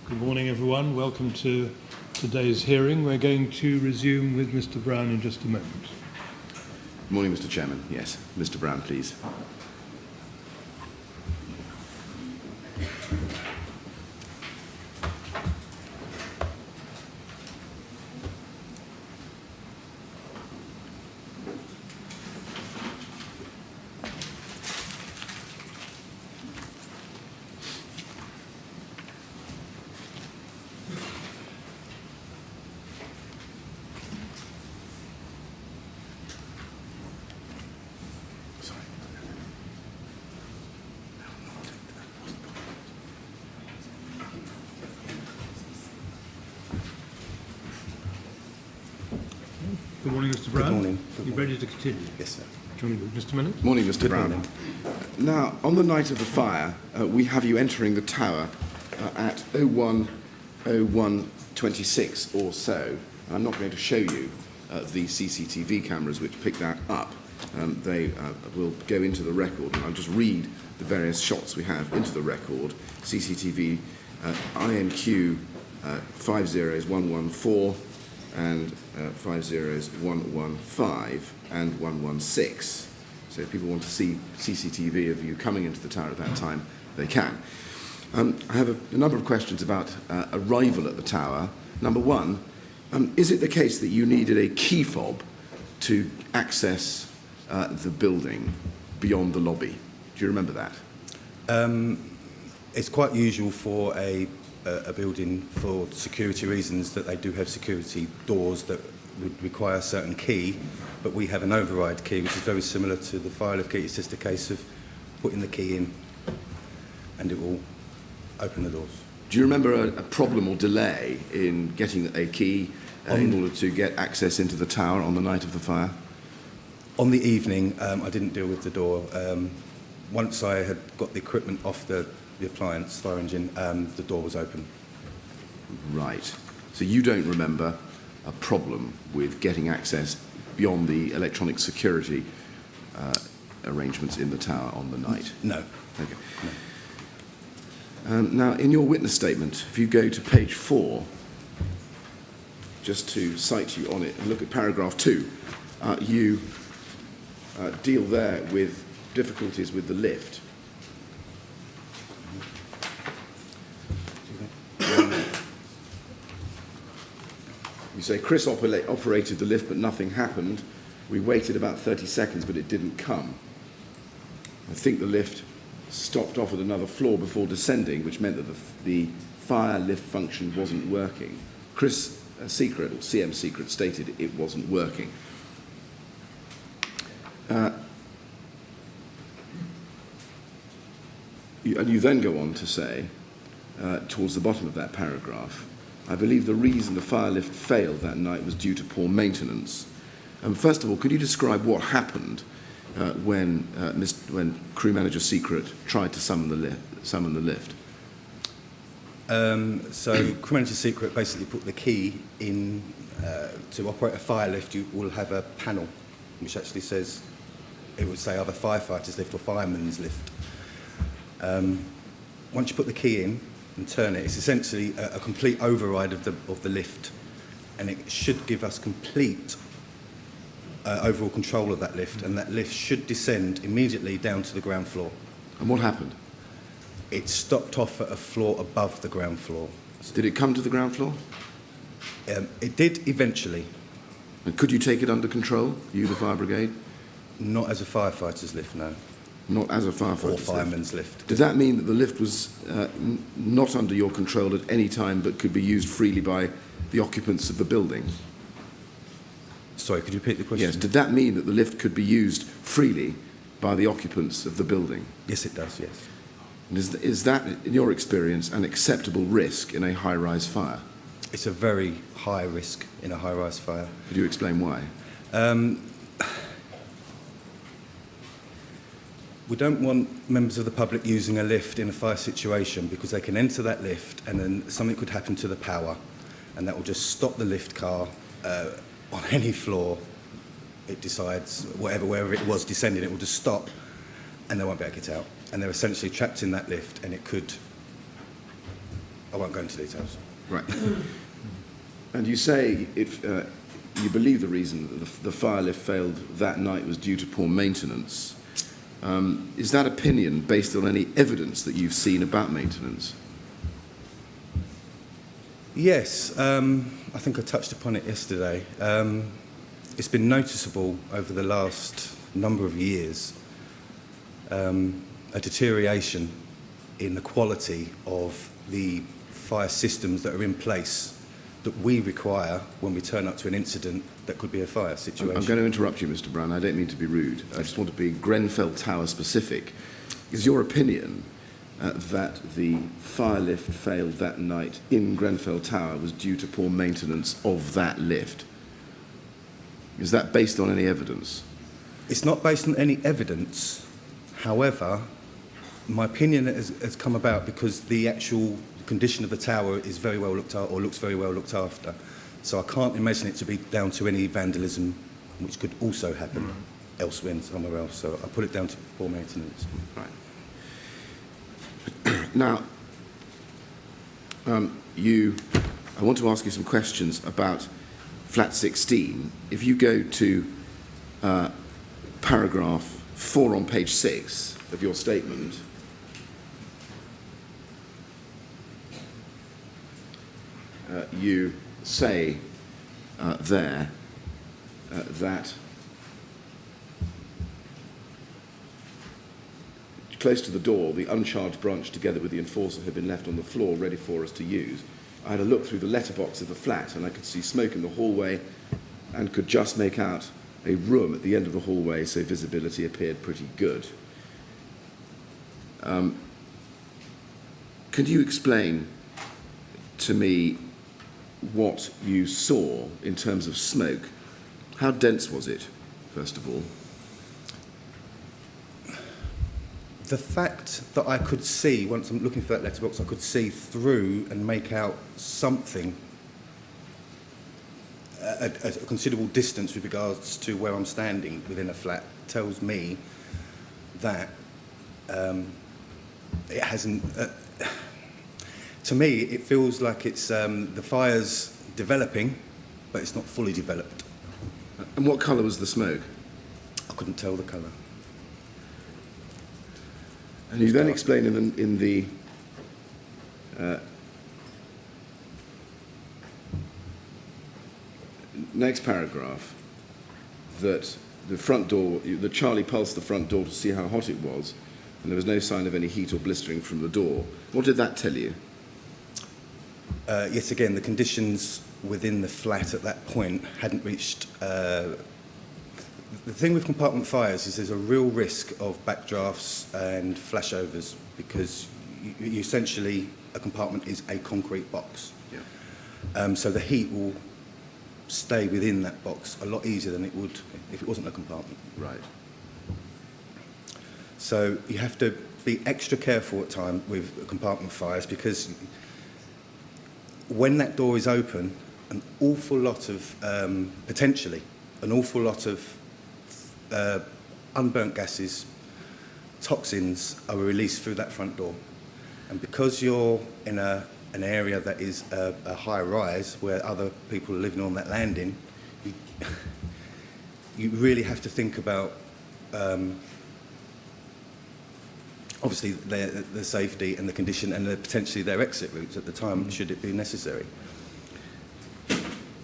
Good morning, everyone. Welcome to today's hearing. We're going to resume with Mr. Brown in just a moment. Good morning, Mr. Chairman. Yes, Mr. Brown, please. Good morning, Mr. Brown. Good morning. You ready to continue? Yes, sir. Just a minute. Morning, Mr. Brown. morning. Now, on the night of the fire, we have you entering the tower at 01:01:26 or so. I'm not going to show you the CCTV cameras which pick that up. They will go into the record, and I'll just read the various shots we have into the record. CCTV INQ 50114 and 50115 and 116. So if people want to see CCTV of you coming into the tower at that time, they can. I have a number of questions about arrival at the tower. Number one, is it the case that you needed a key fob to access the building beyond the lobby? Do you remember that? It's quite usual for a building, for security reasons, that they do have security doors that would require a certain key, but we have an override key which is very similar to the fire lift key. It's just a case of putting the key in and it will open the doors. Do you remember a problem or delay in getting a key in order to get access into the tower on the night of the fire? On the evening, I didn't deal with the door. Once I had got the equipment off the appliance, fire engine, the door was open. Right. So you don't remember a problem with getting access beyond the electronic security arrangements in the tower on the night? No. Okay. No. Now, in your witness statement, if you go to page 4, just to cite you on it, and look at paragraph 2, you deal there with difficulties with the lift. You say, Chris operated the lift, but nothing happened. We waited about 30 seconds, but it didn't come. I think the lift stopped off at another floor before descending, which meant that the fire lift function wasn't working. Chris Secret, or CM Secret, stated it wasn't working. And you then go on to say, towards the bottom of that paragraph, I believe the reason the fire lift failed that night was due to poor maintenance. First of all, could you describe what happened when crew manager Secret tried to summon the lift? So crew manager Secret basically put the key in. To operate a fire lift, you will have a panel which actually says, it would say either firefighter's lift or fireman's lift. Once you put the key in and turn it, it's essentially a complete override of the lift, and it should give us complete overall control of that lift, and that lift should descend immediately down to the ground floor. And what happened? It stopped off at a floor above the ground floor. Did it come to the ground floor? It did eventually. And could you take it under control, you, the fire brigade? Not as a firefighter's lift, no. Not as a firefighter's Or fireman's lift. Did that mean that the lift was not under your control at any time, but could be used freely by the occupants of the building? Sorry, could you repeat the question? Yes. Did that mean that the lift could be used freely by the occupants of the building? Yes, it does, yes. And is that, in your experience, an acceptable risk in a high-rise fire? It's a very high risk in a high-rise fire. Could you explain why? We don't want members of the public using a lift in a fire situation, because they can enter that lift and then something could happen to the power, and that will just stop the lift car on any floor. It decides, wherever it was descending, it will just stop and they won't be able to get out. And they're essentially trapped in that lift, and it could I won't go into details. Right. And you say if you believe the reason that the fire lift failed that night was due to poor maintenance. Is that opinion based on any evidence that you've seen about maintenance? Yes, I think I touched upon it yesterday. It's been noticeable over the last number of years, a deterioration in the quality of the fire systems that are in place that we require when we turn up to an incident that could be a fire situation. I'm going to interrupt you, Mr. Brown. I don't mean to be rude. I just want to be Grenfell Tower specific. Is your opinion that the fire lift failed that night in Grenfell Tower was due to poor maintenance of that lift? Is that based on any evidence? It's not based on any evidence. However, my opinion has come about because the actual condition of the tower is very well looked at, or looks very well looked after. So I can't imagine it to be down to any vandalism, which could also happen elsewhere and somewhere else. So I put it down to poor maintenance. Right. Now, I want to ask you some questions about flat 16. If you go to paragraph 4 on page 6 of your statement, you say there that close to the door, the uncharged branch together with the enforcer had been left on the floor ready for us to use. I had a look through the letterbox of the flat and I could see smoke in the hallway and could just make out a room at the end of the hallway, so visibility appeared pretty good. Could you explain to me what you saw in terms of smoke? How dense was it, first of all? The fact that I could see, once I'm looking for that letterbox, I could see through and make out something at a considerable distance with regards to where I'm standing within a flat tells me that it hasn't... to me, it feels like it's the fire's developing, but it's not fully developed. And what colour was the smoke? I couldn't tell the colour. And you then explain in the next paragraph that the front door, that Charlie pulsed the front door to see how hot it was, and there was no sign of any heat or blistering from the door. What did that tell you? Yet again, the conditions within the flat at that point hadn't reached... The thing with compartment fires is there's a real risk of backdrafts and flashovers because you essentially, a compartment is a concrete box. Yeah. So the heat will stay within that box a lot easier than it would if it wasn't a compartment. Right. So you have to be extra careful at times with compartment fires because when that door is open, an awful lot of, potentially, an awful lot of unburnt gases, toxins are released through that front door. And because you're in an area that is a high rise where other people are living on that landing, you really have to think about obviously their safety and the condition and potentially their exit routes at the time should it be necessary.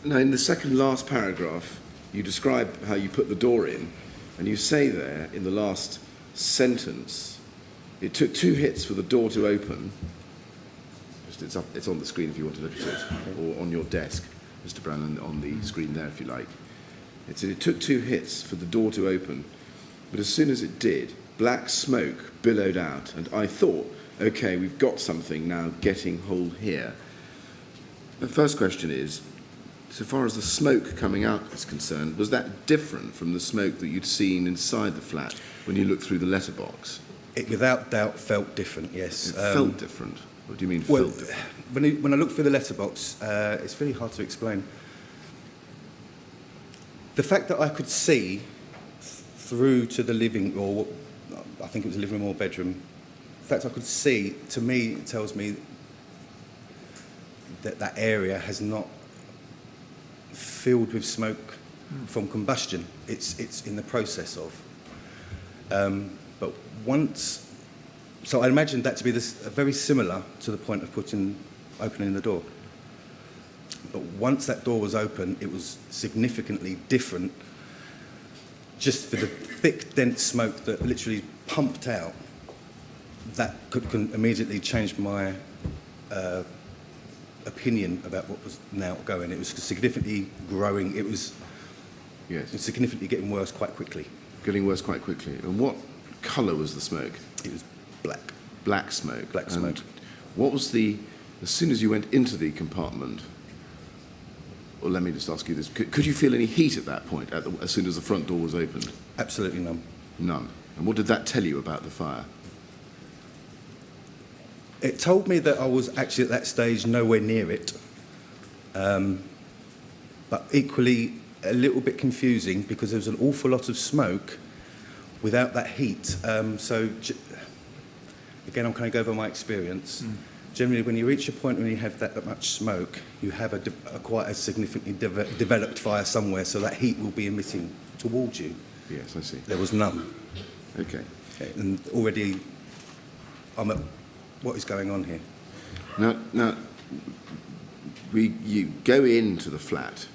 Now, in the second last paragraph, you describe how you put the door in, and you say there in the last sentence, it took 2 hits for the door to open. It's on the screen if you want to look at it, or on your desk, Mr. Brown, on the screen there if you like. It said it took 2 hits for the door to open, but as soon as it did, black smoke billowed out, and I thought, okay, we've got something now getting hold here. The first question is, so far as the smoke coming out is concerned, was that different from the smoke that you'd seen inside the flat when you looked through the letterbox? It without doubt felt different, yes. It felt different? What do you mean, well, felt different? When I look through the letterbox, it's really hard to explain. The fact that I could see through to the living, or I think it was a living room or bedroom, the fact I could see, to me, it tells me that area has not filled with smoke from combustion. It's in the process of. But once, so I imagined that to be very similar to the point of opening the door. But once that door was open, it was significantly different, just for the thick, dense smoke that literally pumped out. That could immediately change my opinion about what was now going. It was significantly growing. It was significantly getting worse quite quickly. Getting worse quite quickly. And what colour was the smoke? It was black. Black smoke. Black smoke. And what was as soon as you went into the compartment, or let me just ask you this, could you feel any heat at that point, as soon as the front door was opened? Absolutely none. None. And what did that tell you about the fire? It told me that I was actually at that stage nowhere near it, but equally a little bit confusing because there was an awful lot of smoke without that heat. Again, I'm kind of go over my experience. Generally, when you reach a point when you have that much smoke, you have quite a significantly developed fire somewhere, so that heat will be emitting towards you. Yes, I see. There was none. Okay. And already, I'm at what is going on here. Now, you go into the flat,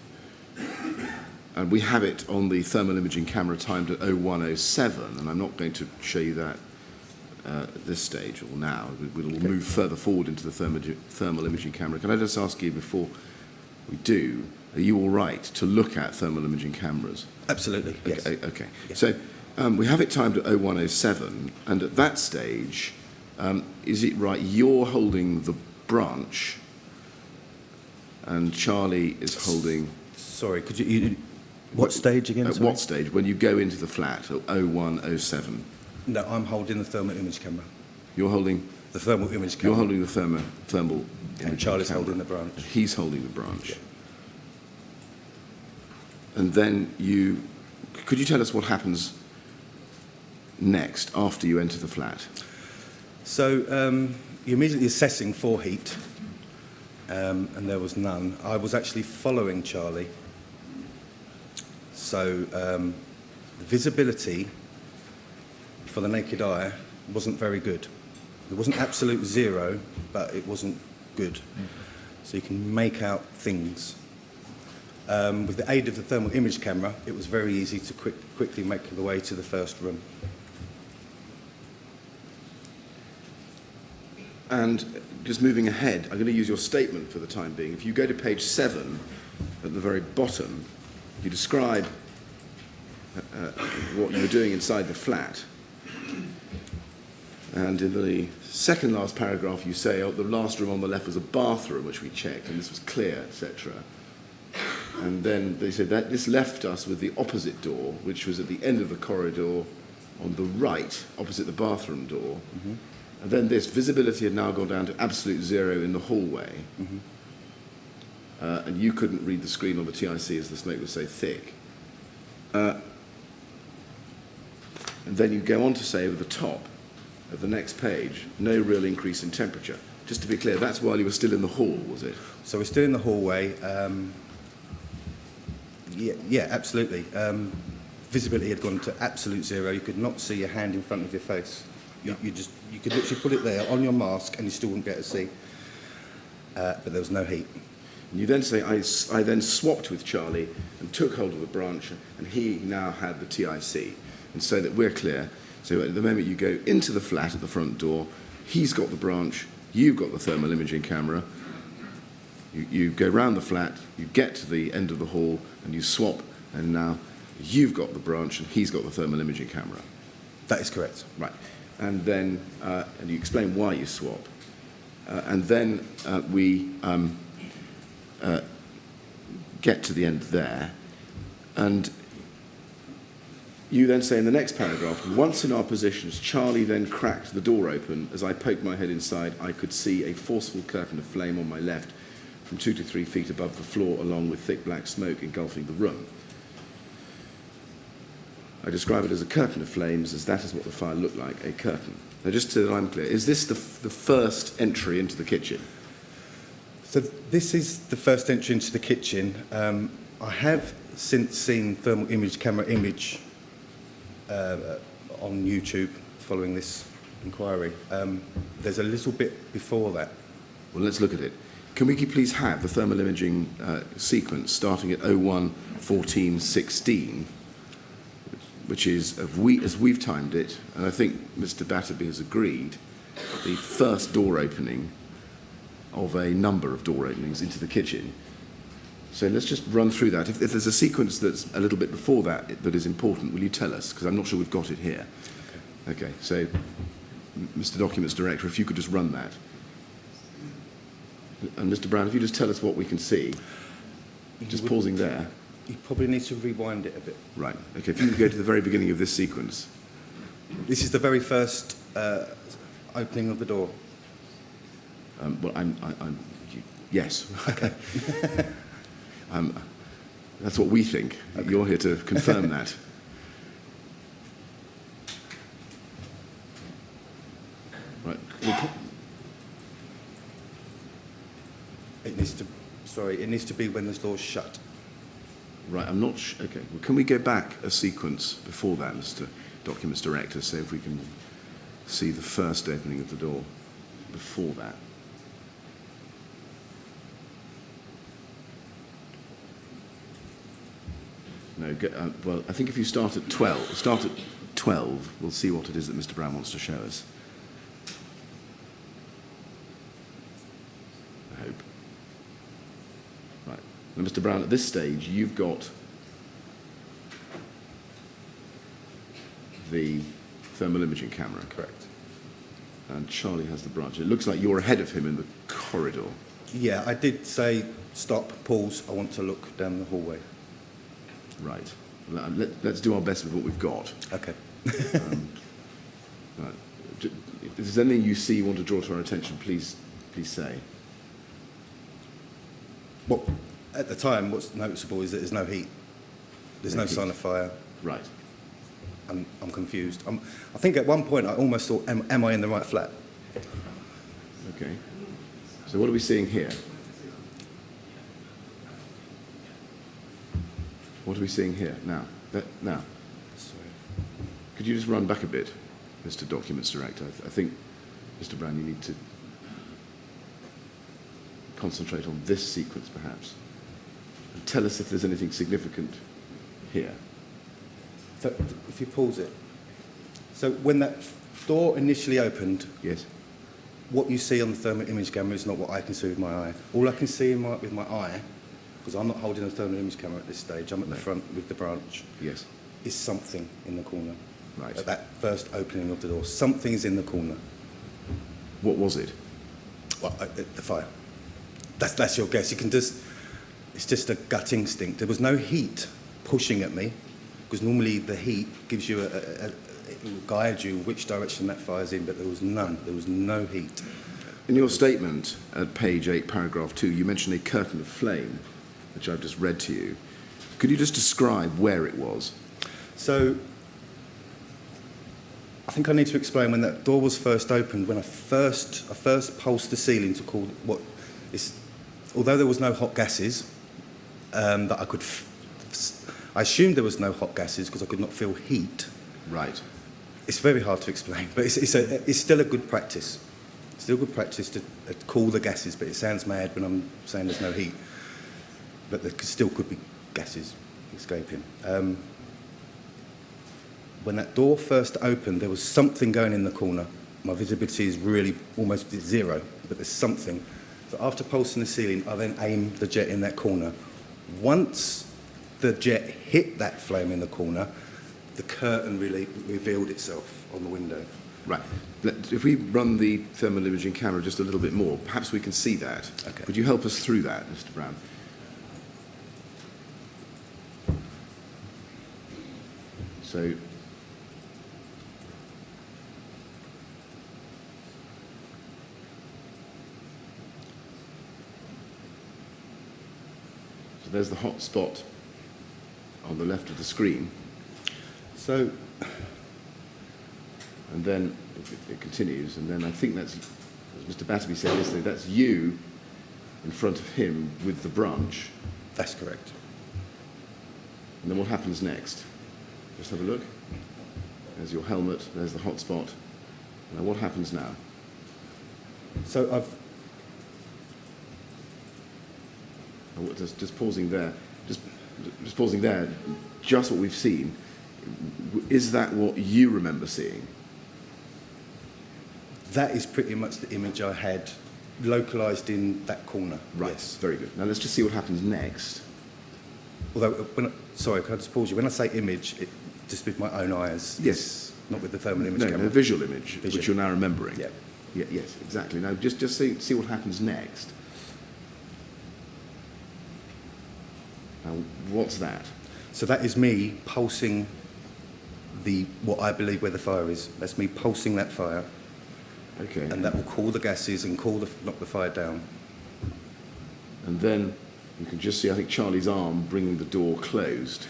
and we have it on the thermal imaging camera timed at 0107, and I'm not going to show you that at this stage or now. We'll move further forward into the thermal imaging camera. Can I just ask you before we do, are you all right to look at thermal imaging cameras? Absolutely, yes. Okay. Yeah. So we have it timed at 0107, and at that stage, is it right, you're holding the branch and Charlie is holding... Sorry, could you what stage again? At sorry? what stage? When you go into the flat at 0107? No, I'm holding the thermal image camera. You're holding... The thermal image camera. You're holding the thermal And image Charlie's camera. holding the branch. He's holding the branch. Yeah. And then could you tell us what happens next after you enter the flat? So you're immediately assessing for heat, and there was none. I was actually following Charlie. So the visibility for the naked eye wasn't very good. It wasn't absolute zero, but it wasn't good. So you can make out things. With the aid of the thermal image camera, it was very easy to quickly make the way to the first room. And just moving ahead, I'm going to use your statement for the time being. If you go to page 7, at the very bottom, you describe what you were doing inside the flat. And in the second last paragraph, you say, the last room on the left was a bathroom, which we checked, and this was clear, etc. And then they said that this left us with the opposite door, which was at the end of the corridor on the right, opposite the bathroom door. Mm-hmm. And then this visibility had now gone down to absolute zero in the hallway. Mm-hmm. And you couldn't read the screen on the TIC as the smoke was so thick. And then you go on to say over the top of the next page, no real increase in temperature. Just to be clear, that's while you were still in the hall, was it? So we're still in the hallway. Yeah, absolutely. Visibility had gone to absolute zero. You could not see your hand in front of your face. You could literally put it there on your mask and you still wouldn't be able to see. But there was no heat. And you then say, I then swapped with Charlie and took hold of the branch, and he now had the TIC. And so that we're clear, so at the moment you go into the flat at the front door, he's got the branch, you've got the thermal imaging camera, you go round the flat, you get to the end of the hall, and you swap, and now you've got the branch and he's got the thermal imaging camera. That is correct. Right. And then, and you explain why you swap. And then we get to the end there, and you then say in the next paragraph, once in our positions, Charlie then cracked the door open. As I poked my head inside, I could see a forceful curtain of flame on my left from 2 to 3 feet above the floor, along with thick black smoke engulfing the room. I describe it as a curtain of flames, as that is what the fire looked like, a curtain. Now, just so that I'm clear, is this the first entry into the kitchen? So this is the first entry into the kitchen. I have since seen thermal image camera image on YouTube following this inquiry. There's a little bit before that. Well, let's look at it. Can we please have the thermal imaging sequence starting at 01:14:16, which is, as we've timed it, and I think Mr. Batterby has agreed, the first door opening of a number of door openings into the kitchen. So let's just run through that. If there's a sequence that's a little bit before that that is important, will you tell us? Because I'm not sure we've got it here. Okay, so Mr. Documents Director, if you could just run that. And Mr. Brown, if you just tell us what we can see, just pausing there. You probably need to rewind it a bit. Right, okay, if you could go to the very beginning of this sequence. This is the very first opening of the door. Well, yes. Okay. That's what we think. Okay. You're here to confirm that. Right. It needs to. Sorry, it needs to be when the door's shut. Right. I'm not. Okay. Well, can we go back a sequence before that, Mr. Documents Director? So if we can see the first opening of the door before that. No, well, I think if you start at 12, we'll see what it is that Mr. Brown wants to show us. I hope. Right. Now, Mr. Brown, at this stage, you've got the thermal imaging camera. Correct. And Charlie has the branch. It looks like you're ahead of him in the corridor. Yeah, I did say stop, pause, I want to look down the hallway. Right. Let's do our best with what we've got. Okay. Right. If there's anything you see you want to draw to our attention, please say. Well, at the time, what's noticeable is that there's no heat. There's no sign of fire. Right. I'm confused. I think at one point I almost thought, am I in the right flat? Okay. So what are we seeing here? What are we seeing here now? Now, Sorry. could you just run back a bit, Mr. Documents Director? I think, Mr. Brown, you need to concentrate on this sequence, perhaps, and tell us if there's anything significant here. So if you pause it. So when that door initially opened, Yes. what you see on the thermal image camera is not what I can see with my eye. All I can see with my eye, because I'm not holding a thermal image camera at this stage, I'm at the front with the branch, Yes. is something in the corner. Right. At that first opening of the door, something's in the corner. What was it? Well, the fire. That's your guess. You can just, it's just a gut instinct. There was no heat pushing at me, because normally the heat gives you it will guide you which direction that fire's in, but there was none. There was no heat. In your statement at page 8, paragraph 2, you mentioned a curtain of flame, which I've just read to you. Could you just describe where it was? So, I think I need to explain when that door was first opened, when I first pulsed the ceiling to call what is, although there was no hot gases, that I could, I assumed there was no hot gases because I could not feel heat. Right. It's very hard to explain, but it's still a good practice. It's still good practice to cool the gases, but it sounds mad when I'm saying there's no heat. But there still could be gases escaping. When that door first opened, there was something going in the corner. My visibility is really almost zero, but there's something. So after pulsing the ceiling, I then aimed the jet in that corner. Once the jet hit that flame in the corner, the curtain really revealed itself on the window. Right. If we run the thermal imaging camera just a little bit more, perhaps we can see that. Okay. Would you help us through that, Mr. Brown? So, there's the hot spot on the left of the screen. So, and then it continues, and then I think that's, as Mr. Batterby said yesterday, that's you in front of him with the branch. That's correct. And then what happens next? Just have a look. There's your helmet, there's the hotspot. Now what happens now? So I've Just pausing there. Just pausing there. Just what we've seen. Is that what you remember seeing? That is pretty much the image I had localised in that corner. Right. Yes. Very good. Now let's just see what happens next. Although, sorry, can I just pause you? When I say image, just with my own eyes. Yes. Not with the thermal image No, camera. a visual image, Visual. which you're now remembering. Yeah. Yeah. Yes. Exactly. Now just see what happens next. Now what's that? So that is me pulsing what I believe where the fire is. That's me pulsing that fire, Okay. and that will cool the gases and knock the fire down. And then you can just see, I think, Charlie's arm bringing the door closed.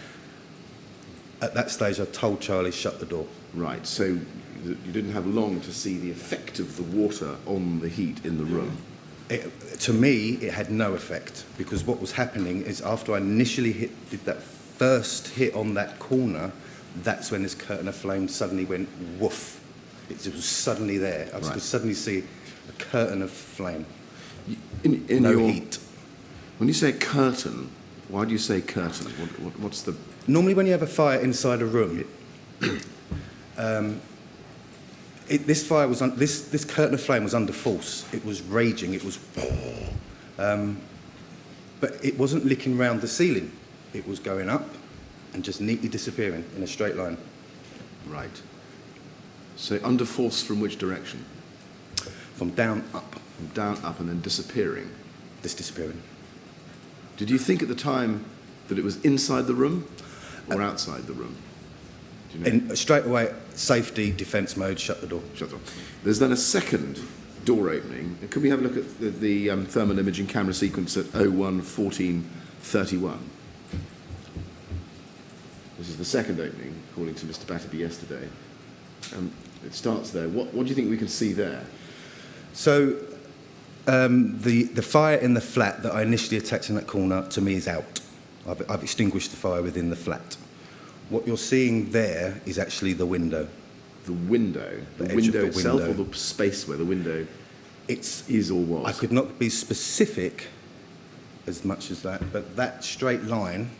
At that stage, I told Charlie, shut the door. Right, so you didn't have long to see the effect of the water on the heat in the room. To me, it had no effect, because what was happening is after I initially did that first hit on that corner, that's when this curtain of flame suddenly went woof. It was suddenly there. I Right. could suddenly see a curtain of flame. In No your, heat. When you say curtain, why do you say curtain? What's the... Normally, when you have a fire inside a room, this fire was this curtain of flame was under force. It was raging. It was, but it wasn't licking round the ceiling. It was going up and just neatly disappearing in a straight line. Right. So under force from which direction? From down up, From down, up, and then disappearing. just disappearing. Did you think at the time that it was inside the room or outside the room? Do you know? And straight away, safety, defence mode, shut the door. Shut up. There's then a second door opening. Could we have a look at the thermal imaging camera sequence at 01:14:31? This is the second opening, according to Mr. Batterby yesterday. It starts there. What do you think we can see there? So the fire in the flat that I initially attacked in that corner, to me, is out. I've extinguished the fire within the flat. What you're seeing there is actually the window. The window? The The edge of window the itself, window. or the space where the window It's is or was? I could not be specific as much as that, but that straight line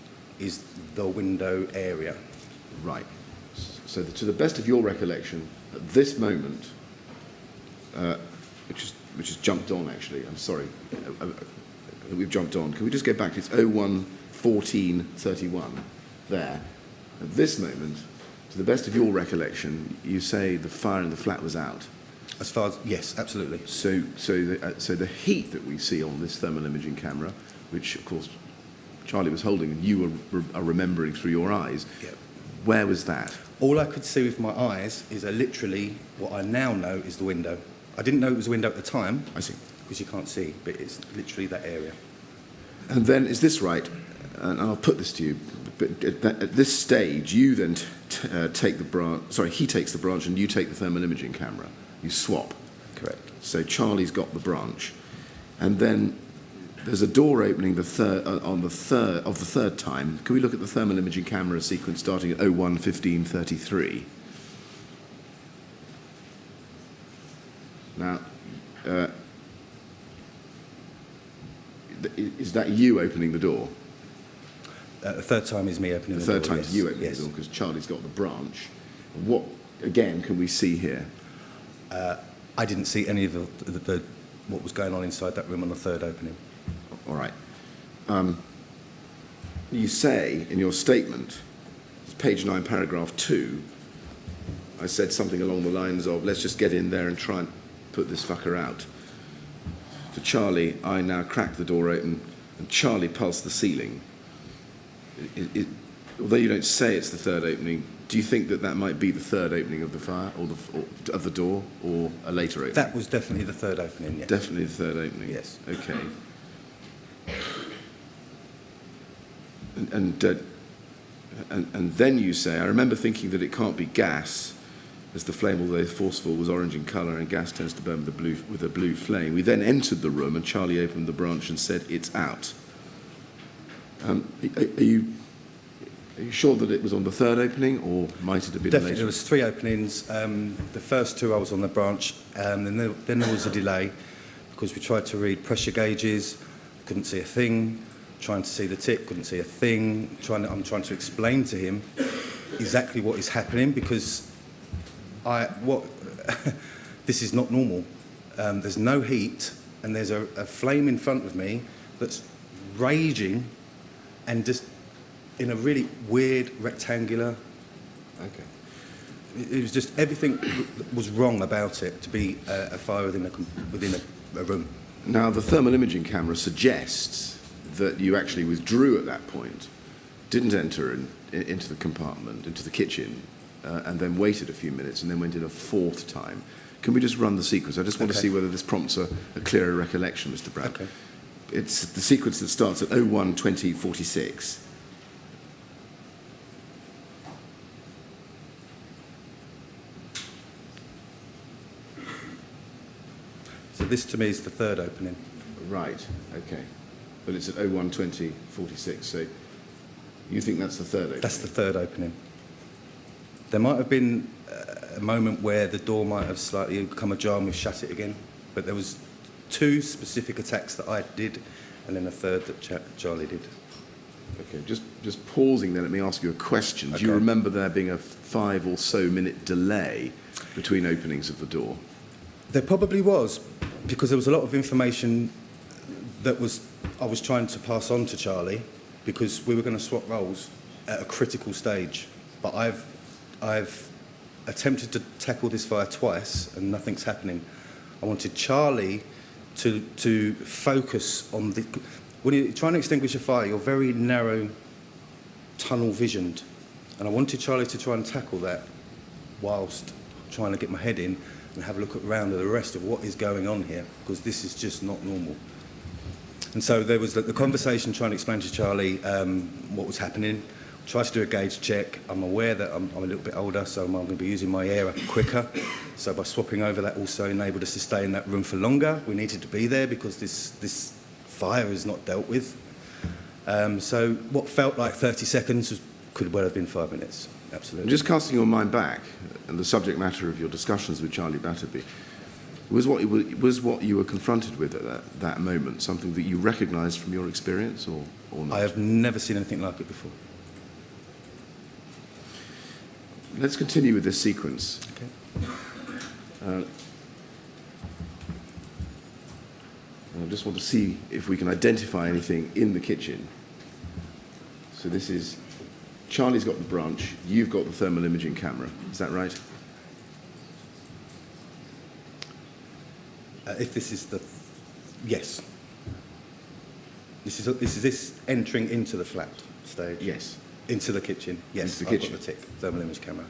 is the window area. Right. So to the best of your recollection, at this moment, which has jumped on actually, I'm sorry, we've jumped on. Can we just go back? It's 01:14:31 there. At this moment, to the best of your recollection, you say the fire in the flat was out. As far as, yes, absolutely. So the heat that we see on this thermal imaging camera, which of course Charlie was holding and you are remembering through your eyes, Yep. where was that? All I could see with my eyes is literally what I now know is the window. I didn't know it was a window at the time. I see. Because you can't see, but it's literally that area. And then, is this right? And I'll put this to you. But at this stage, you then take the branch. Sorry, he takes the branch, and you take the thermal imaging camera. You swap. Correct. So Charlie's got the branch, and then there's a door opening the third time. Can we look at the thermal imaging camera sequence starting at 01:15:33? Now, is that you opening the door? The third time is me opening The the door. third time is you opening yes. the door because Charlie's got the branch. What, again, can we see here? I didn't see any of what was going on inside that room on the third opening. All right. You say in your statement, it's page 9, paragraph 2, I said something along the lines of, let's just get in there and try and put this fucker out. For Charlie, I now cracked the door open and Charlie pulsed the ceiling. Although you don't say it's the third opening, do you think that might be the third opening of the fire, or of the door, or a later opening? That was definitely the third opening, yes. Definitely the third opening. Yes. Okay. And then you say, I remember thinking that it can't be gas, as the flame, although forceful, was orange in colour and gas tends to burn with a blue flame. We then entered the room and Charlie opened the branch and said, "It's out." Are you sure that it was on the third opening, or might it have been Definitely, later? there was 3 openings. The first 2 I was on the branch, and then there was a delay because we tried to read pressure gauges, couldn't see a thing. Trying to see the tick, couldn't see a thing. I'm trying to explain to him exactly what is happening because this is not normal. There's no heat, and there's a flame in front of me that's raging, and just in a really weird rectangular. Okay. It was just everything was wrong about it to be a fire within a room. Now, the thermal imaging camera suggests that you actually withdrew at that point, didn't enter into the compartment, into the kitchen, and then waited a few minutes and then went in a 4th time. Can we just run the sequence? I just want to see whether this prompts a clearer recollection, Mr. Brown. Okay. It's the sequence that starts at 01:20:46. So this to me is the 3rd opening. Right, okay. But it's at 01:20:46, so you think that's the 3rd opening? That's the 3rd opening. There might have been a moment where the door might have slightly become ajar and we've shut it again, but there was 2 specific attacks that I did, and then a 3rd that Charlie did. Okay, just pausing there, let me ask you a question. Do you remember there being a 5 or so minute delay between openings of the door? There probably was, because there was a lot of information that I was trying to pass on to Charlie, because we were going to swap roles at a critical stage. But I've attempted to tackle this fire twice and nothing's happening. I wanted Charlie to focus on the... When you're trying to extinguish a fire, you're very narrow, tunnel-visioned. And I wanted Charlie to try and tackle that whilst trying to get my head in and have a look around at the rest of what is going on here, because this is just not normal. And so there was the conversation trying to explain to Charlie what was happening. Tried to do a gauge check. I'm aware that I'm a little bit older, so I'm going to be using my air quicker. So by swapping over, that also enabled us to stay in that room for longer. We needed to be there because this fire is not dealt with. So what felt like 30 seconds could well have been 5 minutes. Absolutely. And just casting your mind back, and the subject matter of your discussions with Charlie Batterby, was what you were confronted with at that moment something that you recognised from your experience, or not? I have never seen anything like it before. Let's continue with this sequence. Okay. I just want to see if we can identify anything in the kitchen. So this is... Charlie's got the branch, you've got the thermal imaging camera. Is that right? If this is the... Yes. This is entering into the flat stage? Yes. Into the kitchen? Yes, Into the kitchen. I've got the tick, thermal image camera.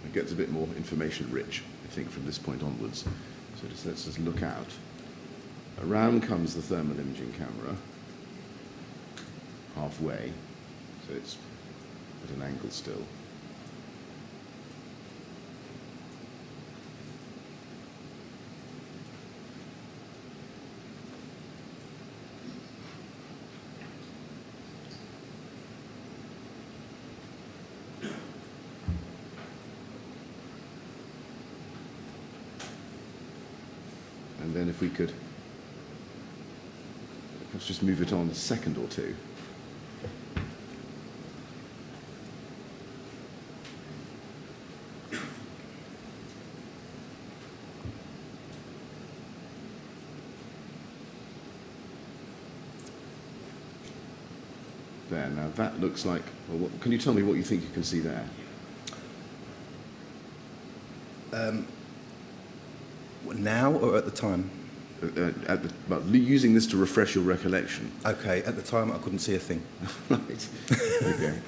It gets a bit more information rich, I think, from this point onwards. So let's just look out. Around comes the thermal imaging camera, halfway, so it's at an angle still. And then if we could, let's just move it on a second or two. There, now that looks like, well, can you tell me what you think you can see there? Now or at the time? Using this to refresh your recollection. Okay, at the time I couldn't see a thing. Right. Okay.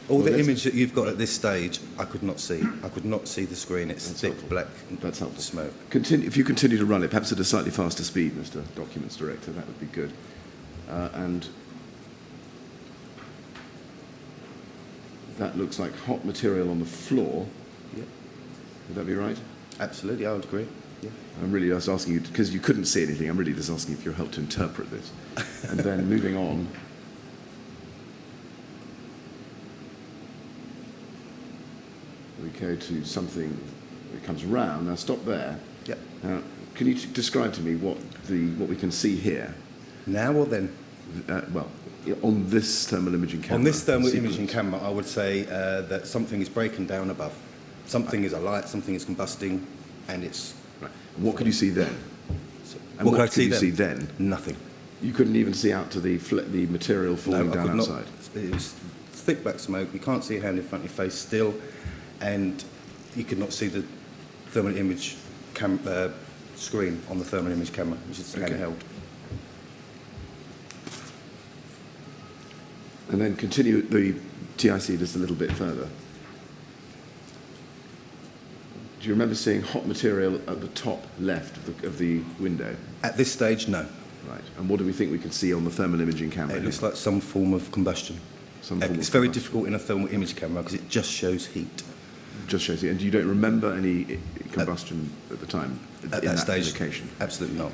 All the image that you've got at this stage, I could not see. I could not see the screen. It's thick, helpful. black That's helpful. smoke. If you continue to run it, perhaps at a slightly faster speed, Mr. Documents Director, that would be good. And that looks like hot material on the floor. Yeah. Would that be right? Absolutely, I would agree. Yeah. I'm really just asking you, because you couldn't see anything, I'm really just asking if you're helped to interpret this. And then moving on. We go to something that comes round. Now stop there. Yep. Now, can you describe to me what we can see here? Now or then? Well, on this thermal imaging camera. On this thermal sequence. imaging camera, I would say that something is breaking down above. Something is alight, something is combusting, and it's... Right. And what could you see then? And what could I could you then? see then? Nothing. You couldn't even see out to the material falling down outside? It was thick black smoke. You can't see a hand in front of your face still, and you could not see the thermal image screen on the thermal image camera, which is handheld. And then continue the TIC just a little bit further. Do you remember seeing hot material at the top left of the window? At this stage, no. Right. And what do we think we can see on the thermal imaging camera? It looks like some form of combustion. It's very difficult in a thermal image camera because it just shows heat. Just shows it. And you don't remember any combustion at the time? At that stage, location? Absolutely not.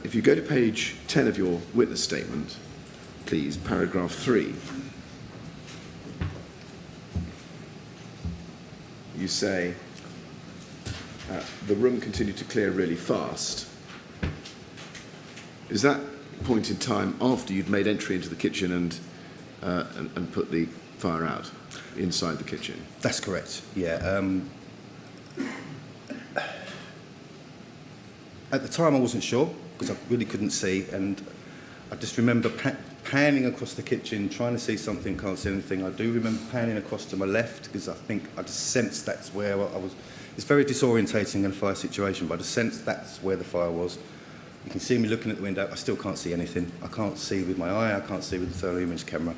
If you go to page 10 of your witness statement, please, paragraph 3. You say, the room continued to clear really fast. Is that point in time after you'd made entry into the kitchen and put the fire out inside the kitchen? That's correct, yeah. At the time I wasn't sure because I really couldn't see, and I just remember panning across the kitchen, trying to see something, can't see anything. I do remember panning across to my left because I think I just sensed that's where I was. It's very disorientating in a fire situation, but I just sensed that's where the fire was. You can see me looking at the window. I still can't see anything. I can't see with my eye. I can't see with the thermal image camera.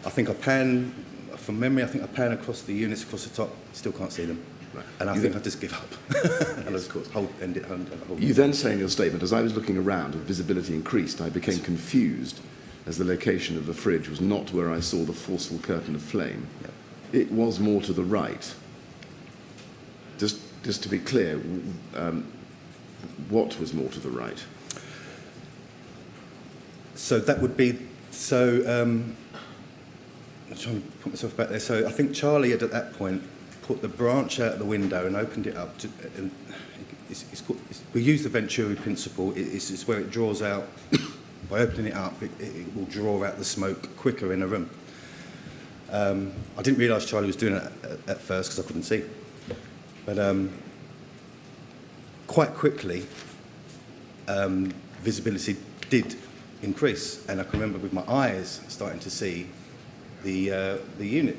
I think I pan, from memory, I think I pan across the units across the top. Still can't see them. Right. And I think I just give up. And Yes, of course. hold You then say in your statement, as I was looking around and visibility increased, I became confused as the location of the fridge was not where I saw the forceful curtain of flame. Yep. It was more to the right. Just to be clear, what was more to the right? So that would be, I'm trying to put myself back there. So I think Charlie had at that point put the branch out the window and opened it up. And we use the Venturi principle. It's where it draws out, by opening it up, it will draw out the smoke quicker in a room. I didn't realise Charlie was doing it at first because I couldn't see. But quite quickly, visibility did increase, and I can remember with my eyes starting to see the unit,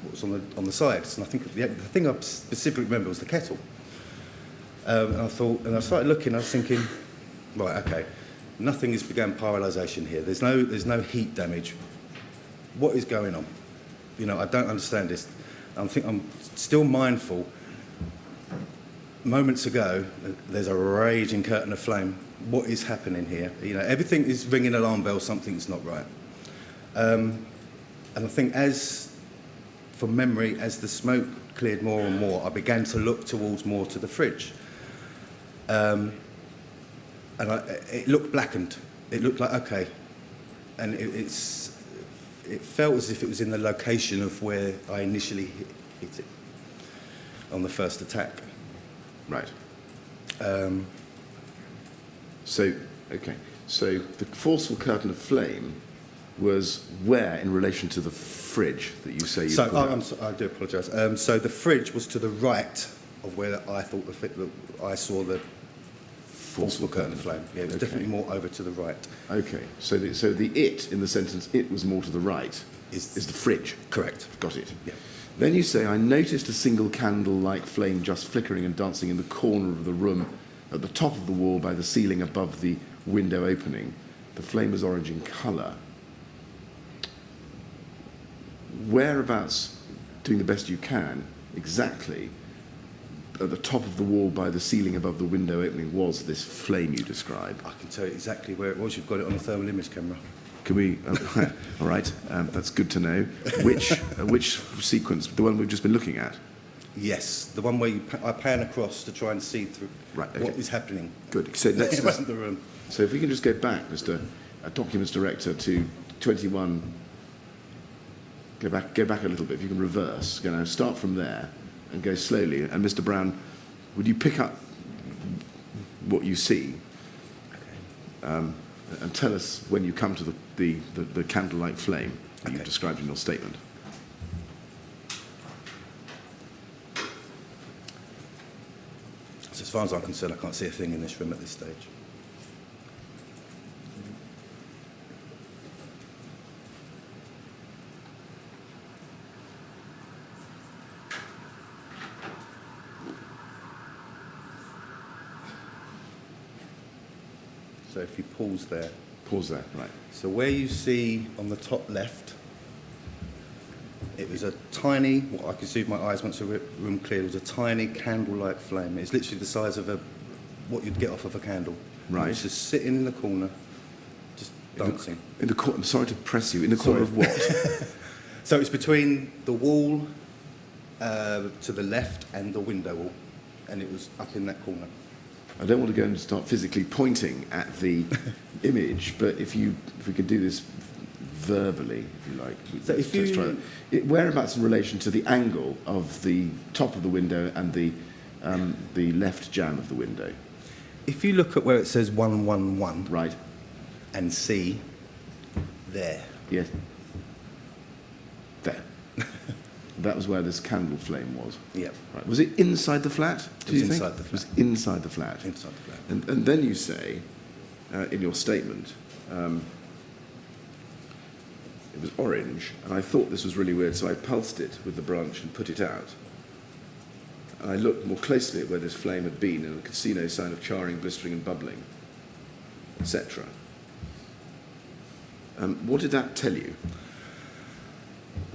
what was on the sides. And I think the thing I specifically remember was the kettle. And I started looking. I was thinking, right, okay, nothing has begun pyralisation here. There's no heat damage. What is going on? You know, I don't understand this. I'm still mindful. Moments ago, there's a raging curtain of flame. What is happening here? You know, everything is ringing alarm bells. Something's not right. And I think, from memory, as the smoke cleared more and more, I began to look towards more to the fridge. And it looked blackened. It looked like, okay. And it felt as if it was in the location of where I initially hit it on the first attack. Right. So the forceful curtain of flame was where in relation to the fridge that you say you put out? I do apologise. So the fridge was to the right of where I thought I saw the forceful curtain of flame. Yeah, it was definitely more over to the right. Okay. So the it in the sentence "it was more to the right" is the fridge. Correct. Got it. Yeah. Then you say, I noticed a single candle-like flame just flickering and dancing in the corner of the room at the top of the wall by the ceiling above the window opening. The flame was orange in colour. Whereabouts, doing the best you can, exactly, at the top of the wall by the ceiling above the window opening was this flame you describe? I can tell you exactly where it was. You've got it on a thermal image camera. Can we? All right, that's good to know. Which sequence? The one we've just been looking at? Yes, the one where I pan across to try and see through what is happening. Good. So let's around the room. So if we can just go back, Mr. Documents Director, to 21. Go back a little bit. If you can reverse, start from there and go slowly. And Mr. Brown, would you pick up what you see? Okay. And tell us when you come to the candle-like flame that you've described in your statement. So as far as I'm concerned, I can't see a thing in this room at this stage. So if you pause there. Pause there, right. So where you see on the top left, it was a tiny, what I could see with my eyes once the room cleared, was a tiny candle-like flame. It's literally the size of what you'd get off of a candle. Right. It's just sitting in the corner, just dancing. In the corner, I'm sorry to press you, in the corner of what? So it's between the wall to the left and the window wall, and it was up in that corner. I don't want to go and start physically pointing at the image, but if we could do this verbally, if you like. So if let's try that. Whereabouts in relation to the angle of the top of the window and the left jamb of the window? If you look at where it says 111, right, and see there. Yes. There. That was where this candle flame was. Yeah. Right. Was it inside the flat? It was inside the flat. It was inside the flat. Inside the flat. And then you say, in your statement, it was orange, and I thought this was really weird, so I pulsed it with the branch and put it out. And I looked more closely at where this flame had been, and I could see no sign of charring, blistering, and bubbling, etc. What did that tell you?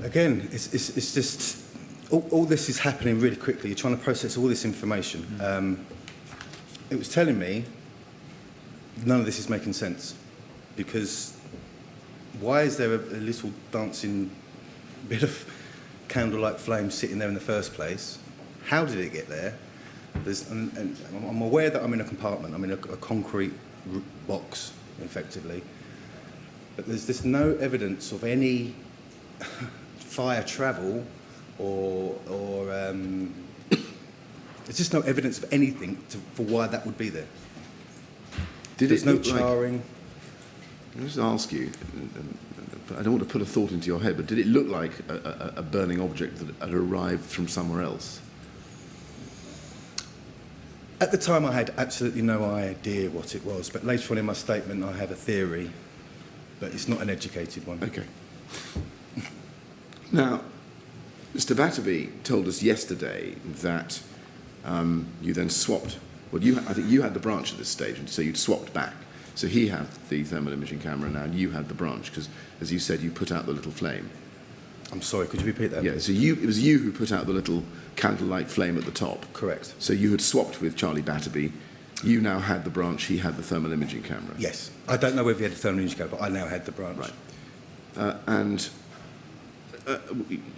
Again, it's just all this is happening really quickly. You're trying to process all this information. It was telling me none of this is making sense, because why is there a little dancing bit of candle-like flame sitting there in the first place? How did it get there? And I'm aware that I'm in a compartment. I'm in a concrete box, effectively. But there's no evidence of any fire travel or there's just no evidence of anything for why that would be there. There's no charring. I'll just ask you, I don't want to put a thought into your head, but did it look like a burning object that had arrived from somewhere else? At the time, I had absolutely no idea what it was, but later on in my statement, I have a theory, but it's not an educated one. Okay. Now, Mr. Batterby told us yesterday that you then swapped. Well, I think you had the branch at this stage, and so you'd swapped back. So he had the thermal imaging camera now, and you had the branch, because, as you said, you put out the little flame. I'm sorry, could you repeat that? Yeah, so it was you who put out the little candle-like flame at the top. Correct. So you had swapped with Charlie Batterby. You now had the branch, he had the thermal imaging camera. Yes. I don't know whether he had the thermal imaging camera, but I now had the branch. Right. And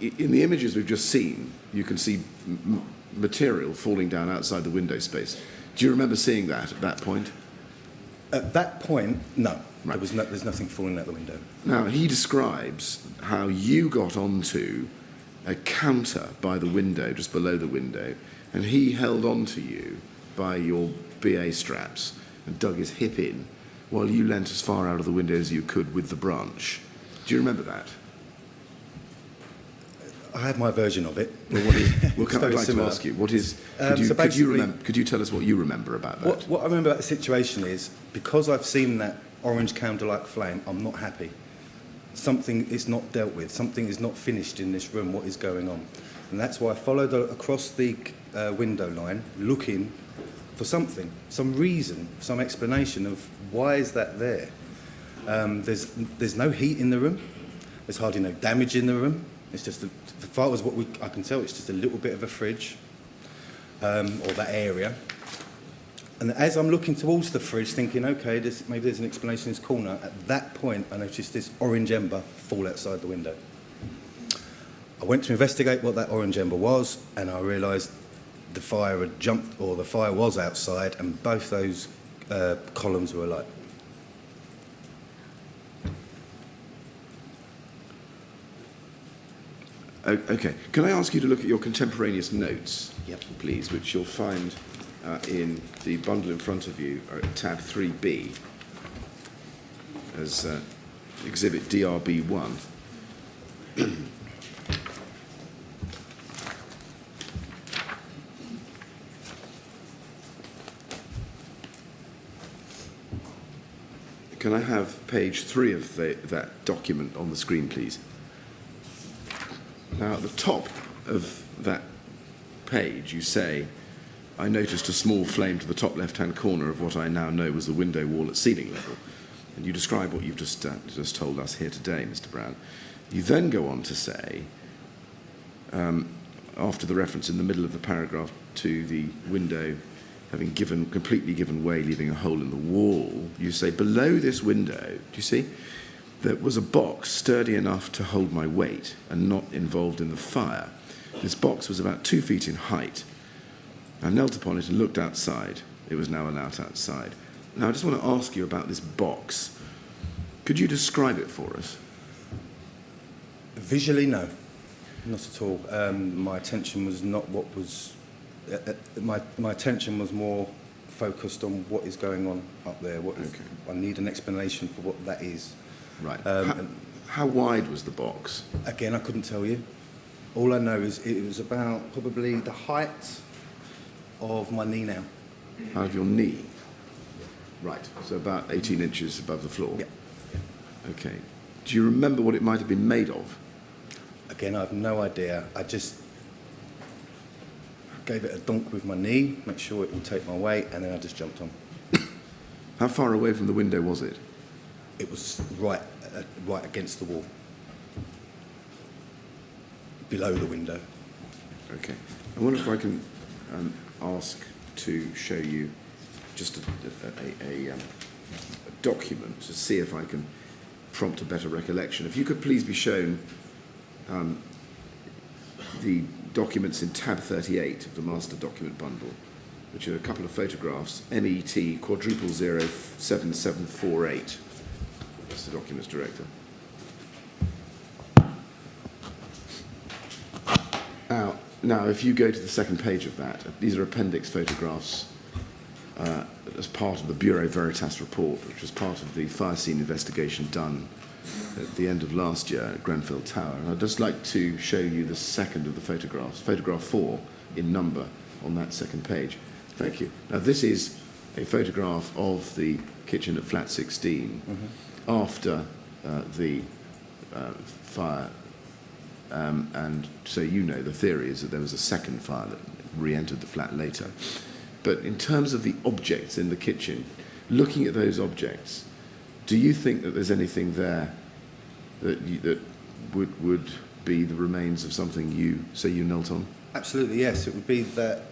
in the images we've just seen, you can see material falling down outside the window space. Do you remember seeing that at that point? At that point, no. Right. There's nothing falling out the window. Now, he describes how you got onto a counter by the window, just below the window, and he held on to you by your BA straps and dug his hip in while you leant as far out of the window as you could with the branch. Do you remember that? I have my version of it. Well, I'd like to ask you, what is... Could you tell us what you remember about that? What I remember about the situation is, because I've seen that orange candle-like flame, I'm not happy. something is not dealt with, something is not finished in this room, what is going on? And that's why I followed across the window line, looking for something, some reason, some explanation of why is that there. There's no heat in the room, there's hardly no damage in the room. It's just, as far as what I can tell, it's just a little bit of a fridge, or that area. And as I'm looking towards the fridge, thinking, okay, maybe there's an explanation in this corner, at that point I noticed this orange ember fall outside the window. I went to investigate what that orange ember was, and I realised the fire had jumped, or the fire was outside, and both those columns were alight. Okay. Can I ask you to look at your contemporaneous notes, Yep. please, which you'll find in the bundle in front of you, at tab 3B, as exhibit DRB1. Can I have page 3 of that document on the screen, please? Now, at the top of that page, you say, I noticed a small flame to the top left-hand corner of what I now know was the window wall at ceiling level. And you describe what you've just told us here today, Mr. Brown. You then go on to say, after the reference in the middle of the paragraph to the window having completely given way, leaving a hole in the wall, you say, below this window, do you see, there was a box sturdy enough to hold my weight and not involved in the fire. This box was about 2 feet in height. I knelt upon it and looked outside. It was now allowed outside. Now, I just want to ask you about this box. Could you describe it for us? Visually, no, not at all. My attention was not what was... my attention was more focused on what is going on up there. I need an explanation for what that is. Right. How wide was the box? Again, I couldn't tell you. All I know is it was about probably the height of my knee now. Out of your knee? Right, so about 18 inches above the floor? Yeah. Okay. Do you remember what it might have been made of? Again, I have no idea. I just gave it a dunk with my knee, make sure it would take my weight, and then I just jumped on. How far away from the window was it? It was right against the wall, below the window. Okay. I wonder if I can ask to show you just a document to see if I can prompt a better recollection. If you could please be shown the documents in tab 38 of the master document bundle, which are a couple of photographs, MET quadruple 07748. That's the documents director. Now, if you go to the second page of that, these are appendix photographs as part of the Bureau Veritas report, which was part of the fire scene investigation done at the end of last year at Grenfell Tower. And I'd just like to show you the second of the photographs, photograph 4 in number on that second page. Thank you. Now, this is a photograph of the kitchen at flat 16 after the fire. And so you know the theory is that there was a second fire that re-entered the flat later. But in terms of the objects in the kitchen, looking at those objects, do you think that there's anything there that would be the remains of something you knelt on? Absolutely, yes. It would be that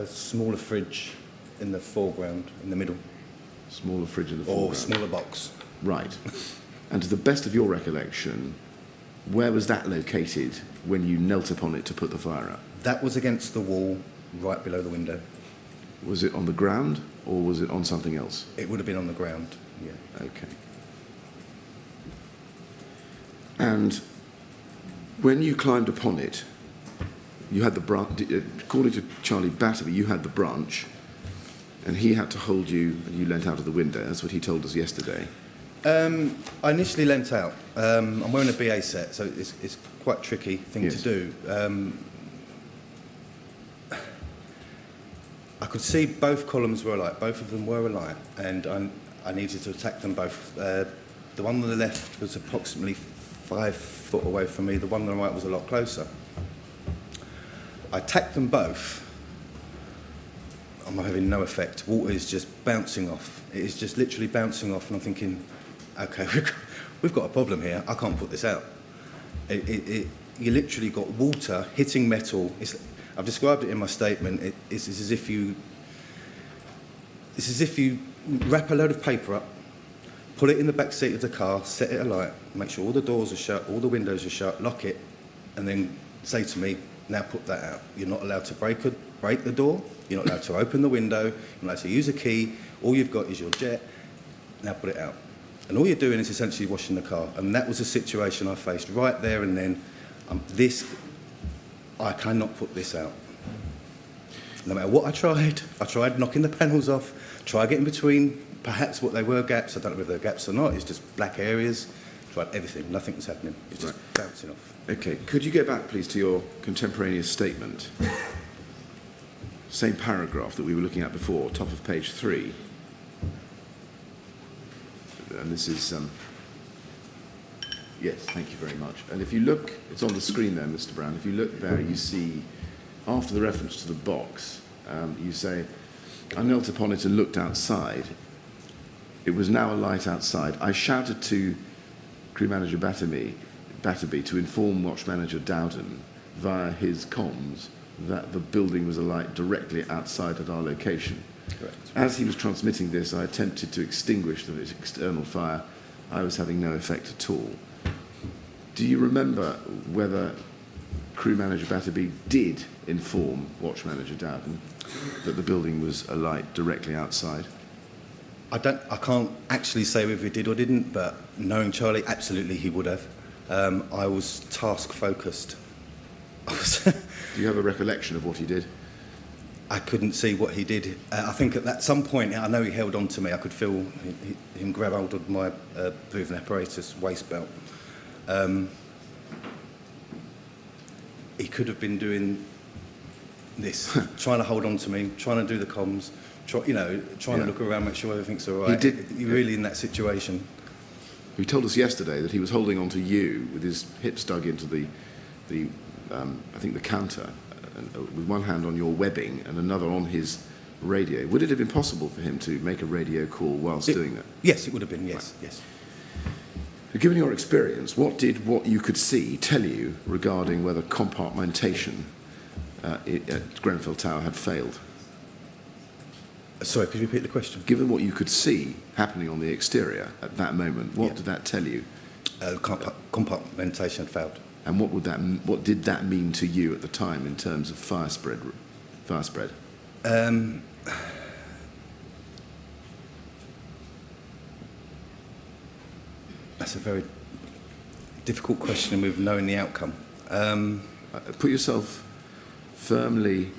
smaller fridge in the foreground, in the middle. Smaller fridge in the foreground? Or smaller box. Right. And to the best of your recollection, where was that located when you knelt upon it to put the fire out? That was against the wall, right below the window. Was it on the ground, or was it on something else? It would have been on the ground, yeah. Okay. And when you climbed upon it, you had the branch, according to Charlie Batterby, you had the branch, and he had to hold you, and you leant out of the window. That's what he told us yesterday. I initially leant out. I'm wearing a BA set, so it's quite a tricky thing to do. I could see both columns were alight, both of them were alight, and I needed to attack them both. The one on the left was approximately 5 foot away from me. The one on the right was a lot closer. I tacked them both. I'm having no effect. Water is just bouncing off. It is just literally bouncing off, and I'm thinking, okay, we've got a problem here. I can't put this out. You literally got water hitting metal. I've described it in my statement. It's as if you wrap a load of paper up, put it in the back seat of the car, set it alight, make sure all the doors are shut, all the windows are shut, lock it, and then say to me, now put that out. You're not allowed to break the door. You're not allowed to open the window. You're not allowed to use a key. All you've got is your jet. Now put it out. And all you're doing is essentially washing the car. And that was a situation I faced right there and then. I cannot put this out. No matter what I tried knocking the panels off, tried getting between perhaps what they were gaps, I don't know if they're gaps or not, it's just black areas, tried everything, nothing was happening, it's just bouncing off. Okay, could you go back please to your contemporaneous statement? Same paragraph that we were looking at before, top of page 3. And this is, yes, thank you very much. And if you look, it's on the screen there, Mr. Brown, if you look there, you see, after the reference to the box, you say, I knelt upon it and looked outside. It was now alight outside. I shouted to crew manager Batterby to inform watch manager Dowden via his comms that the building was alight directly outside at our location. Correct. As he was transmitting this, I attempted to extinguish the external fire. I was having no effect at all. Do you remember whether crew manager Batterby did inform watch manager Dowden that the building was alight directly outside? I can't actually say whether he did or didn't, but knowing Charlie, absolutely he would have. I was task focused. Do you have a recollection of what he did? I couldn't see what he did. I think at some point, I know he held on to me. I could feel him grab hold of my breathing apparatus waist belt. He could have been doing this, trying to hold on to me, trying to do the comms, trying to look around, make sure everything's all right. You're really in that situation. He told us yesterday that he was holding on to you with his hips dug into the I think the counter, with one hand on your webbing and another on his radio. Would it have been possible for him to make a radio call whilst doing that? Yes, it would have been, yes, right. Yes. Given your experience, what did what you could see tell you regarding whether compartmentation at Grenfell Tower had failed? Sorry, could you repeat the question? Given what you could see happening on the exterior at that moment, what did that tell you? Compartmentation had failed. And what did that mean to you at the time in terms of fire spread? That's a very difficult question with knowing the outcome. Put yourself firmly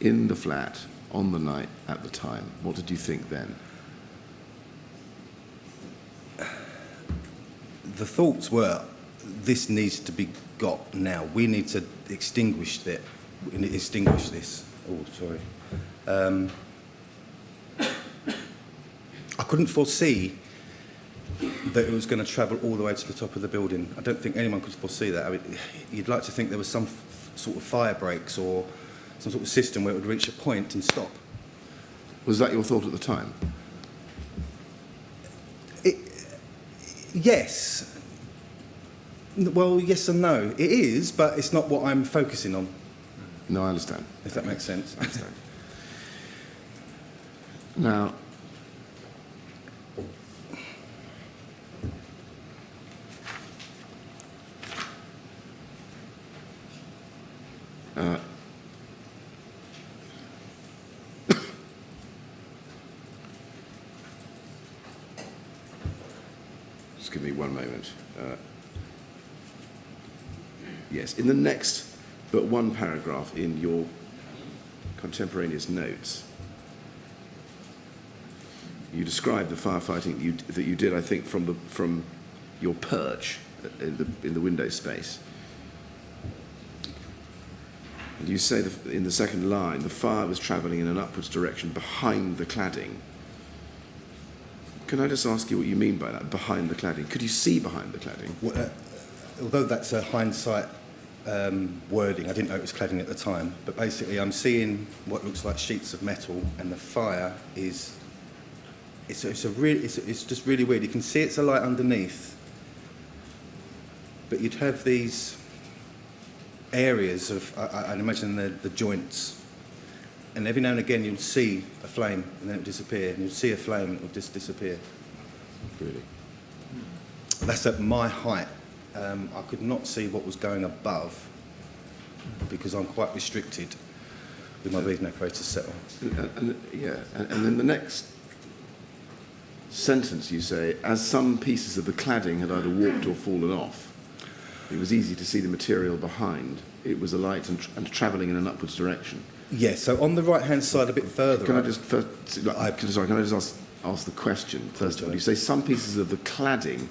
in the flat on the night at the time. What did you think then? The thoughts were, this needs to be got now. We need to extinguish it. We need to extinguish this. Oh, sorry. I couldn't foresee that it was going to travel all the way to the top of the building. I don't think anyone could foresee that. I mean, you'd like to think there was some sort of fire breaks or some sort of system where it would reach a point and stop. Was that your thought at the time? Yes. Well, yes and no. It is, but it's not what I'm focusing on. No, I understand. If that makes sense. I understand. Now, just give me one moment. Yes, in the next but one paragraph in your contemporaneous notes, you describe the firefighting that you did, I think, from your perch in the window space. And you say in the second line, the fire was travelling in an upwards direction behind the cladding. Can I just ask you what you mean by that, behind the cladding? Could you see behind the cladding? although that's a hindsight wording, I didn't know it was cladding at the time, but basically I'm seeing what looks like sheets of metal, and the fire is, it's just really weird. You can see it's a light underneath, but you'd have these areas of, I'd imagine the joints, and every now and again you'd see a flame and then it would disappear, and you'd see a flame and it would just disappear. Really? That's at my height. I could not see what was going above because I'm quite restricted with my breathing apparatus set on. And then the next sentence you say, as some pieces of the cladding had either warped or fallen off, it was easy to see the material behind. It was alight and travelling in an upwards direction. Yeah, so on the right-hand side, a bit further Can I up, just ask the question first of all? You say some pieces of the cladding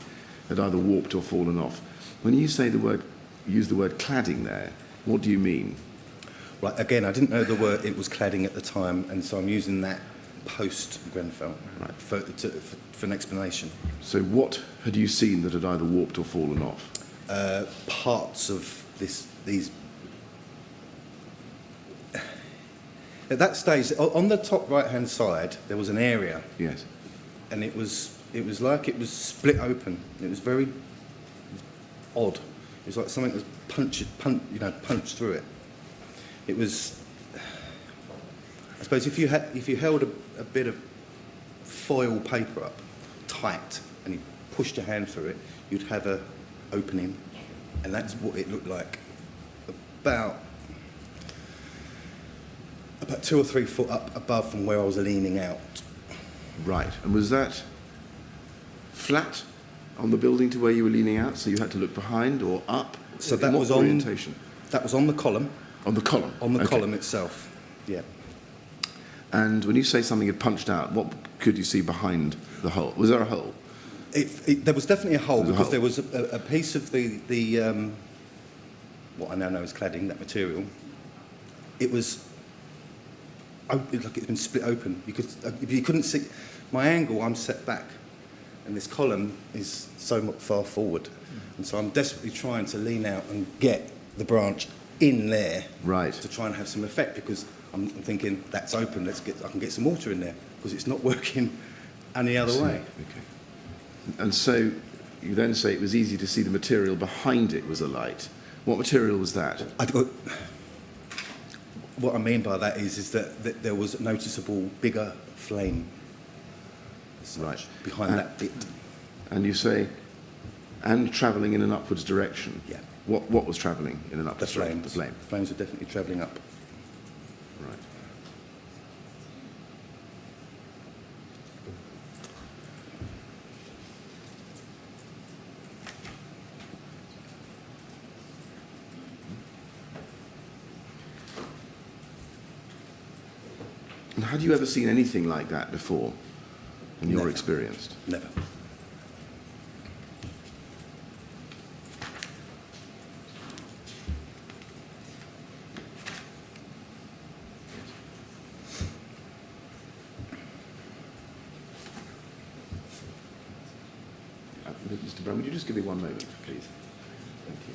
had either warped or fallen off. When you say use the word cladding there, what do you mean? Right, again, I didn't know the word, it was cladding at the time, and so I'm using that post-Grenfell for an explanation. So what had you seen that had either warped or fallen off? Parts of these... At that stage, on the top right-hand side, there was an area. Yes. And it was like it was split open. It was very odd. It was like something that was punched through it. It was, I suppose, if you held a bit of foil paper up tight and you pushed your hand through it, you'd have a opening, and that's what it looked like. About 2 or 3 foot up above from where I was leaning out. Right. And was that flat on the building to where you were leaning out, so you had to look behind or up? So that was orientation? That was on the column. On the column? On the column itself, yeah. And when you say something had punched out, what could you see behind the hole? Was there a hole? There was definitely a hole, because there was hole. a piece of the what I now know as cladding, that material. It was like it's been split open. You couldn't see my angle. I'm set back, and this column is so much far forward, and so I'm desperately trying to lean out and get the branch in there, right, to try and have some effect, because I'm thinking that's open. I can get some water in there, because it's not working any other way. Okay. And so you then say it was easy to see the material behind it was alight. What material was that? What I mean by that is that there was a noticeable bigger flame, right, behind that bit. And you say, and travelling in an upwards direction. Yeah. What was travelling in an upwards direction? The flame. The flames were definitely travelling up. Right. And had you ever seen anything like that before, in your experience? Never. Mr. Brown, would you just give me one moment, please? Thank you.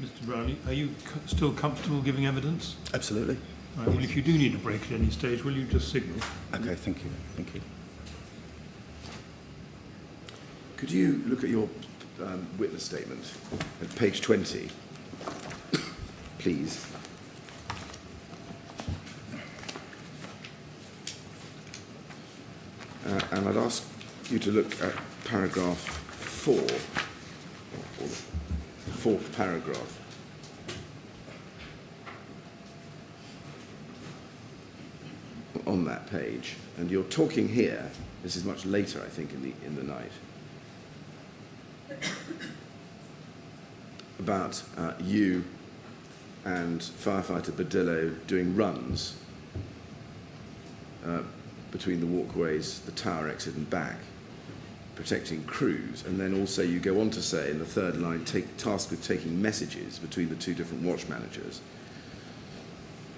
Mr. Brown, are you still comfortable giving evidence? Absolutely. Right, well, if you do need a break at any stage, will you just signal? Okay, thank you. Thank you. Could you look at your witness statement at page 20, please? And I'd ask you to look at paragraph 4, or the fourth paragraph. On that page, and you're talking here. This is much later, I think, in the night, about you and firefighter Badillo doing runs between the walkways, the tower exit and back, protecting crews, and then also you go on to say in the third line, tasked with taking messages between the two different watch managers.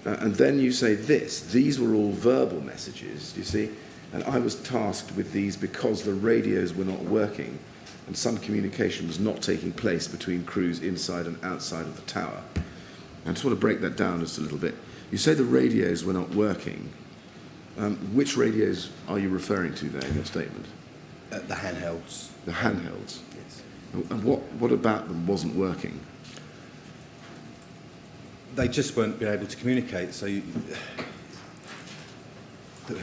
And then you say this, these were all verbal messages, do you see? And I was tasked with these because the radios were not working and some communication was not taking place between crews inside and outside of the tower. I just want to break that down just a little bit. You say the radios were not working. Which radios are you referring to there in your statement? The handhelds. The handhelds? Yes. And what about them wasn't working? They just weren't being able to communicate, so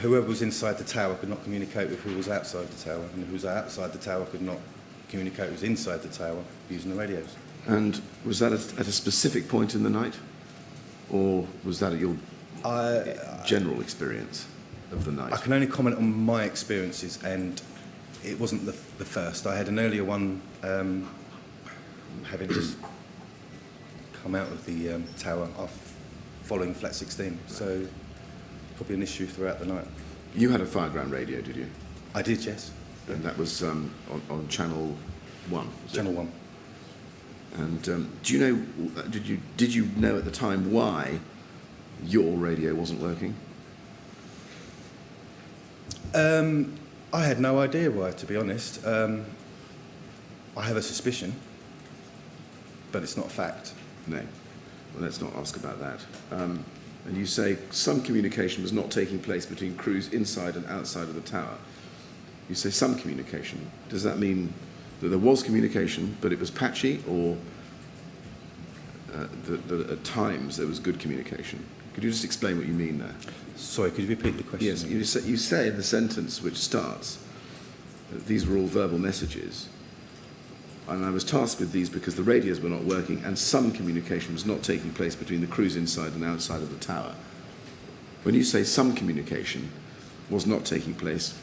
whoever was inside the tower could not communicate with who was outside the tower, and who was outside the tower could not communicate with who was inside the tower using the radios. And was that at a specific point in the night? Or was that at your general experience of the night? I can only comment on my experiences, and it wasn't the first. I had an earlier one, having just come out of the tower following flat 16, so probably an issue throughout the night. You had a fireground radio, did you? I did, yes. And that was on channel 1? Channel 1. And do you know? Did you know at the time why your radio wasn't working? I had no idea why, to be honest. I have a suspicion, but it's not a fact. No. Well, let's not ask about that. And you say some communication was not taking place between crews inside and outside of the tower. You say some communication. Does that mean that there was communication, but it was patchy, or that at times there was good communication? Could you just explain what you mean there? Sorry, could you repeat the question? Yes, you say in the sentence which starts, these were all verbal messages, and I was tasked with these because the radios were not working and some communication was not taking place between the crews inside and outside of the tower. When you say some communication was not taking place,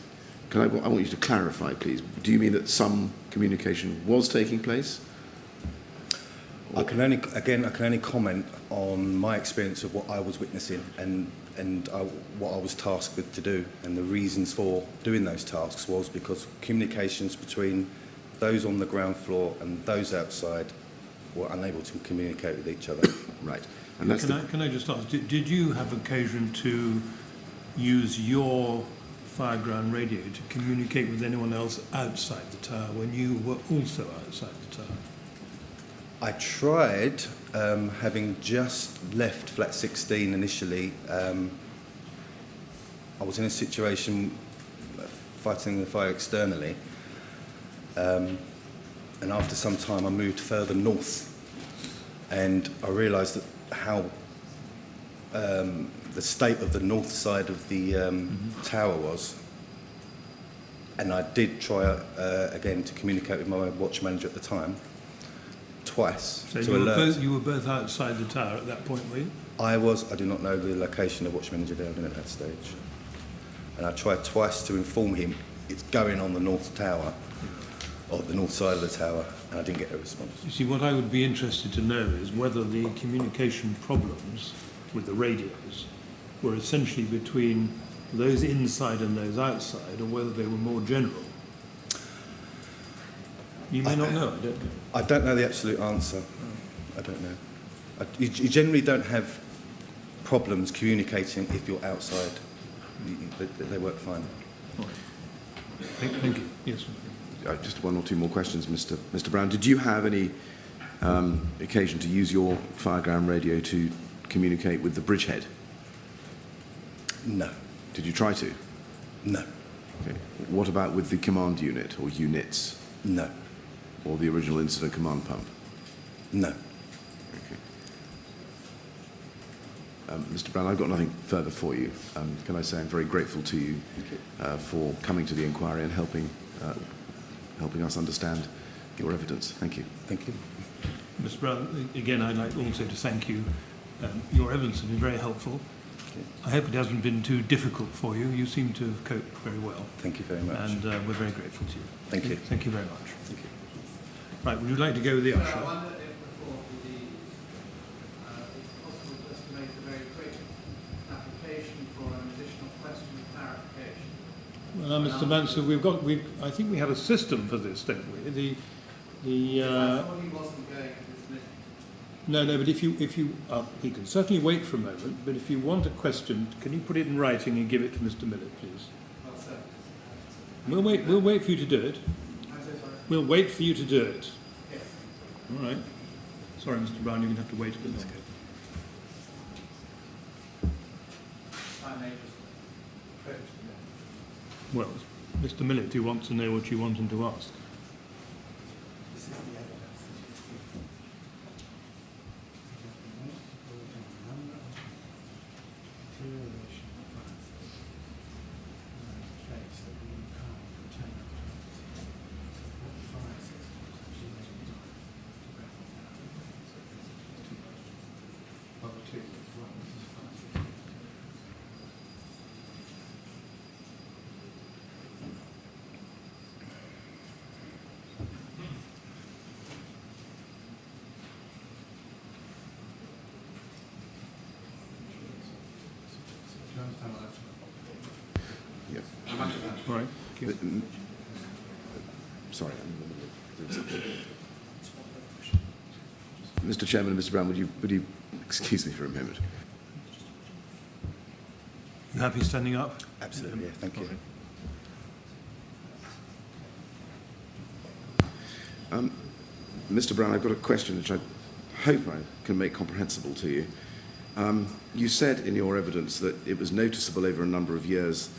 I want you to clarify, please. Do you mean that some communication was taking place? I can only comment on my experience of what I was witnessing and what I was tasked with to do. And the reasons for doing those tasks was because communications between those on the ground floor and those outside were unable to communicate with each other. Right. And that's can I just ask, did you have occasion to use your fireground radio to communicate with anyone else outside the tower when you were also outside the tower? I tried, having just left flat 16 initially. I was in a situation fighting the fire externally, and after some time I moved further north, and I realised that how the state of the north side of the tower was, and I did try again to communicate with my watch manager at the time, twice. So you were both outside the tower at that point, were you? I do not know the location of watch manager Dowden at that stage, and I tried twice to inform him it's going on the north tower, or the north side of the tower, and I didn't get a response. You see, what I would be interested to know is whether the communication problems with the radios were essentially between those inside and those outside, or whether they were more general. You may not know, I don't know. I don't know the absolute answer. I don't know. You generally don't have problems communicating if you're outside. They work fine. Thank you. Yes. Just one or two more questions, Mr. Brown. Did you have any occasion to use your fireground radio to communicate with the Bridgehead? No. Did you try to? No. Okay. What about with the command unit or units? No. Or the original incident command pump? No. Okay. Mr. Brown, I've got nothing further for you. Can I say I'm very grateful to you for coming to the inquiry and helping us understand your evidence. Thank you. Thank you. Mr. Brown, again, I'd like also to thank you. Your evidence has been very helpful. I hope it hasn't been too difficult for you. You seem to have coped very well. Thank you very much. And we're very grateful to you. Thank you. Thank you very much. Thank you. Right, would you like to go with the usher? I wonder if before it's possible just to make a very quick application for an additional question of clarification. Well, Mr. Mansell, I think we have a system for this, don't we? I thought he wasn't going to this meeting. No, no, but if you, he can certainly wait for a moment, but if you want a question, can you put it in writing and give it to Mr. Millett, please? Well, sir. We'll wait for you to do it. I'm so sorry. We'll wait for you to do it. Yes. All right. Sorry, Mr. Brown, you're going to have to wait a bit longer. I may just approach the Well, Mr. Millett, you want to know what you want him to ask. This is the evidence that you've given. Deterioration of funds. Case that we can't retain our funds. What the fire systems actually made it to Grenfell Tower. Well, the two as well as the fire systems. Do you understand what I've Yeah. How much of that? All right. Thank you. Sorry. Mr. Chairman and Mr. Brown, would you excuse me for a moment? You happy standing up? Absolutely, yeah, thank you. All right. Mr. Brown, I've got a question which I hope I can make comprehensible to you. You said in your evidence that it was noticeable over a number of years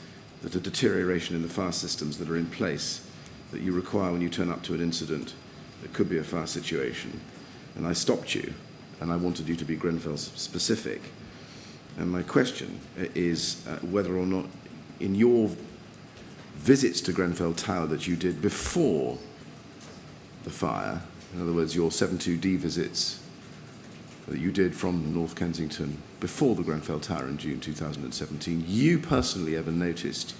that a deterioration in the fire systems that are in place that you require when you turn up to an incident that could be a fire situation. And I stopped you, and I wanted you to be Grenfell specific. And my question is whether or not in your visits to Grenfell Tower that you did before the fire, in other words, your 72D visits that you did from North Kensington before the Grenfell Tower in June 2017, you personally ever noticed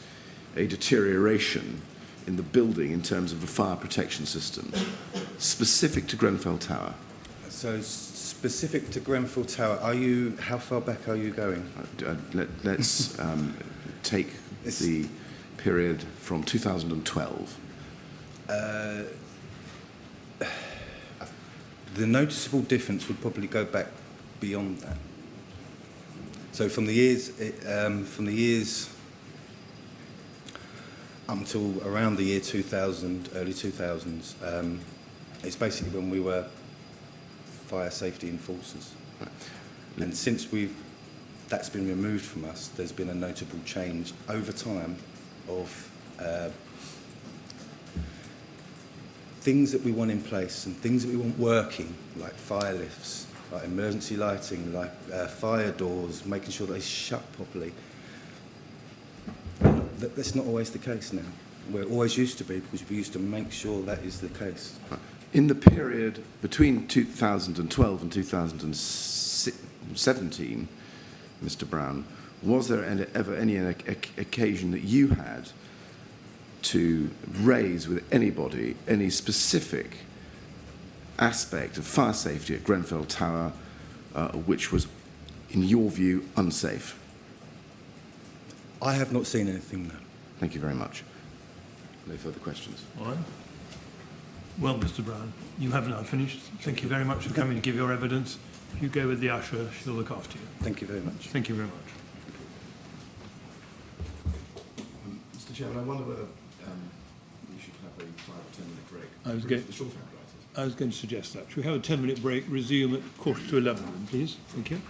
a deterioration in the building in terms of the fire protection system, specific to Grenfell Tower? So specific to Grenfell Tower, how far back are you going? Let's take the period from 2012. The noticeable difference would probably go back beyond that. So from the years up until around the year 2000, early 2000s, it's basically when we were fire safety enforcers. Right. And since that's been removed from us, there's been a notable change over time of things that we want in place and things that we want working, like fire lifts, like emergency lighting, like fire doors, making sure that they shut properly. That's not always the case now. Where it always used to be, because we used to make sure that is the case. In the period between 2012 and 2017, Mr. Brown, was there ever any occasion that you had to raise with anybody any specific aspect of fire safety at Grenfell Tower which was, in your view, unsafe? I have not seen anything, no. Thank you very much. No further questions. All right. Well, Mr. Brown, you have now finished. Thank you very much for coming to give your evidence. If you go with the usher, she'll look after you. Thank you very much. Thank you very much. Mr. Chairman, I wonder whether we should have a 5 or 10 minute break. I was going to suggest that. Should we have a 10-minute break, resume at 11:15, please? Thank you.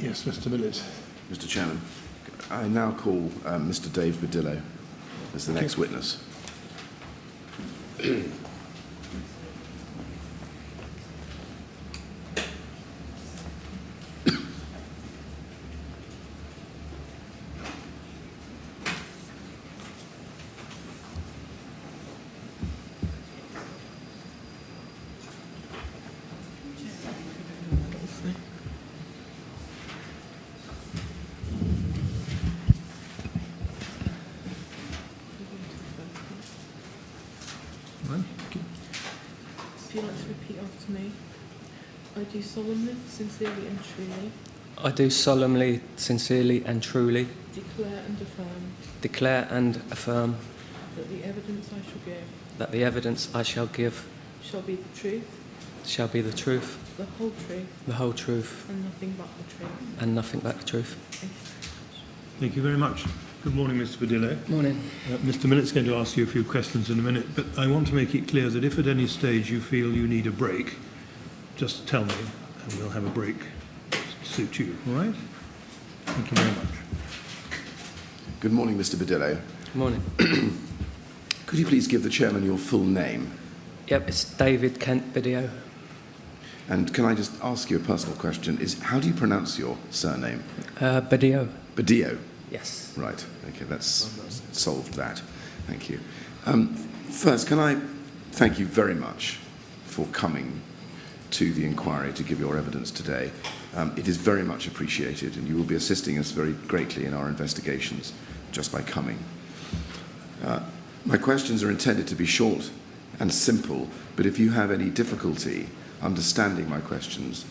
Yes, Mr. Millett. Mr. Chairman, I now call Mr. Dave Badillo as the next witness. If you'd like to repeat after me. I do solemnly, sincerely and truly I do solemnly, sincerely and truly declare and affirm affirm that the evidence I shall give that the evidence I shall give shall be the truth, shall be the truth, the whole truth, the whole truth, and nothing but the truth. and nothing but the truth. Thank you very much. Thank you very much. Good morning, Mr. Badillo. Morning. Mr. Millett's going to ask you a few questions in a minute, but I want to make it clear that if at any stage you feel you need a break, just tell me and we'll have a break to suit you, all right? Thank you very much. Good morning, Mr. Badillo. Morning. Could you please give the chairman your full name? Yep, it's David Kent Badillo. And can I just ask you a personal question? How do you pronounce your surname? Badillo. Badillo. Yes. Right. Okay, that's solved that. Thank you. First, can I thank you very much for coming to the inquiry to give your evidence today. It is very much appreciated, and you will be assisting us very greatly in our investigations just by coming. My questions are intended to be short and simple, but if you have any difficulty understanding my questions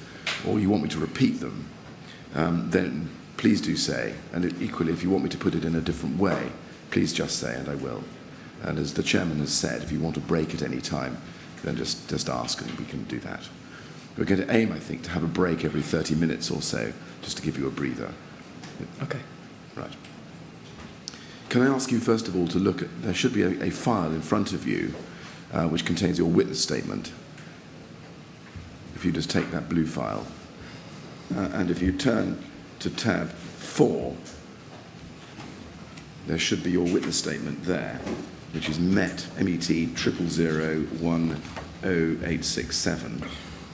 or you want me to repeat them, then please do say. And equally, if you want me to put it in a different way, please just say, and I will. And as the chairman has said, if you want a break at any time, then just ask and we can do that. We're going to aim, I think, to have a break every 30 minutes or so, just to give you a breather. Okay. Right. Can I ask you, first of all, to look at, there should be a file in front of you which contains your witness statement. If you just take that blue file, and if you turn to tab 4, there should be your witness statement there, which is MET 000100867.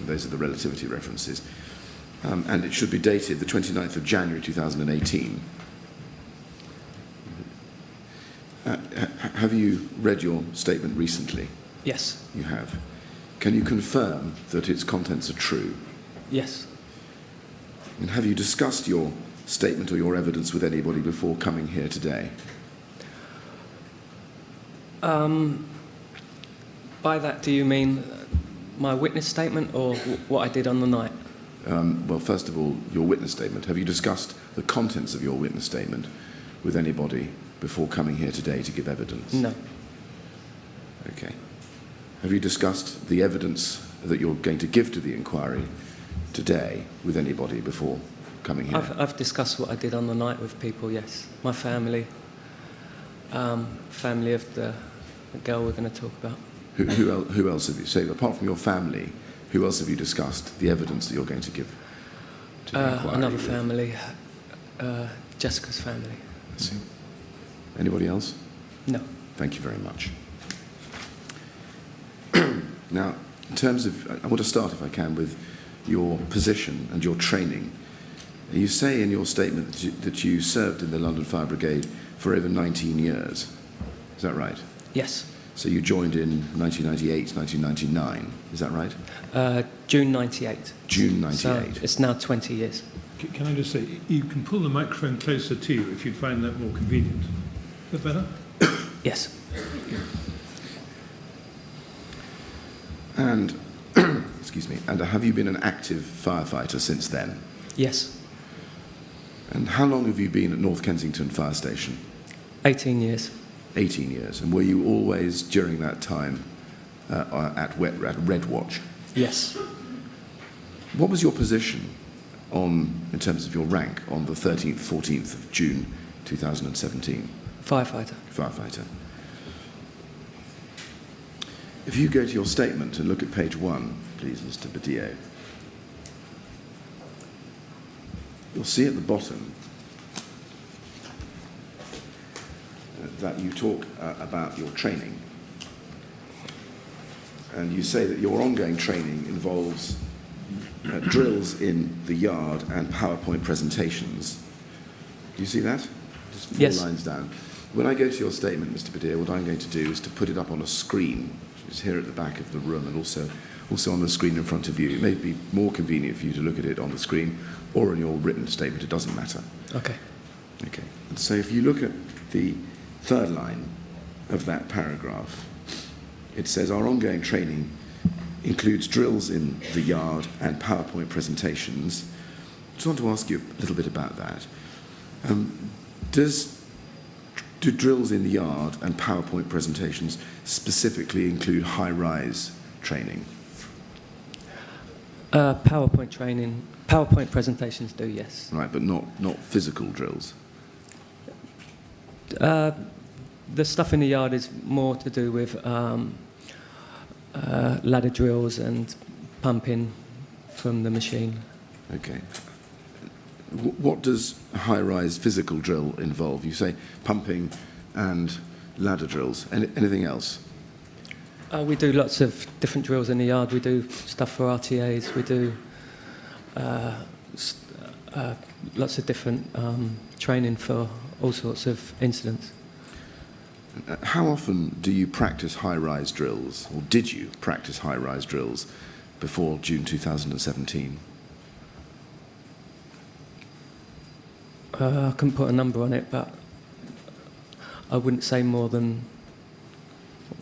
Those are the relativity references. And it should be dated the 29th of January 2018. Have you read your statement recently? Yes. You have. Can you confirm that its contents are true? Yes. And have you discussed your statement or your evidence with anybody before coming here today? By that, do you mean my witness statement or what I did on the night? Well, first of all, your witness statement. Have you discussed the contents of your witness statement with anybody before coming here today to give evidence? No. Okay. Have you discussed the evidence that you're going to give to the inquiry today with anybody before coming here? I've discussed what I did on the night with people, yes. My family, family of the girl we're going to talk about. Who else have you, say, apart from your family, who else have you discussed the evidence that you're going to give to the inquiry another with? family, Jessica's family. I see. Anybody else? No. Thank you very much. Now, in terms of, I want to start, if I can, with your position and your training. You say in your statement that you served in the London Fire Brigade for over 19 years. Is that right? Yes. So you joined in 1998, 1999. Is that right? June 98. June 98. So it's now 20 years. Can I just say, you can pull the microphone closer to you if you'd find that more convenient. Is that better? Yes. And, excuse me, and have you been an active firefighter since then? Yes. And how long have you been at North Kensington Fire Station? 18 years. 18 years. And were you always, during that time, at Red Watch? Yes. What was your position in terms of your rank on the 13th, 14th of June 2017? Firefighter. Firefighter. If you go to your statement and look at page 1, please, Mr. Badillo. you'll see at the bottom that you talk about your training. And you say that your ongoing training involves drills in the yard and PowerPoint presentations. Do you see that? Just 4 Yes. lines down. When I go to your statement, Mr. Badillo, what I'm going to do is to put it up on a screen, which is here at the back of the room, and also on the screen in front of you. It may be more convenient for you to look at it on the screen or in your written statement. It doesn't matter. Okay. Okay. And so if you look at the third line of that paragraph, it says our ongoing training includes drills in the yard and PowerPoint presentations. I just want to ask you a little bit about that. Do drills in the yard and PowerPoint presentations specifically include high-rise training? PowerPoint presentations do, yes. Right, but not physical drills. The stuff in the yard is more to do with ladder drills and pumping from the machine. Okay. What does high-rise physical drill involve? You say pumping and ladder drills. Anything else? We do lots of different drills in the yard. We do stuff for RTAs. We do lots of different training for all sorts of incidents. How often do you practice high-rise drills, or did you practice high-rise drills before June 2017? I couldn't put a number on it, but I wouldn't say more than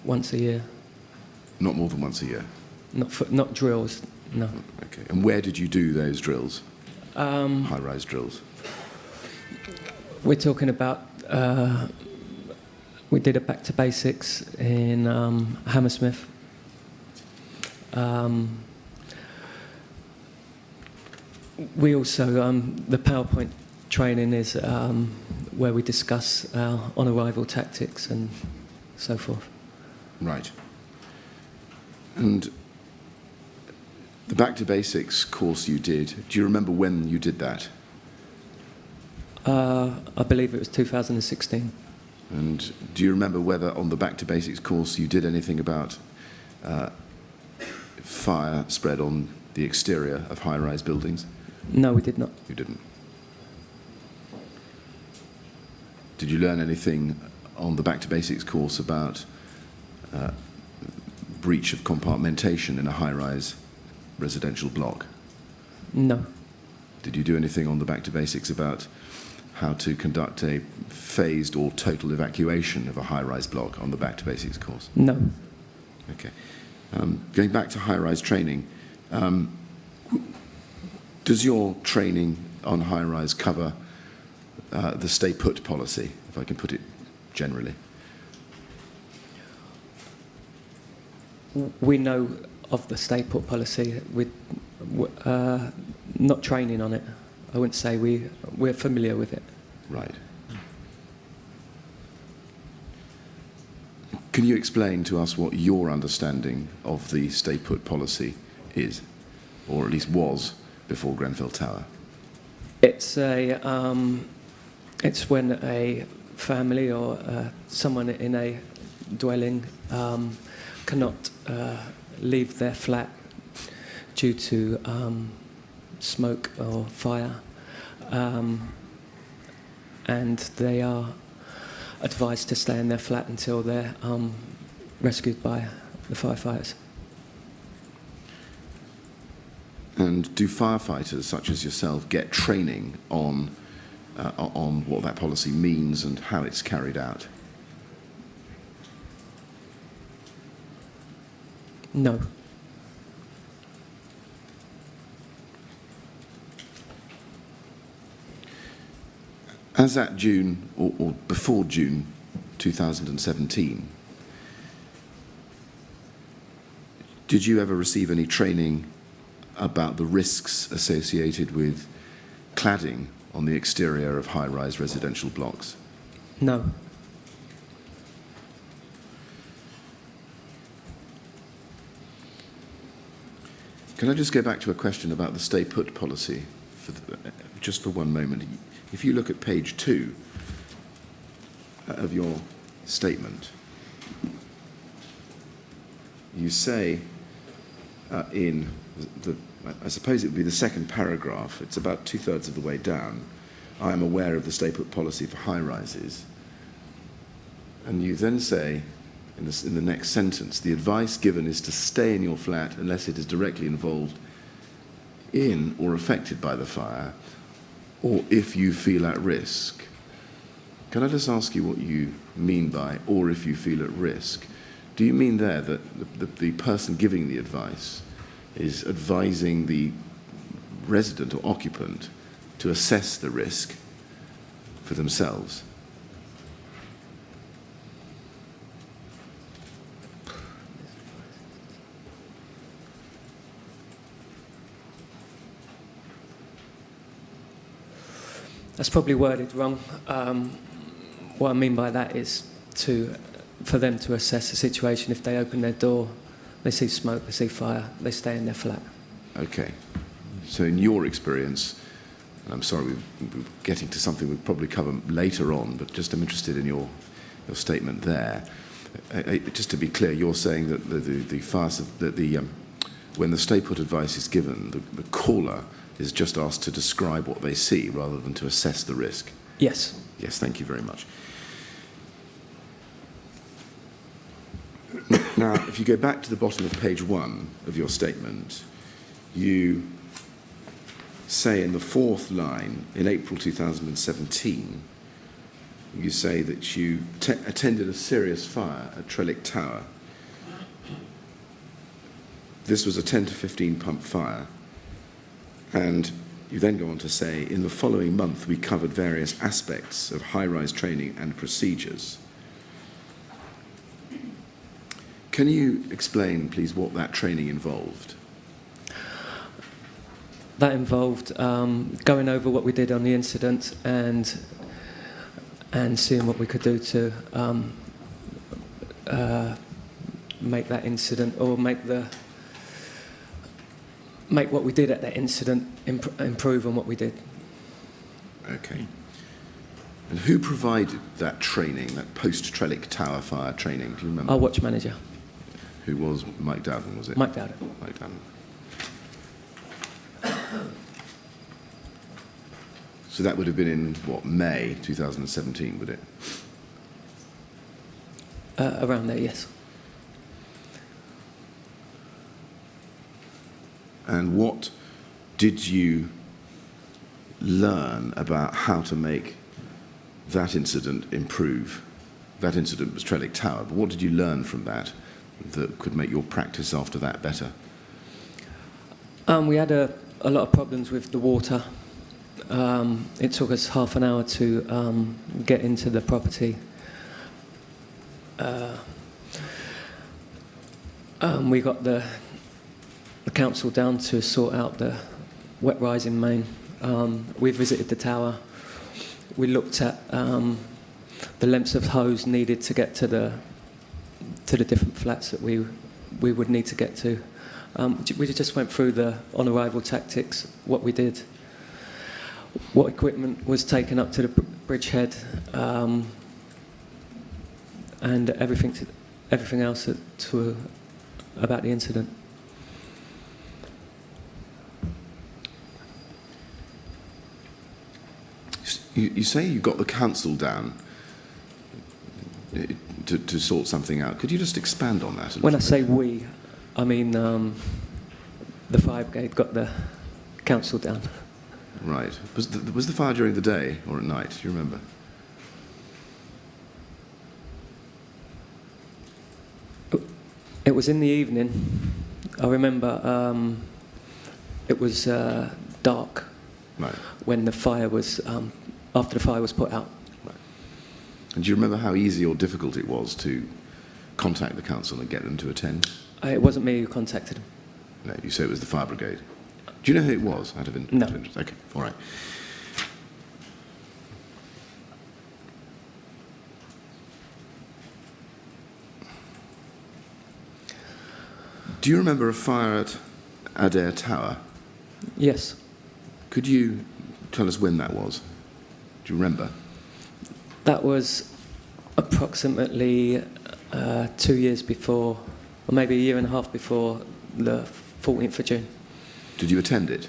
once a year. Not more than once a year? Not drills, no. Okay. And where did you do those drills? High-rise drills? We're talking about... we did a back to basics in Hammersmith. We also, the PowerPoint training is where we discuss on arrival tactics and so forth. Right. And the Back to Basics course you did, do you remember when you did that? I believe it was 2016. And do you remember whether on the Back to Basics course you did anything about fire spread on the exterior of high-rise buildings? No, we did not. You didn't. Did you learn anything on the Back to Basics course about breach of compartmentation in a high-rise residential block? No. Did you do anything on the Back to Basics about how to conduct a phased or total evacuation of a high-rise block on the Back to Basics course? No. Okay. Going back to high-rise training, does your training on high-rise cover the stay put policy, if I can put it generally? We know of the stay put policy. We're not training on it. I wouldn't say we're familiar with it. Right. Can you explain to us what your understanding of the stay put policy is, or at least was, before Grenfell Tower? It's it's when a family or someone in a dwelling cannot leave their flat due to smoke or fire, and they are advised to stay in their flat until they're rescued by the firefighters. And do firefighters such as yourself get training on what that policy means and how it's carried out? No. As at June, or before June 2017, did you ever receive any training about the risks associated with cladding on the exterior of high-rise residential blocks? No. Can I just go back to a question about the stay put policy just for one moment. If you look at page 2 of your statement, you say in I suppose it would be the second paragraph, it's about 2/3 of the way down, I am aware of the stay put policy for high rises. And you then say, in the next sentence, the advice given is to stay in your flat unless it is directly involved in or affected by the fire, or if you feel at risk. Can I just ask you what you mean by, or if you feel at risk? Do you mean there that the person giving the advice is advising the resident or occupant to assess the risk for themselves? That's probably worded wrong. What I mean by that is for them to assess the situation. If they open their door, they see smoke, they see fire, they stay in their flat. Okay. So in your experience, and I'm sorry we're getting to something we'll probably cover later on, but just I'm interested in your statement there. Just to be clear, you're saying that when the stay put advice is given, the caller is just asked to describe what they see rather than to assess the risk? Yes. Yes, thank you very much. Now, if you go back to the bottom of page 1 of your statement, you say in the 4th line, in April 2017, you say that you attended a serious fire at Trellick Tower. This was a 10 to 15 pump fire. And you then go on to say, in the following month, we covered various aspects of high-rise training and procedures. Can you explain, please, what that training involved? That involved going over what we did on the incident and seeing what we could do to make that incident, or make what we did at that incident improve on what we did. Okay. And who provided that training, that post-Trellick Tower fire training? Do you remember? Our watch manager. Who was Mike Dowden, was it? Mike Dowden. Mike Dowden. So that would have been in, what, May 2017, would it? Around there, yes. And what did you learn about how to make that incident improve? That incident was Trellick Tower, but what did you learn from that could make your practice after that better? We had a lot of problems with the water. It took us half an hour to get into the property. We got the council down to sort out the wet rising main. We visited the tower. We looked at the lengths of hose needed to get to the different flats that we would need to get to. We just went through the on-arrival tactics, what we did, what equipment was taken up to the Bridgehead, and everything else about the incident. You say you got the council down to sort something out. Could you just expand on that a When I little say bit? we, I mean the fire brigade got the council down. Right. Was the fire during the day or at night? Do you remember? It was in the evening. I remember it was dark Right. when the fire was, after the fire was put out. Right. And do you remember how easy or difficult it was to contact the council and get them to attend? It wasn't me who contacted them. No, you say it was the fire brigade. Do you know who it was? Out of No. interest. Okay, all right. Do you remember a fire at Adair Tower? Yes. Could you tell us when that was? Do you remember? That was approximately 2 years before, or maybe a year and a half before the 14th of June. Did you attend it?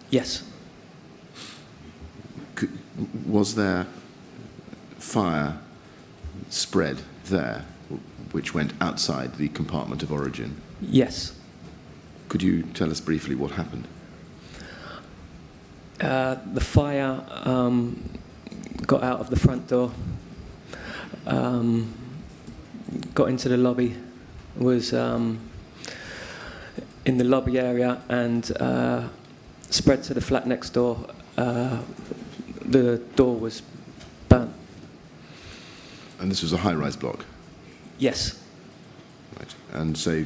Yes. Was there fire spread there which went outside the compartment of origin? Yes. Could you tell us briefly what happened? The fire got out of the front door, got into the lobby, was in the lobby area, and spread to the flat next door. The door was burnt. And this was a high-rise block? Yes. Right. And so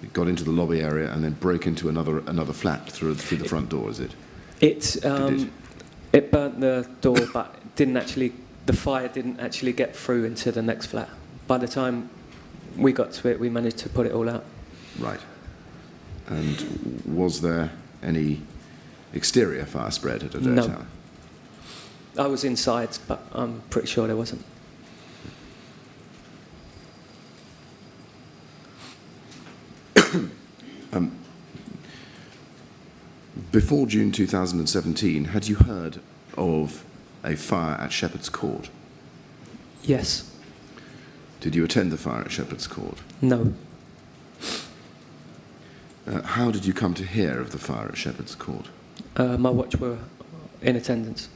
it got into the lobby area and then broke into another flat through the front door, is it? It burnt the door, but the fire didn't actually get through into the next flat. By the time we got to it, we managed to put it all out. Right. And was there any exterior fire spread at Adair No. Tower? I was inside, but I'm pretty sure there wasn't. Before June 2017, had you heard of a fire at Shepherd's Court? Yes. Did you attend the fire at Shepherd's Court? No. How did you come to hear of the fire at Shepherd's Court? My watch were in attendance.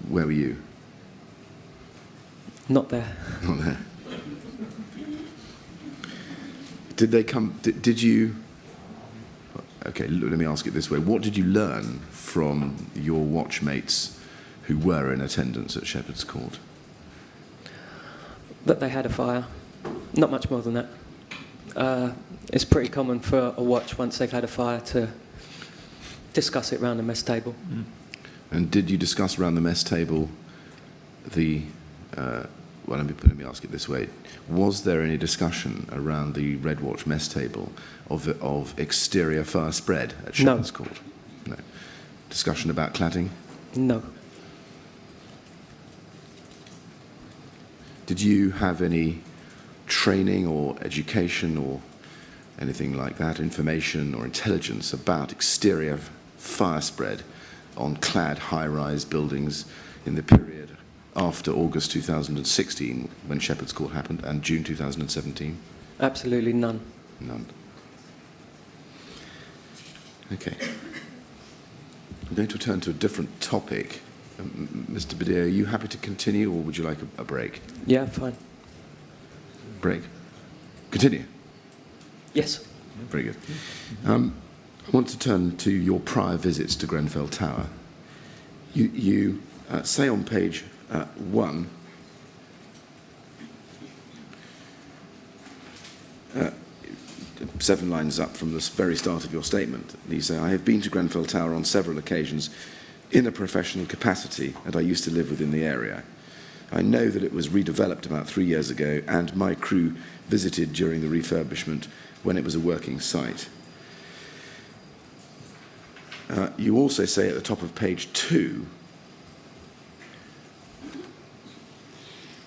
Where were you? Not there. Not there. Did they come? Did you? Okay, let me ask it this way: what did you learn from your watchmates who were in attendance at Shepherd's Court? That they had a fire. Not much more than that. It's pretty common for a watch, once they've had a fire, to discuss it around the mess table. Mm. And did you discuss around the mess table well, let me ask it this way. Was there any discussion around the Red Watch mess table of exterior fire spread at Shepherd's Court? No. Discussion about cladding? No. Did you have any training or education or anything like that, information or intelligence about exterior fire spread on clad high-rise buildings in the period after August 2016, when Shepherd's Court happened, and June 2017? Absolutely none. None. Okay. I'm going to turn to a different topic. Mr. Badillo, are you happy to continue, or would you like a break? Yeah, fine. Break. Continue. Yes. Very good. I want to turn to your prior visits to Grenfell Tower. You say on page 1, seven lines up from the very start of your statement, you say, I have been to Grenfell Tower on several occasions in a professional capacity, and I used to live within the area. I know that it was redeveloped about 3 years ago, and my crew visited during the refurbishment when it was a working site. You also say at the top of page 2,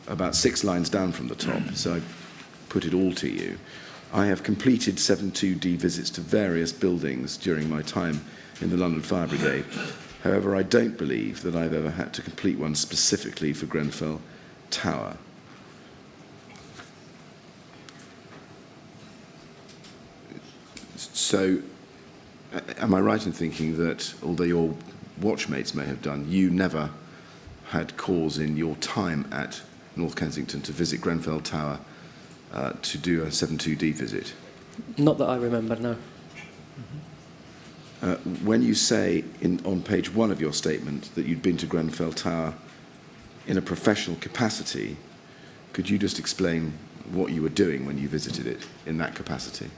about 6 lines down from the top, so I put it all to you. I have completed 72D visits to various buildings during my time in the London Fire Brigade. However, I don't believe that I've ever had to complete one specifically for Grenfell Tower. So, am I right in thinking that, although your watchmates may have done, you never had cause in your time at North Kensington to visit Grenfell Tower to do a 72D visit? Not that I remember, no. When you say on page 1 of your statement that you'd been to Grenfell Tower in a professional capacity, could you just explain what you were doing when you visited it in that capacity?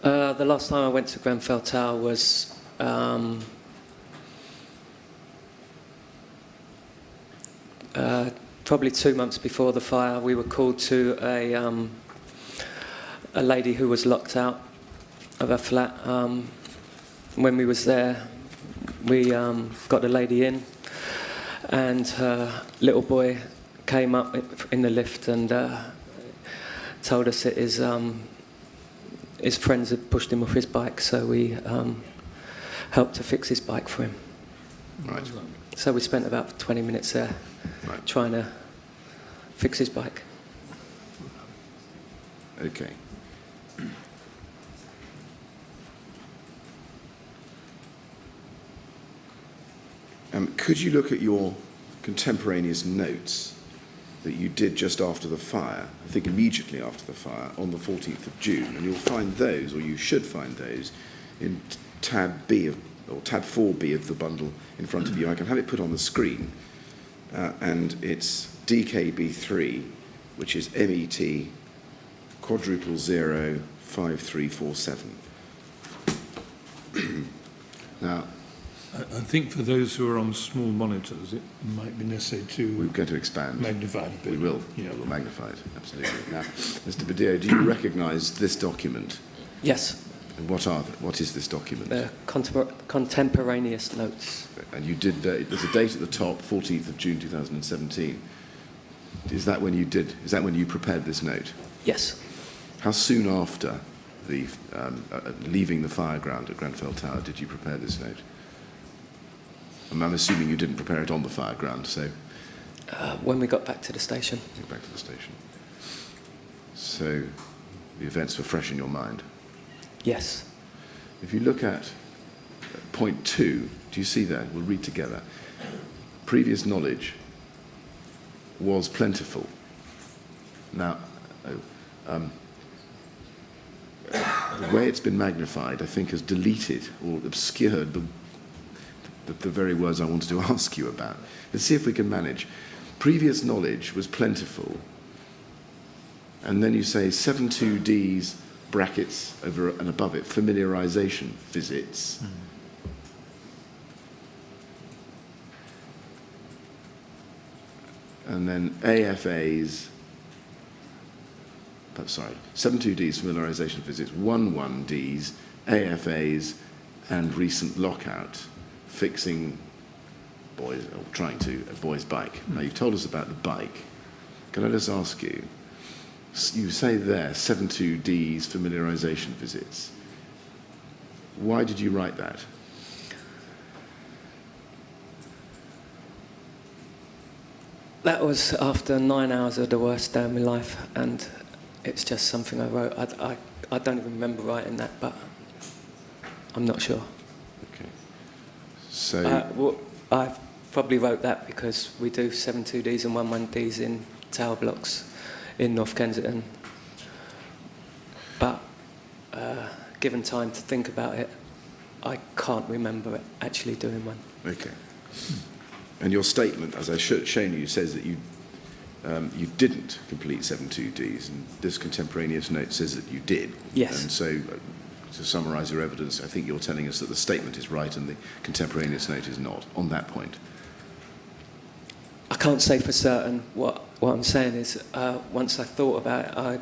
The last time I went to Grenfell Tower was probably 2 months before the fire. We were called to a lady who was locked out of her flat. when we was there, we got the lady in, and her little boy came up in the lift and told us that his friends had pushed him off his bike, so we helped to fix his bike for him. Right. So we spent about 20 minutes there trying to fix his bike. Okay. Could you look at your contemporaneous notes that you did just after the fire, I think immediately after the fire, on the 14th of June, and you'll find those, or you should find those, in tab B, or tab 4B of the bundle in front of you. I can have it put on the screen, and it's DKB3, which is MET quadruple 05347. Now, I think for those who are on small monitors, it might be necessary to we're going to expand. magnify it a bit. We will. Yeah. We'll magnify it, absolutely. Now, Mr. Badillo, do you recognise this document? Yes, And what is this document? the contemporaneous notes. And you did, there's a date at the top, 14th of June 2017. Is that when you prepared this note? Yes. How soon after the leaving the fire ground at Grenfell Tower did you prepare this note? I'm assuming you didn't prepare it on the fire ground, so... When we got back to the station. Back to the station. So the events were fresh in your mind. Yes. If you look at point 2, do you see that? We'll read together. Previous knowledge was plentiful. Now, the way it's been magnified, I think, has deleted or obscured the very words I wanted to ask you about. Let's see if we can manage. Previous knowledge was plentiful, and then you say 72Ds, brackets over and above it, familiarisation visits. And then AFAs, 72Ds, familiarisation visits, 11Ds, AFAs, and recent lockout, fixing boys, or trying to, a boy's bike. Now, you've told us about the bike. Can I just ask you, you say there, 72Ds, familiarisation visits. Why did you write that? That was after 9 hours of the worst day of my life, and it's just something I wrote. I don't even remember writing that, but I'm not sure. Okay. So... I probably wrote that because we do 72Ds and 11Ds in tower blocks in North Kensington. But given time to think about it, I can't remember actually doing one. Okay. And your statement, as I've shown you, says that you didn't complete 72Ds, and this contemporaneous note says that you did. Yes. And so, to summarise your evidence, I think you're telling us that the statement is right and the contemporaneous note is not, on that point. I can't say for certain. What I'm saying is, once I thought about it,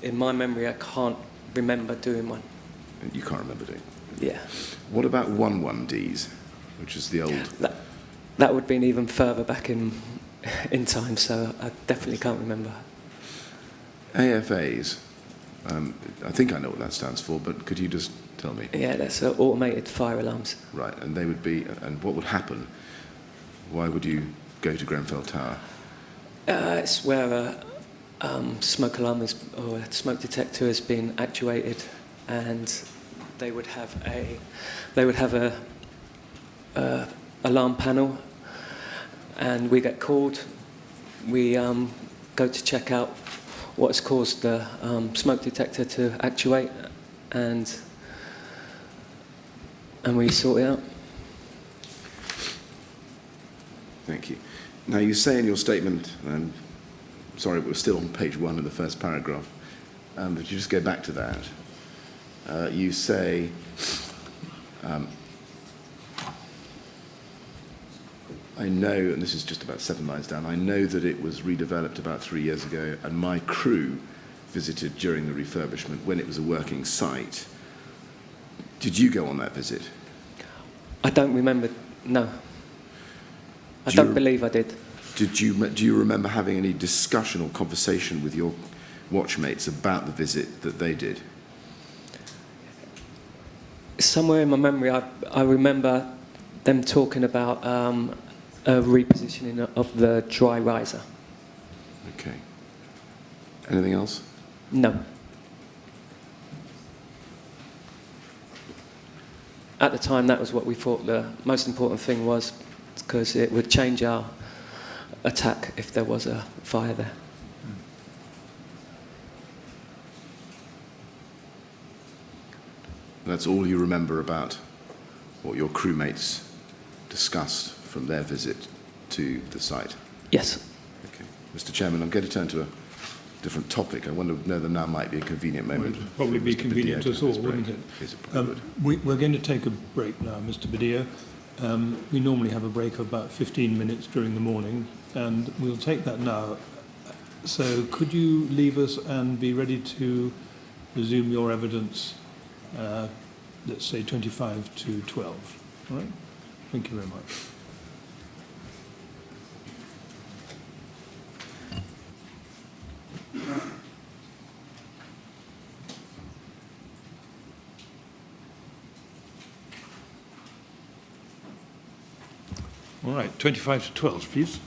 in my memory, I can't remember doing one. And you can't remember doing it? Yeah. What about 11Ds, which is the old... That would have been even further back in time, so I definitely can't remember. AFAs, I think I know what that stands for, but could you just tell me? Yeah, that's automated fire alarms. Right, and they would be... And what would happen? Why would you go to Grenfell Tower? It's where a smoke alarm or a smoke detector has been actuated, and they would have a alarm panel, and we get called. We go to check out what's caused the smoke detector to actuate, and we sort it out. Thank you. Now, you say in your statement, and sorry, we're still on page 1 of the first paragraph, but you just go back to that. You say, I know, and this is just about 7 lines down, I know that it was redeveloped about 3 years ago, and my crew visited during the refurbishment when it was a working site. Did you go on that visit? I don't remember, no. I Do don't you- believe I did. Do you remember having any discussion or conversation with your watchmates about the visit that they did? Somewhere in my memory, I remember them talking about a repositioning of the dry riser. Okay. Anything else? No. At the time, that was what we thought the most important thing was, because it would change our attack if there was a fire there. That's all you remember about what your crewmates discussed from their visit to the site? Yes. Okay. Mr. Chairman, I'm going to turn to a different topic. I wonder whether now might be a convenient moment. Would probably for be Mr. convenient Badillo to us have his all, break. wouldn't it? Yes, it probably would. We're going to take a break now, Mr. Badillo. We normally have a break of about 15 minutes during the morning, and we'll take that now. So could you leave us and be ready to resume your evidence, let's say 25 to 12? All right? Thank you very much. All right, 25 to 12, please.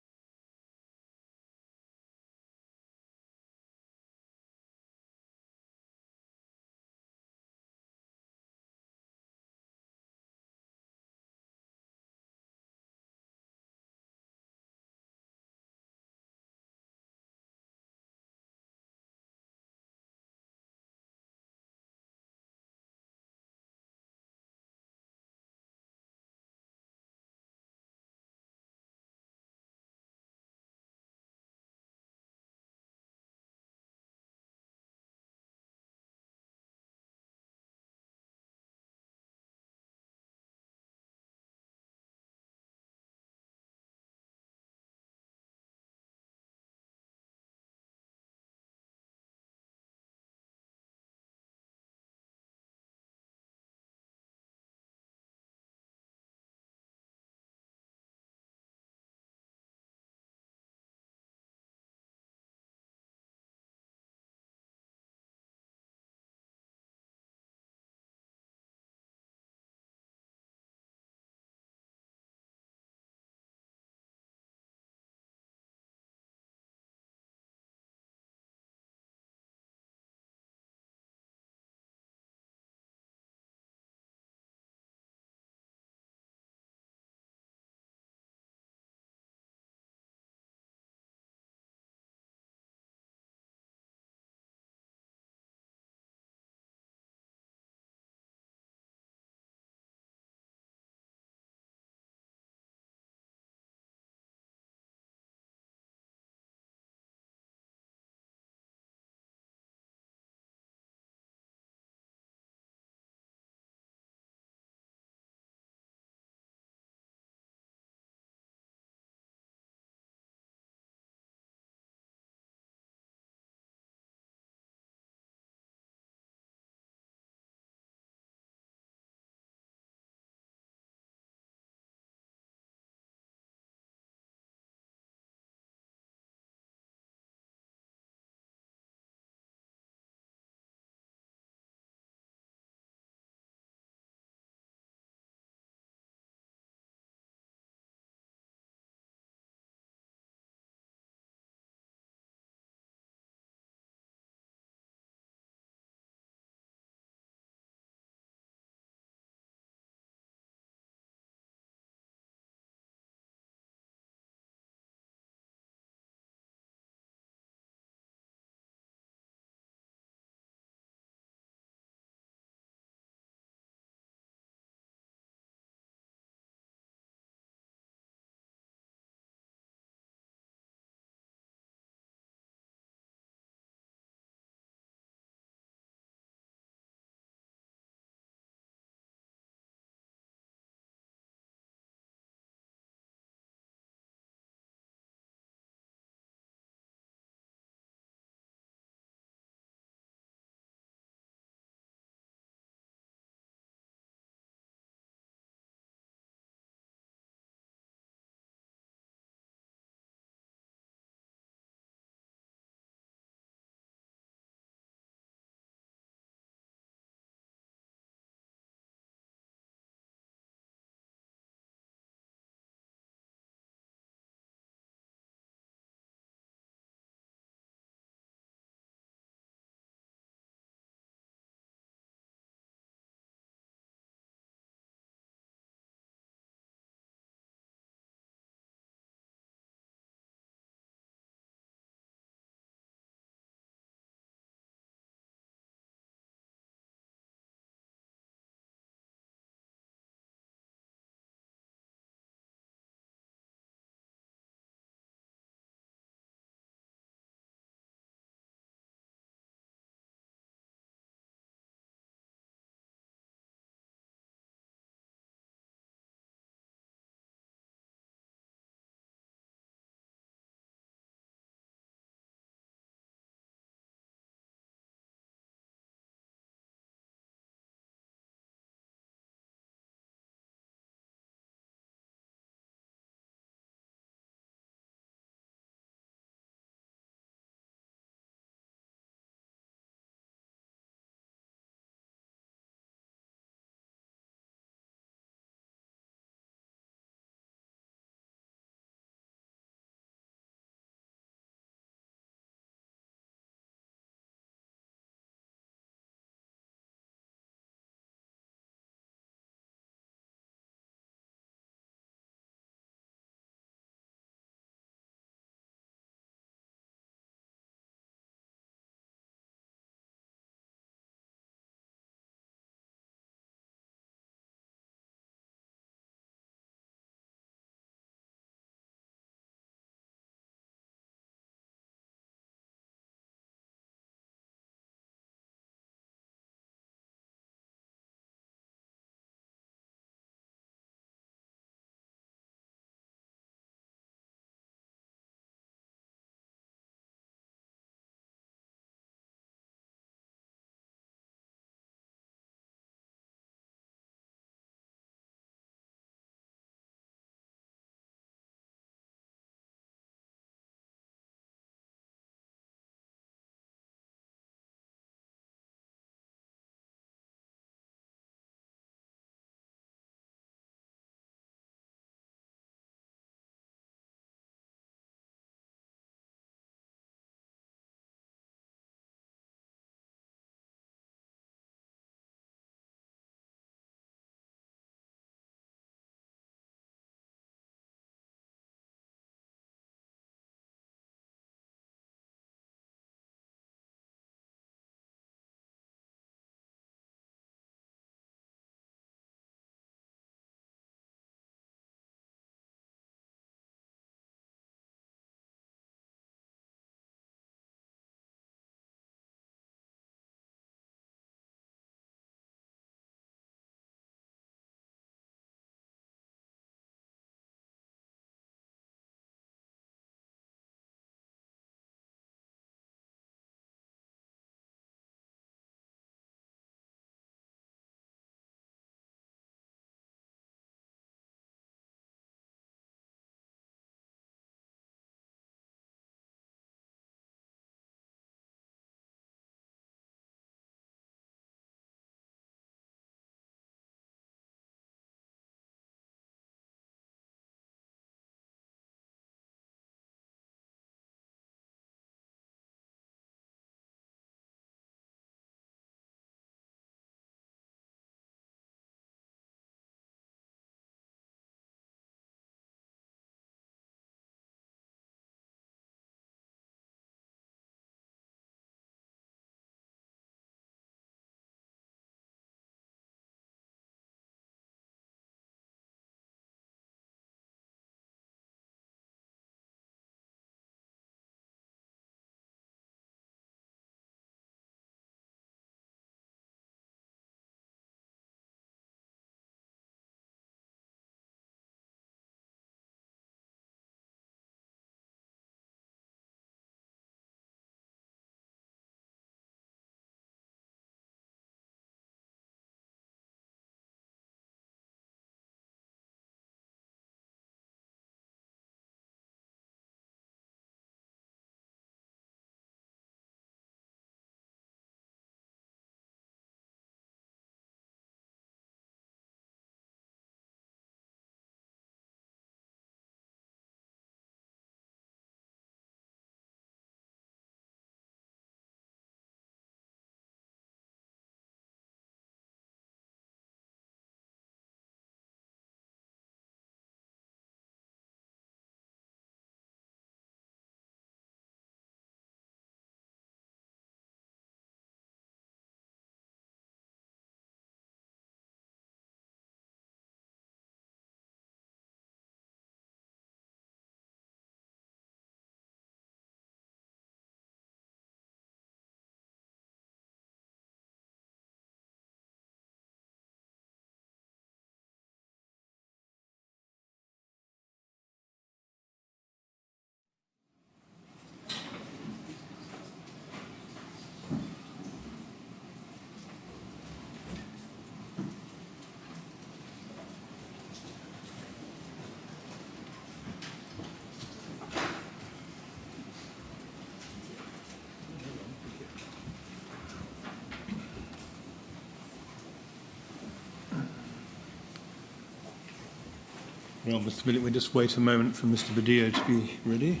Well, Mr. Bennett, we'll just wait a moment for Mr. Badillo to be ready,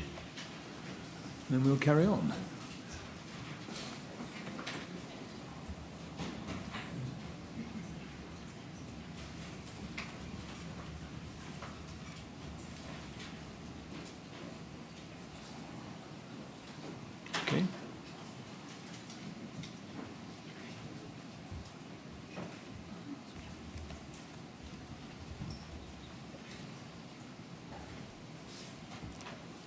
then we'll carry on. Okay.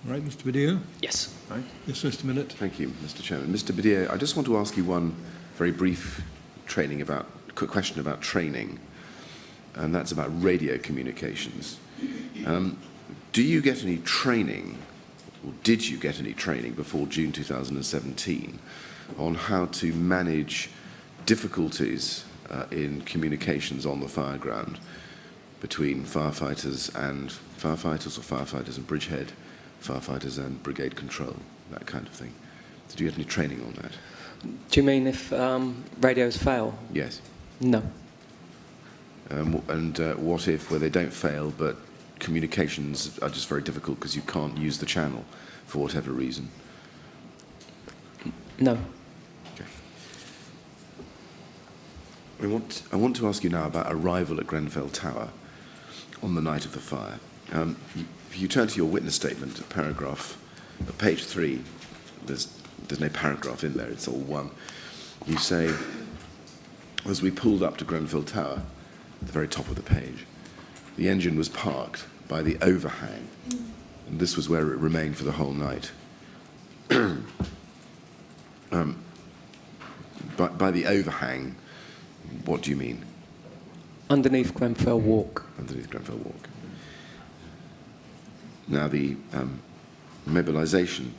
Right, Mr. Badillo? Yes. Right. Yes, Mr. Bennett. Thank you, Mr. Chairman. Mr. Badillo, I just want to ask you one very brief question about training, and that's about radio communications. Do you get any training, or did you get any training before June 2017 on how to manage difficulties in communications on the fire ground between firefighters and Bridgehead, firefighters and brigade control, that kind of thing? Did you get any training on that? Do you mean if radios fail? Yes. No. And what if, where they don't fail, but communications are just very difficult because you can't use the channel for whatever reason? No. Okay. I want to ask you now about arrival at Grenfell Tower on the night of the fire. If you turn to your witness statement, at page 3, there's no paragraph in there, it's all one. You say, as we pulled up to Grenfell Tower, at the very top of the page, the engine was parked by the overhang, and this was where it remained for the whole night. By the overhang, what do you mean? Underneath Grenfell Walk. Underneath Grenfell Walk. Now, the mobilisation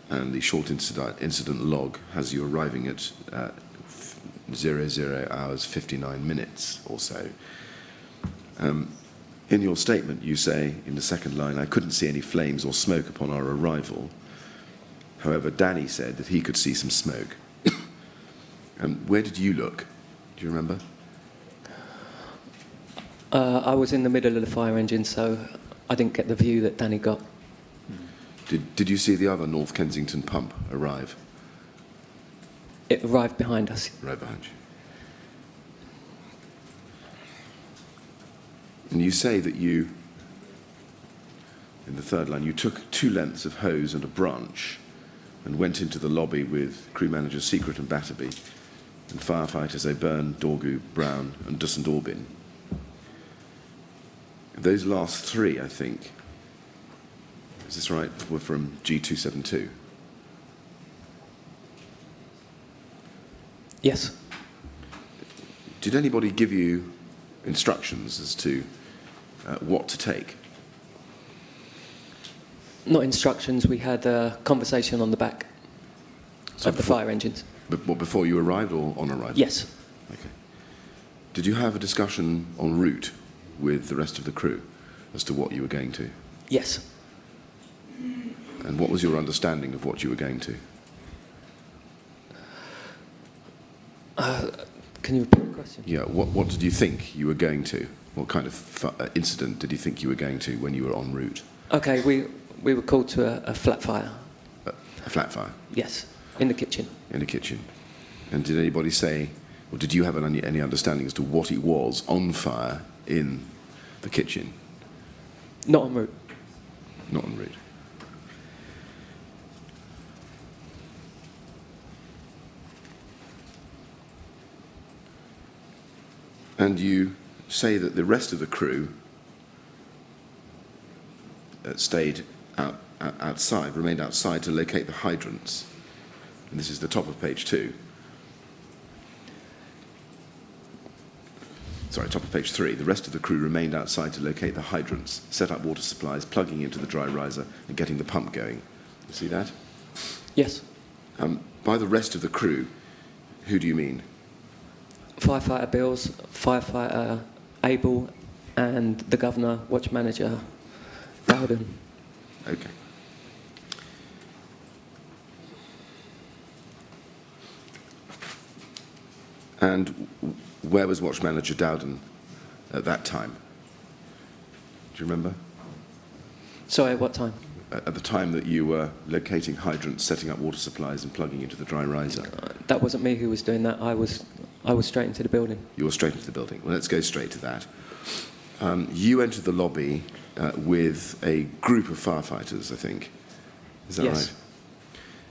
and the short incident log has you arriving at 00 hours 59 minutes or so. In your statement, you say, in the second line, I couldn't see any flames or smoke upon our arrival. However, Danny said that he could see some smoke. Where did you look? Do you remember? I was in the middle of the fire engine, so I didn't get the view that Danny got. Did you see the other North Kensington pump arrive? It arrived behind us. Right behind you. And you say that you, in the third line, you took 2 lengths of hose and a branch and went into the lobby with crew managers Secret and Batterby and firefighters O'Byrne, Dorgu, Brown and Dusson Orbin. Those last 3, I think, is this right, were from G272? Yes. Did anybody give you instructions as to what to take? Not instructions, we had a conversation on the back of the fire engines. Before you arrived or on arrival? Yes. Okay. Did you have a discussion en route with the rest of the crew as to what you were going to? Yes. And what was your understanding of what you were going to? Can you repeat the question? Yeah, what did you think you were going to? What kind of incident did you think you were going to when you were en route? Okay, we were called to a flat fire. A flat fire? Yes, in the kitchen. In the kitchen. And did anybody say, or did you have any understanding as to what it was on fire in the kitchen? Not en route. Not en route. And you say that the rest of the crew stayed outside, remained outside to locate the hydrants. And this is the top of page 2. Sorry, top of page 3. The rest of the crew remained outside to locate the hydrants, set up water supplies, plugging into the dry riser and getting the pump going. You see that? Yes. By the rest of the crew, who do you mean? Firefighter Bills, firefighter Abel, and the governor, watch manager Bowden. Okay. And where was watch manager Dowden at that time? Do you remember? Sorry, what time? At the time that you were locating hydrants, setting up water supplies and plugging into the dry riser? That wasn't me who was doing that. I was straight into the building. You were straight into the building. Well, let's go straight to that. You entered the lobby with a group of firefighters, I think. Is that Yes. right?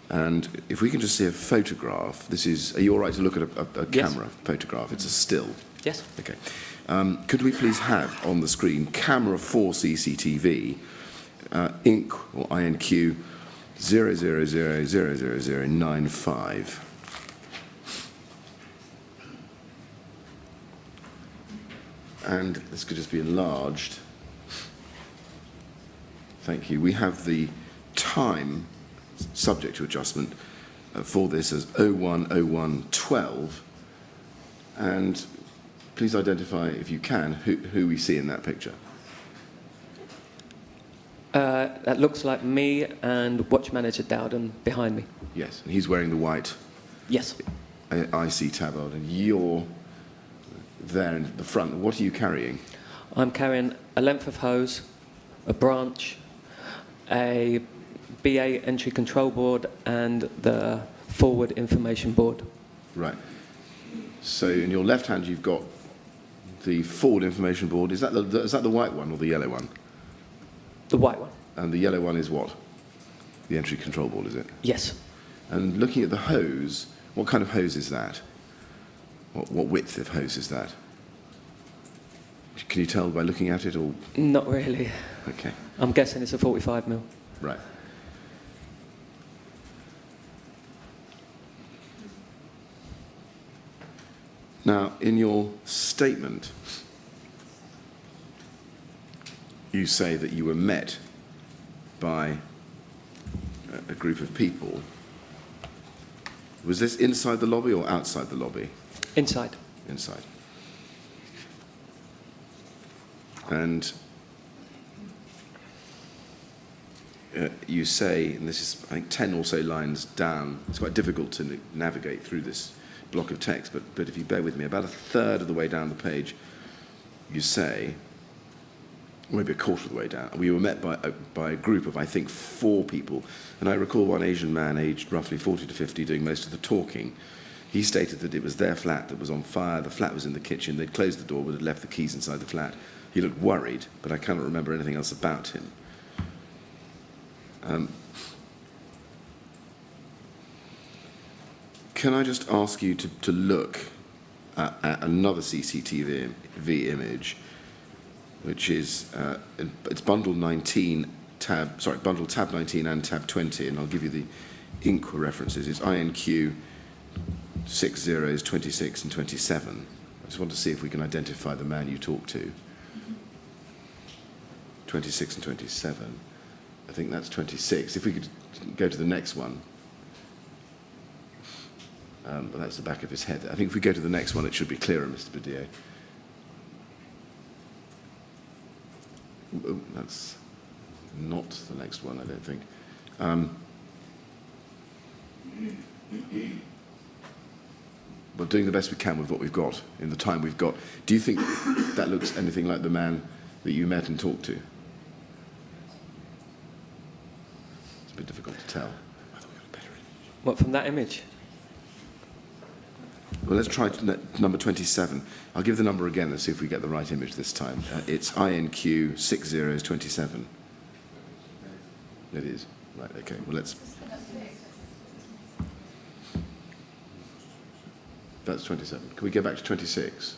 And if we can just see a photograph, this is, are you all right to look at a Yes. camera photograph? It's a still. Yes. Okay. Could we please have on the screen camera 4 CCTV, INC or INQ 000000095. And this could just be enlarged. Thank you. We have the time subject to adjustment for this as 010112. And please identify, if you can, who we see in that picture. That looks like me and Watch Manager Dowden behind me. Yes, and he's wearing the white Yes. IC tabard, and you're there in the front. What are you carrying? I'm carrying a length of hose, a branch, a BA entry control board, and the forward information board. Right. So in your left hand, you've got the forward information board. Is that the white one or the yellow one? The white one. And the yellow one is what? The entry control board, is it? Yes. And looking at the hose, what kind of hose is that? What width of hose is that? Can you tell by looking at it, or? Not really. Okay, I'm guessing it's a 45 mil. right. Now, in your statement, you say that you were met by a group of people. Was this inside the lobby or outside the lobby? Inside. Inside. And you say, and this is, I think, 10 or so lines down, it's quite difficult to navigate through this block of text, but if you bear with me, about a third of the way down the page, you say, maybe a quarter of the way down, we were met by a group of, I think, 4 people. And I recall one Asian man aged roughly 40 to 50 doing most of the talking. He stated that it was their flat that was on fire, the flat was in the kitchen, they'd closed the door but had left the keys inside the flat. He looked worried, but I cannot remember anything else about him. Can I just ask you to look at another CCTV image, which is it's bundle 19 bundle tab 19 and tab 20, and I'll give you the INC references. It's INQ 60s 26 and 27. I just want to see if we can identify the man you talked to. 26 and 27. I think that's 26. If we could go to the next one. But that's the back of his head. I think if we go to the next one, it should be clearer, Mr. Badillo. Oh, that's not the next one, I don't think. But doing the best we can with what we've got in the time we've got. Do you think that looks anything like the man that you met and talked to? It's a bit difficult to tell. I thought we got a better image. What, from that image? Well, let's try number 27. I'll give the number again and see if we get the right image this time. It's INQ 60s 27. It is. Right, okay. Well, let's... That's 27. Can we go back to 26?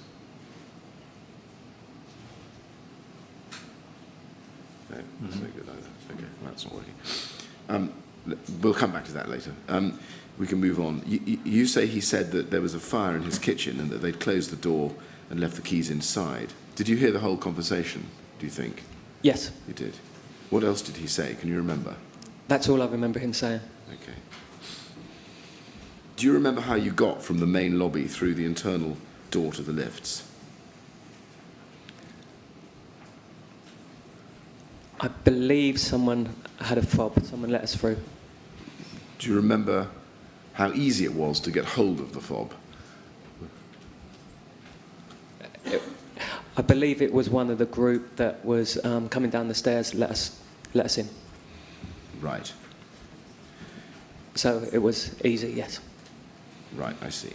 No, that's no good either. Okay, well, that's not working. We'll come back to that later. We can move on. You say he said that there was a fire in his kitchen and that they'd closed the door and left the keys inside. Did you hear the whole conversation, do you think? Yes. You did. What else did he say? Can you remember? That's all I remember him saying. Okay. Do you remember how you got from the main lobby through the internal door to the lifts? I believe someone had a fob. Someone let us through. Do you remember how easy it was to get hold of the fob? I believe it was one of the group that was coming down the stairs let let us in. Right. So it was easy, yes. Right, I see.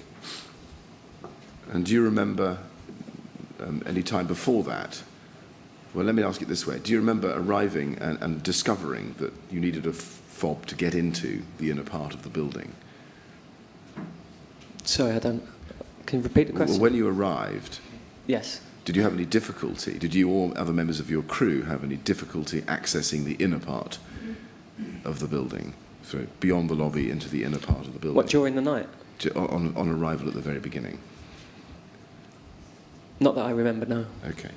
And do you remember any time before that? Well, let me ask it this way. Do you remember arriving and discovering that you needed a fob to get into the inner part of the building? Sorry, I don't... Can you repeat the question? Well, when you arrived, Yes. did you have any difficulty? Did you or other members of your crew have any difficulty accessing the inner part of the building? So beyond the lobby into the inner part of the building? What, during the night? On arrival at the very beginning? Not that I remember, no. Okay.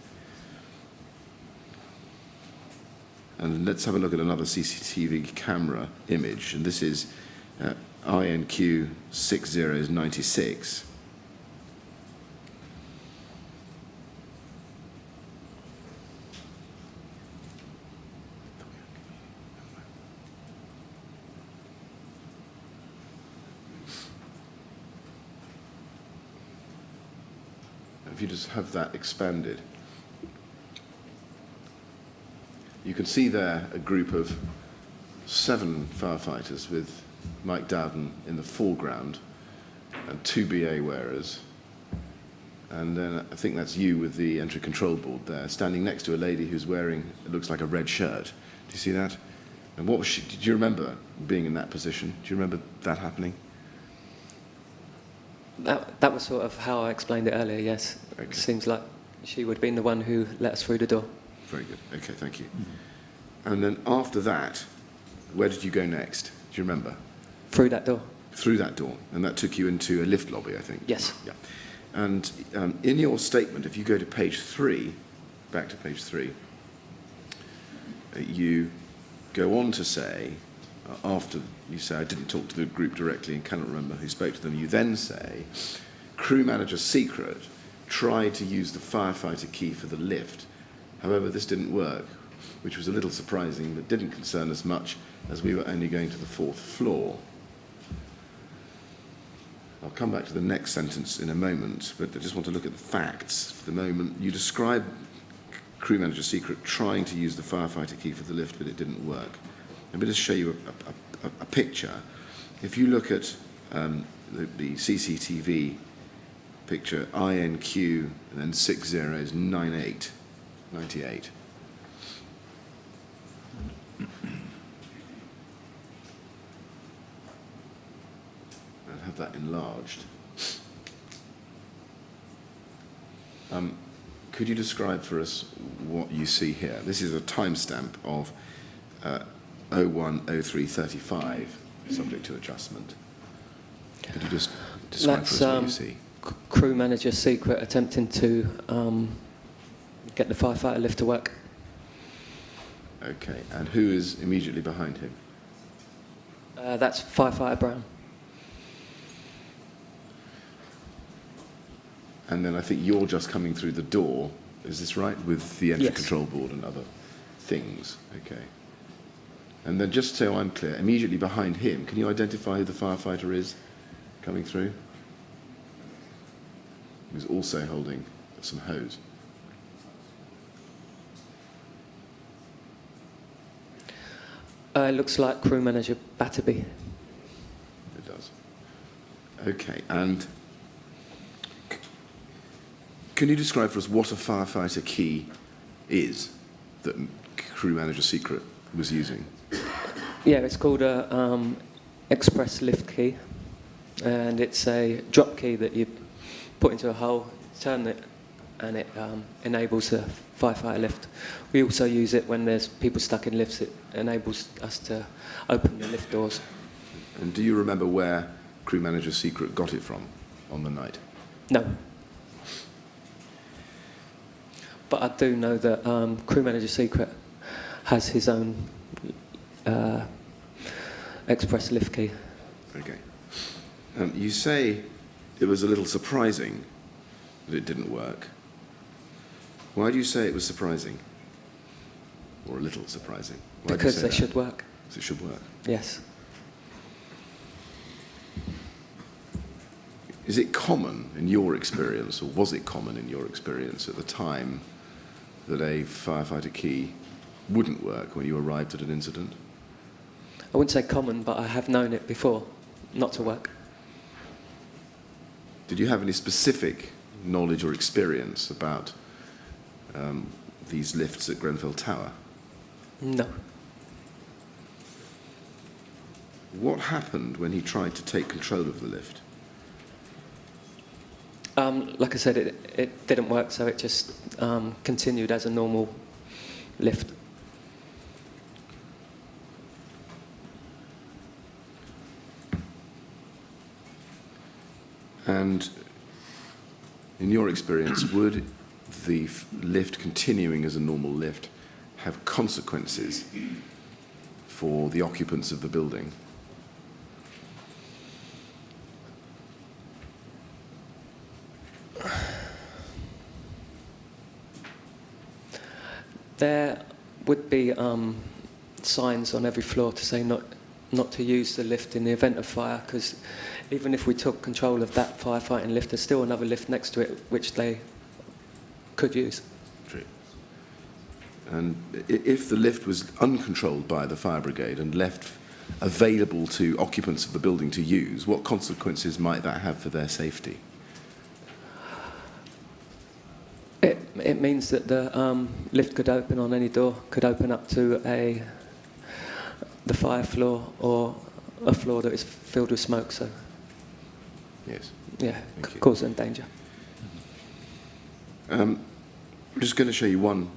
And let's have a look at another CCTV camera image. And this is INQ 6096. If you just have that expanded, you can see there a group of 7 firefighters with Mike Dowden in the foreground and 2 BA wearers. And then I think that's you with the entry control board there, standing next to a lady who's wearing, it looks like a red shirt. Do you see that? And what was she, did you remember being in that position? Do you remember that happening? That was sort of how I explained it earlier, yes. Okay. It seems like she would have been the one who let us through the door. Very good. Okay, thank you. And then after that, where did you go next? Do you remember? Through that door? Through that door. And that took you into a lift lobby, I think? Yes. Yeah. And in your statement, if you go to page 3, back to page 3, you go on to say, after you say, I didn't talk to the group directly and cannot remember who spoke to them, you then say, crew manager secret tried to use the firefighter key for the lift. However, this didn't work, which was a little surprising, but didn't concern us much as we were only going to the 4th floor. I'll come back to the next sentence in a moment, but I just want to look at the facts for the moment. You describe crew manager secret trying to use the firefighter key for the lift, but it didn't work. Let me just show you a picture. If you look at the CCTV picture, INQ, and then 6 zeros, 98. And have that enlarged. Could you describe for us what you see here? This is a timestamp of 010335, subject to adjustment. Could you just describe for us what you see? Crew manager secret attempting to get the firefighter lift to work. Okay, and who is immediately behind him? That's firefighter Brown. And then I think you're just coming through the door, is this right? With the entry Yes. control board and other things. Okay. And then just so I'm clear, immediately behind him, can you identify who the firefighter is coming through? Who's also holding some hose. It looks like crew manager Batterby. It does. Okay, and can you describe for us what a firefighter key is that crew manager secret was using? Yeah, it's called a express lift key, and it's a drop key that you put into a hole, turn it, and it enables the firefighter lift. We also use it when there's people stuck in lifts. It enables us to open the lift doors. And do you remember where crew manager secret got it from on the night? No. But I do know that crew manager secret has his own express lift key. Okay. You say it was a little surprising that it didn't work. Why do you say it was surprising? Or a little surprising? Why do you Because say they that? should work. So it should work. Yes. Is it common in your experience, or was it common in your experience at the time, that a firefighter key wouldn't work when you arrived at an incident? I wouldn't say common, but I have known it before not to work. Did you have any specific knowledge or experience about these lifts at Grenfell Tower? No. What happened when he tried to take control of the lift? Like I said, it didn't work, so it just continued as a normal lift. And in your experience, would the lift continuing as a normal lift have consequences for the occupants of the building? There would be signs on every floor to say not to use the lift in the event of fire, because even if we took control of that firefighting lift, there's still another lift next to it which they could use. True. And if the lift was uncontrolled by the fire brigade and left available to occupants of the building to use, what consequences might that have for their safety? It means that the lift could open on any door, could open up to the fire floor or a floor that is filled with smoke. So, Yes. yeah, Thank you. cause them danger. I'm just going to show you one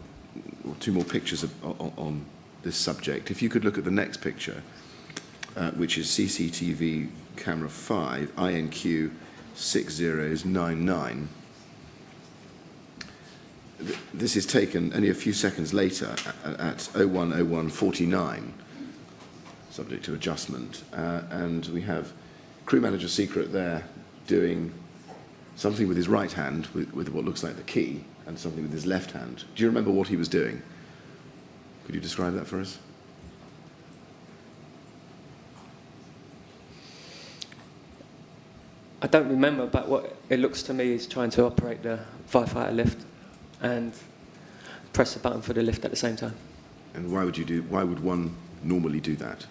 or two more pictures on this subject. If you could look at the next picture, which is CCTV camera 5, INQ 6099. This is taken only a few seconds later at 01:01:49, subject to adjustment. And we have crew manager Secret there doing something with his right hand, with what looks like the key, and something with his left hand. Do you remember what he was doing? Could you describe that for us? I don't remember, but what it looks to me is trying to operate the firefighter lift and press the button for the lift at the same time. And why would one normally do that?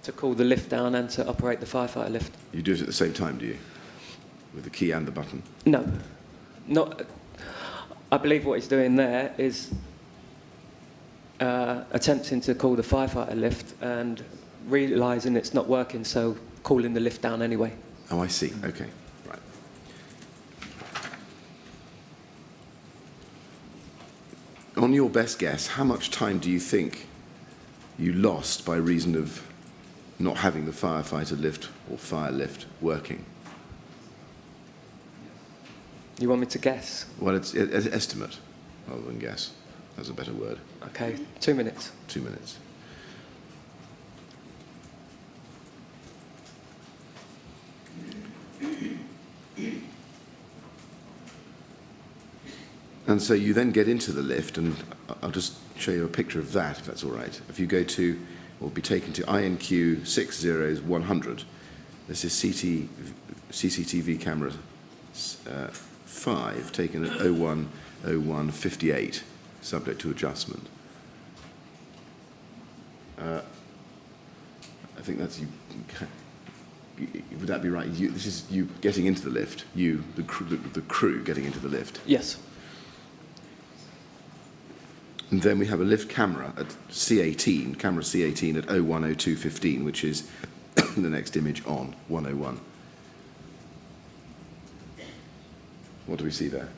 To cool the lift down and to operate the firefighter lift. You do it at the same time, do you? With the key and the button? No, not. I believe what he's doing there is attempting to call the firefighter lift and realising it's not working, so calling the lift down anyway. Oh, I see. Okay, right. On your best guess, how much time do you think you lost by reason of not having the firefighter lift or fire lift working? You want me to guess? Well, it's estimate rather than guess. That's a better word. Okay, 2 minutes. 2 minutes. And so you then get into the lift, and I'll just show you a picture of that, if that's all right. If you go to, or be taken to INQ 60100, this is CCTV camera 5, taken at 01:01:58, subject to adjustment. I think that's you. Would that be right? This is you getting into the lift. You, the crew, getting into the lift. Yes. And then we have a lift camera at C18, camera C18 at 01:02:15, which is the next image on 101. What do we see there?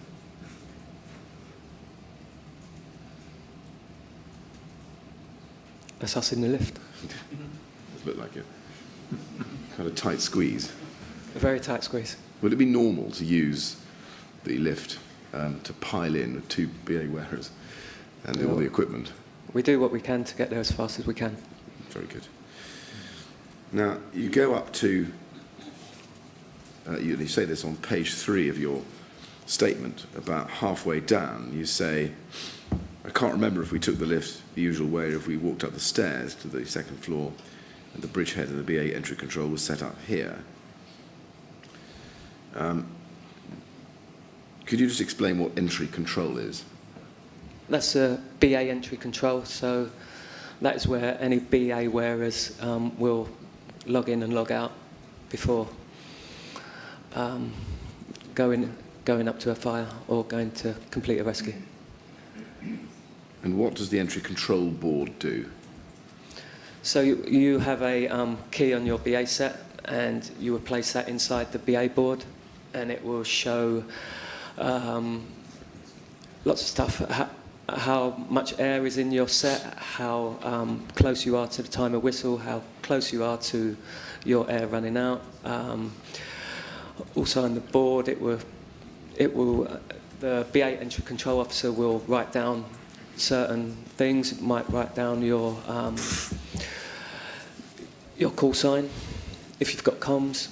That's us in the lift. Does look like a kind of tight squeeze. A very tight squeeze. Would it be normal to use the lift to pile in with two BA wearers and all the equipment? We do what we can to get there as fast as we can. Very good. Now, you go up to, you say this on page 3 of your statement, about halfway down, you say, I can't remember if we took the lift the usual way or if we walked up the stairs to the second floor and the bridgehead and the BA entry control was set up here. Could you just explain what entry control is? That's a BA entry control, so that is where any BA wearers will log in and log out before going up to a fire or going to complete a rescue. And what does the entry control board do? So you have a key on your BA set, and you will place that inside the BA board, and it will show lots of stuff. How much air is in your set, how close you are to the timer whistle, how close you are to your air running out. Also on the board, the BA entry control officer will write down certain things. It might write down your call sign, if you've got comms,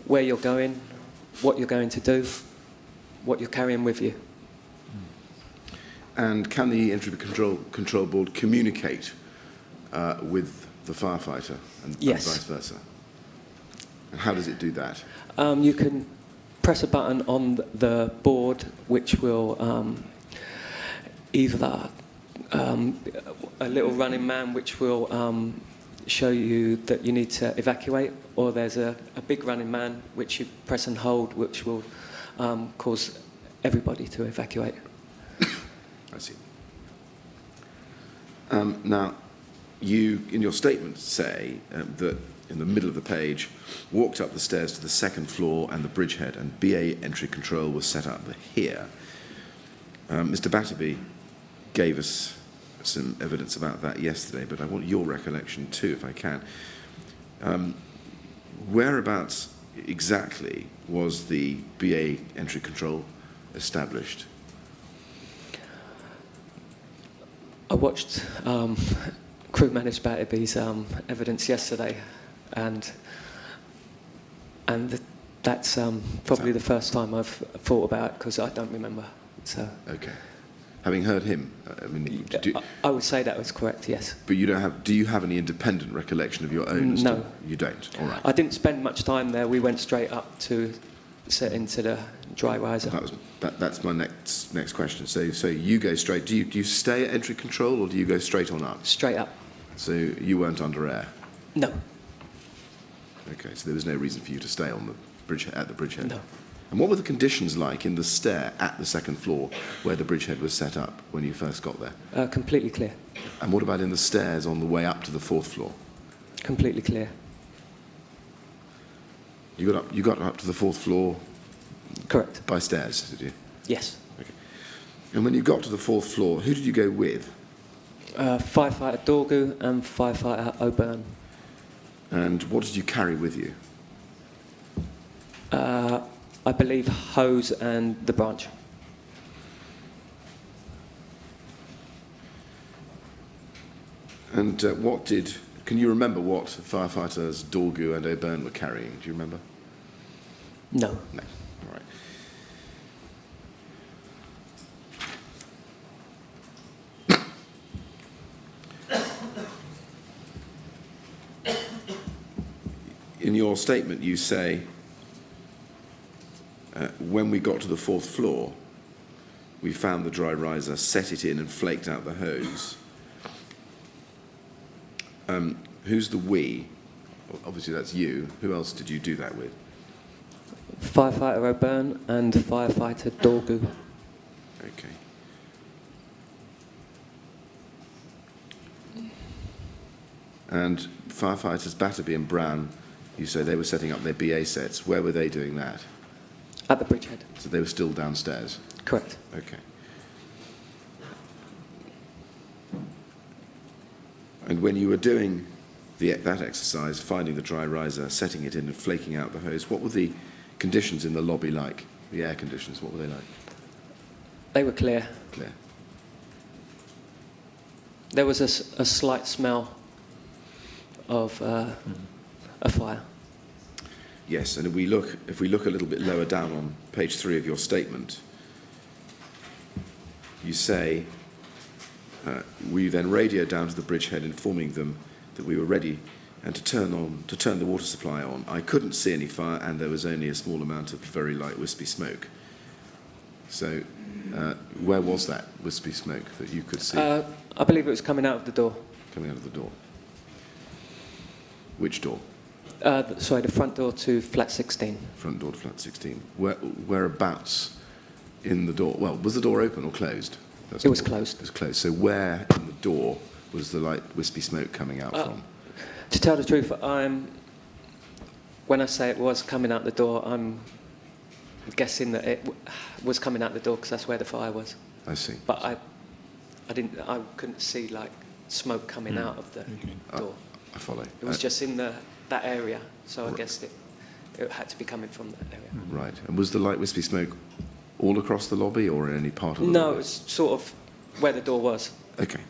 where you're going, what you're going to do, what you're carrying with you. And can the entry control board communicate with the firefighter and vice versa? And how does it do that? You can press a button on the board which will either a little running man which will show you that you need to evacuate, or there's a big running man which you press and hold which will cause everybody to evacuate. I see. Now, you, in your statement, say that in the middle of the page, walked up the stairs to the second floor and the bridgehead, and BA entry control was set up here. Mr. Batterby gave us some evidence about that yesterday, but I want your recollection too, if I can. Whereabouts exactly was the BA entry control established? I watched crew manager Batterby's evidence yesterday, and that's probably the first time I've thought about it, because I don't remember. So. Okay. Having heard him, I mean, I would say that was correct. Yes. But you don't have. Do you have any independent recollection of your own? No. You don't. All right. I didn't spend much time there. We went straight up to set into the dry riser. That's my next question. So you go straight. Do you stay at entry control, or do you go straight on up? Straight up. So you weren't under air? No. Okay, so there was no reason for you to stay on the bridgehead, at the bridgehead? No. And what were the conditions like in the stair at the second floor where the bridgehead was set up when you first got there? Completely clear. And what about in the stairs on the way up to the fourth floor? Completely clear. You got up to the fourth floor? Correct. By stairs, did you? Yes. Okay. And when you got to the fourth floor, who did you go with? Firefighter Dorgu and firefighter O'Byrne. And what did you carry with you? I believe hose and the branch. And can you remember what firefighters Dorgu and O'Byrne were carrying? Do you remember? No. No. All right. In your statement, you say, when we got to the fourth floor, we found the dry riser, set it in and flaked out the hose. Who's the we? Obviously that's you. Who else did you do that with? Firefighter O'Byrne and firefighter Dorgu. Okay. And firefighters Batterby and Brown, you say they were setting up their BA sets. Where were they doing that? At the bridgehead. So they were still downstairs? Correct. Okay. And when you were doing that exercise, finding the dry riser, setting it in and flaking out the hose, what were the conditions in the lobby like? The air conditions, what were they like? They were clear. Clear. There was a slight smell of a fire. Yes, and if we look a little bit lower down on page 3 of your statement, you say, we then radioed down to the bridgehead informing them that we were ready and to turn the water supply on. I couldn't see any fire and there was only a small amount of very light wispy smoke. So where was that wispy smoke that you could see I believe it was coming out of the door. coming out of the door? Which door? Sorry, the front door to flat 16. Front door to flat 16. Whereabouts in the door? Well, was the door open or closed? It was closed. It was closed. So where in the door was the light wispy smoke coming out from? To tell the truth, when I say it was coming out the door, I'm guessing that it was coming out the door because that's where the fire was. I see. But I couldn't see like smoke coming out of the door. I follow. It was just in that area, so I guessed it had to be coming from that area. Right. And was the light wispy smoke all across the lobby or in any part of the No, lobby? it was sort of where the door was. Okay.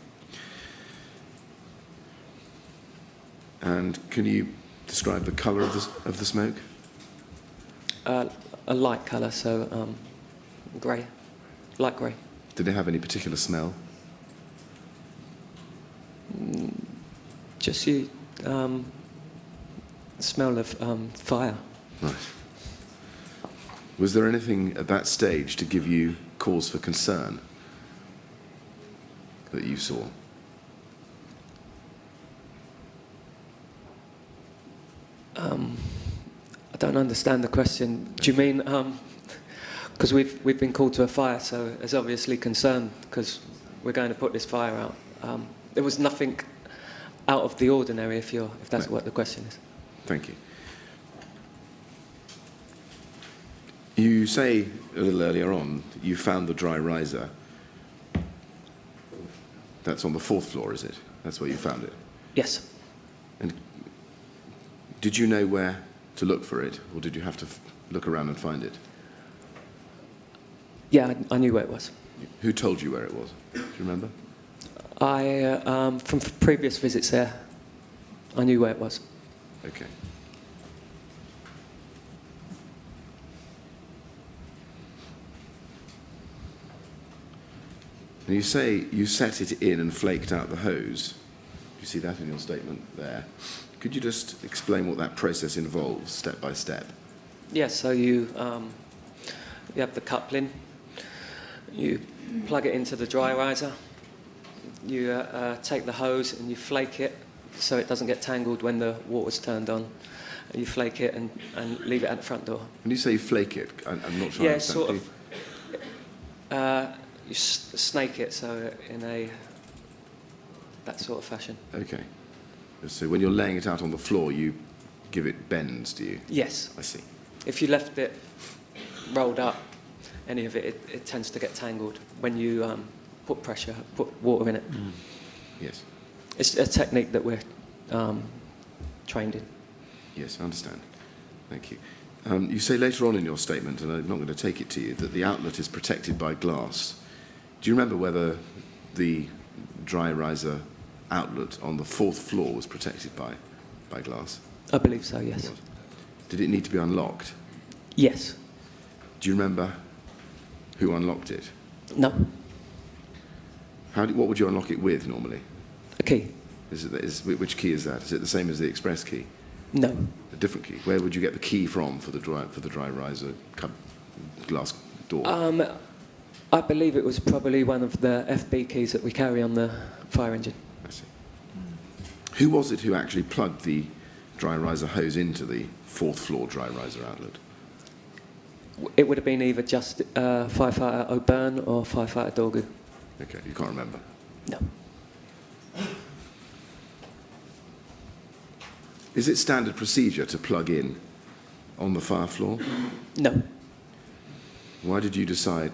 And can you describe the colour of the smoke? A light colour, so grey, light grey. Did it have any particular smell? Just you smell of fire. Right. Was there anything at that stage to give you cause for concern that you saw? I don't understand the question. Do you mean because we've been called to a fire, so there's obviously concern because we're going to put this fire out. There was nothing out of the ordinary, if that's what the question is. Thank you. You say a little earlier on that you found the dry riser. That's on the 4th floor, is it? That's where you found it? Yes. And did you know where to look for it, or did you have to look around and find it? Yeah, I knew where it was. Who told you where it was? Do you remember? From previous visits there, I knew where it was. Okay. And you say you set it in and flaked out the hose. You see that in your statement there. Could you just explain what that process involves, step by step? Yes, so you have the coupling, you plug it into the dry riser, you take the hose and you flake it so it doesn't get tangled when the water's turned on. You flake it and leave it at the front door. When you say flake it, I'm not sure I Yeah, understand. sort of. You snake it, so in that sort of fashion. Okay. So when you're laying it out on the floor, you give it bends, do you? Yes. I see. If you left it rolled up, any of it tends to get tangled when you put water in it. Yes. It's a technique that we're trained in. Yes, I understand. Thank you. You say later on in your statement, and I'm not going to take it to you, that the outlet is protected by glass. Do you remember whether the dry riser outlet on the 4th floor was protected by glass? I believe so, yes. It was. Did it need to be unlocked? Yes. Do you remember who unlocked it? No. What would you unlock it with normally? A key? Which key is that? Is it the same as the express key? No. A different key? Where would you get the key from for the dry riser glass door? I believe it was probably one of the FB keys that we carry on the fire engine. I see. Who was it who actually plugged the dry riser hose into the 4th floor dry riser outlet? It would have been either just firefighter O'Byrne or firefighter Dorgu. Okay, you can't remember. No. Is it standard procedure to plug in on the fire floor? No. Why did you decide,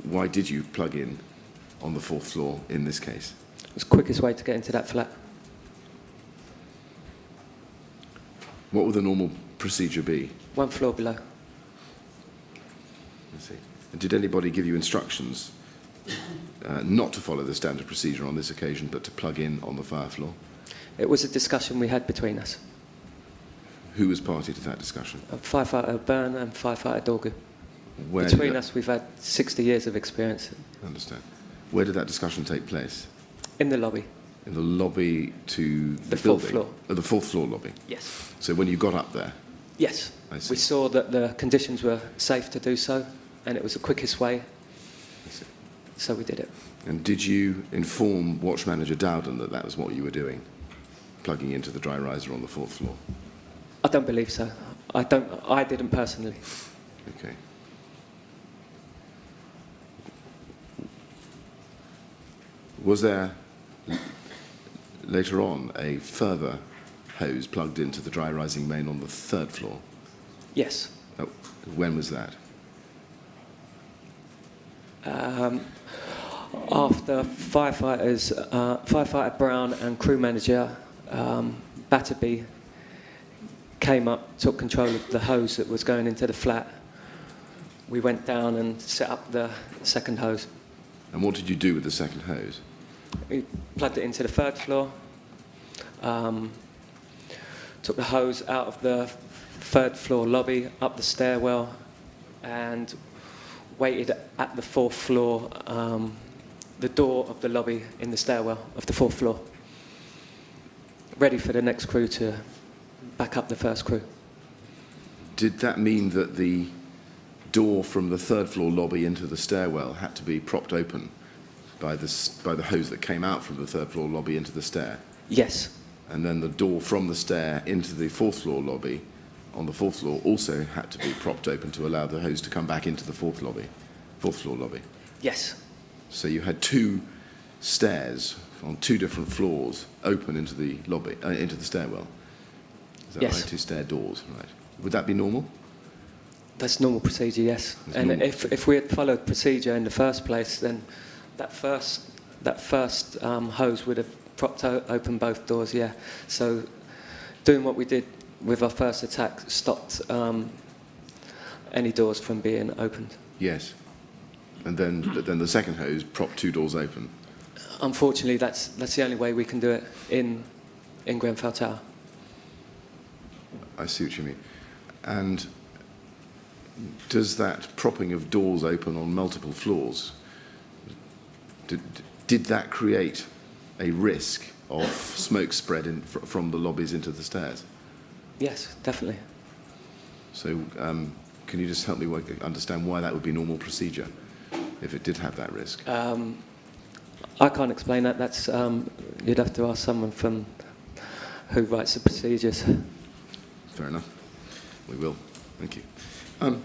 why did you plug in on the 4th floor in this case? It was the quickest way to get into that flat. What would the normal procedure be? 1 floor below. I see. And did anybody give you instructions not to follow the standard procedure on this occasion, but to plug in on the fire floor? It was a discussion we had between us. Who was party to that discussion? Firefighter O'Byrne and firefighter Dorgu. Where did Between that- us, we've had 60 years of experience. I understand. Where did that discussion take place? In the lobby. In the lobby to the, The 4th building? floor. The 4th floor lobby. Yes. So when you got up there, Yes. I see. We saw that the conditions were safe to do so, and it was the quickest way, so we did it. And did you inform Watch Manager Dowden that that was what you were doing, plugging into the dry riser on the 4th floor? I don't believe so. I didn't personally. Okay. Was there later on a further hose plugged into the dry rising main on the 3rd floor? Yes. Oh, when was that? After firefighter Brown and crew manager Batterby came up, took control of the hose that was going into the flat, we went down and set up the second hose. And what did you do with the second hose? We plugged it into the 3rd floor, took the hose out of the 3rd floor lobby, up the stairwell, and waited at the 4th floor, the door of the lobby in the stairwell of the 4th floor, ready for the next crew to back up the first crew. Did that mean that the door from the 3rd floor lobby into the stairwell had to be propped open by the hose that came out from the 3rd floor lobby into the stair? Yes. And then the door from the stair into the 4th floor lobby on the 4th floor also had to be propped open to allow the hose to come back into the 4th floor lobby? Yes. So you had 2 stairs on 2 different floors open into the lobby, into the stairwell? Is that Yes. right? 2 stair doors, right. Would that be normal? That's normal procedure, yes. That's and normal. if we had followed procedure in the first place, then that first hose would have propped open both doors, yeah. So doing what we did with our first attack stopped any doors from being opened. Yes. And then the second hose propped 2 doors open. Unfortunately, that's the only way we can do it in Grenfell Tower. I see what you mean. And does that propping of doors open on multiple floors, did that create a risk of smoke spread from the lobbies into the stairs? Yes, definitely. So can you just help me understand why that would be normal procedure if it did have that risk? I can't explain that. That's you'd have to ask someone from who writes the procedures. Fair enough. We will. Thank you. The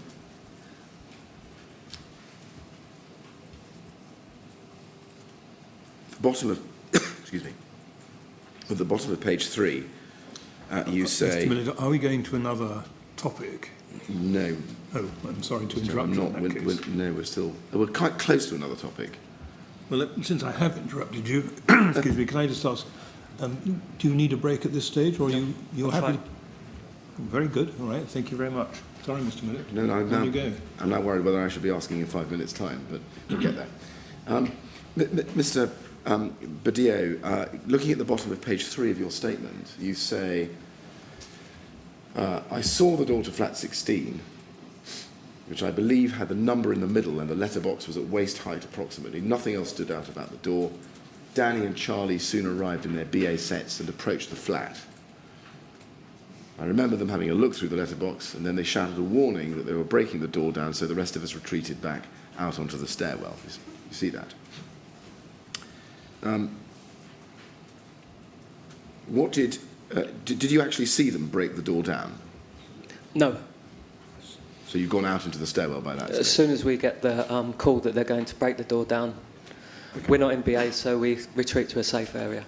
bottom of excuse me. At the bottom of page 3, you say. Mr. Miller, are we going to another topic? No. Oh, I'm sorry to interrupt you in that case. No, we're quite close to another topic. Well, since I have interrupted you, excuse me, can I just ask, do you need a break at this stage, or you're happy? Fine. Very good. All right. Thank you very much. Sorry, Mr. Miller. No, you go. I'm now worried whether I should be asking in 5 minutes' time, but we'll get there. Mr. Badillo, looking at the bottom of page 3 of your statement, you say, I saw the door to flat 16, which I believe had the number in the middle and the letterbox was at waist height approximately. Nothing else stood out about the door. Danny and Charlie soon arrived in their BA sets and approached the flat. I remember them having a look through the letterbox, and then they shouted a warning that they were breaking the door down, so the rest of us retreated back out onto the stairwell. You see that? What did you actually see them break the door down? No. So you've gone out into the stairwell by that stage? As soon as we get the call that they're going to break the door down, we're not in BA, so we retreat to a safe area.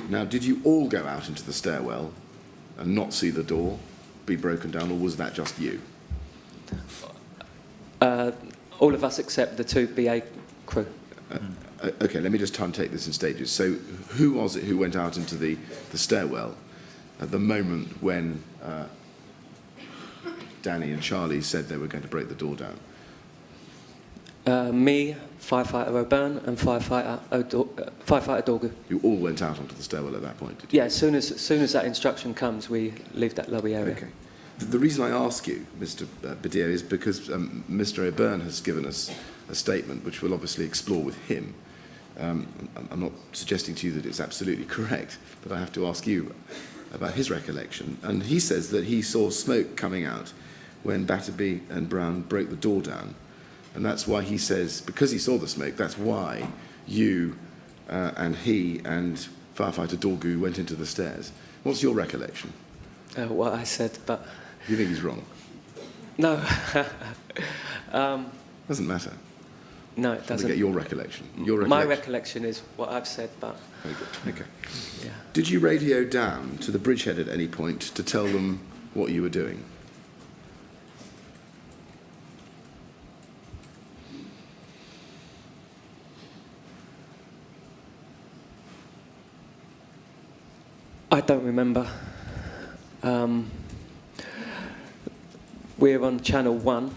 Now, did you all go out into the stairwell and not see the door be broken down, or was that just you? All of us except the 2 BA crew. Okay, let me just try and take this in stages. So who was it who went out into the stairwell at the moment when Danny and Charlie said they were going to break the door down? Me, Firefighter O'Byrne, and Firefighter Dorgu. You all went out onto the stairwell at that point, did you? Yeah, as soon as that instruction comes, we leave that lobby area. Okay. The reason I ask you, Mr. Badillo, is because Mr. O'Byrne has given us a statement which we'll obviously explore with him. I'm not suggesting to you that it's absolutely correct, but I have to ask you about his recollection. And he says that he saw smoke coming out when Batterby and Brown broke the door down. And that's why he says, because he saw the smoke, that's why you and he and firefighter Dorgu went into the stairs. What's your recollection? What I said, but You think he's wrong? no. Doesn't matter. No, it Let me doesn't. get your recollection. Your My recollection is what I've said, but Very good. Okay. yeah. Did you radio down to the Bridgehead at any point to tell them what you were doing? I don't remember. We're on Channel 1.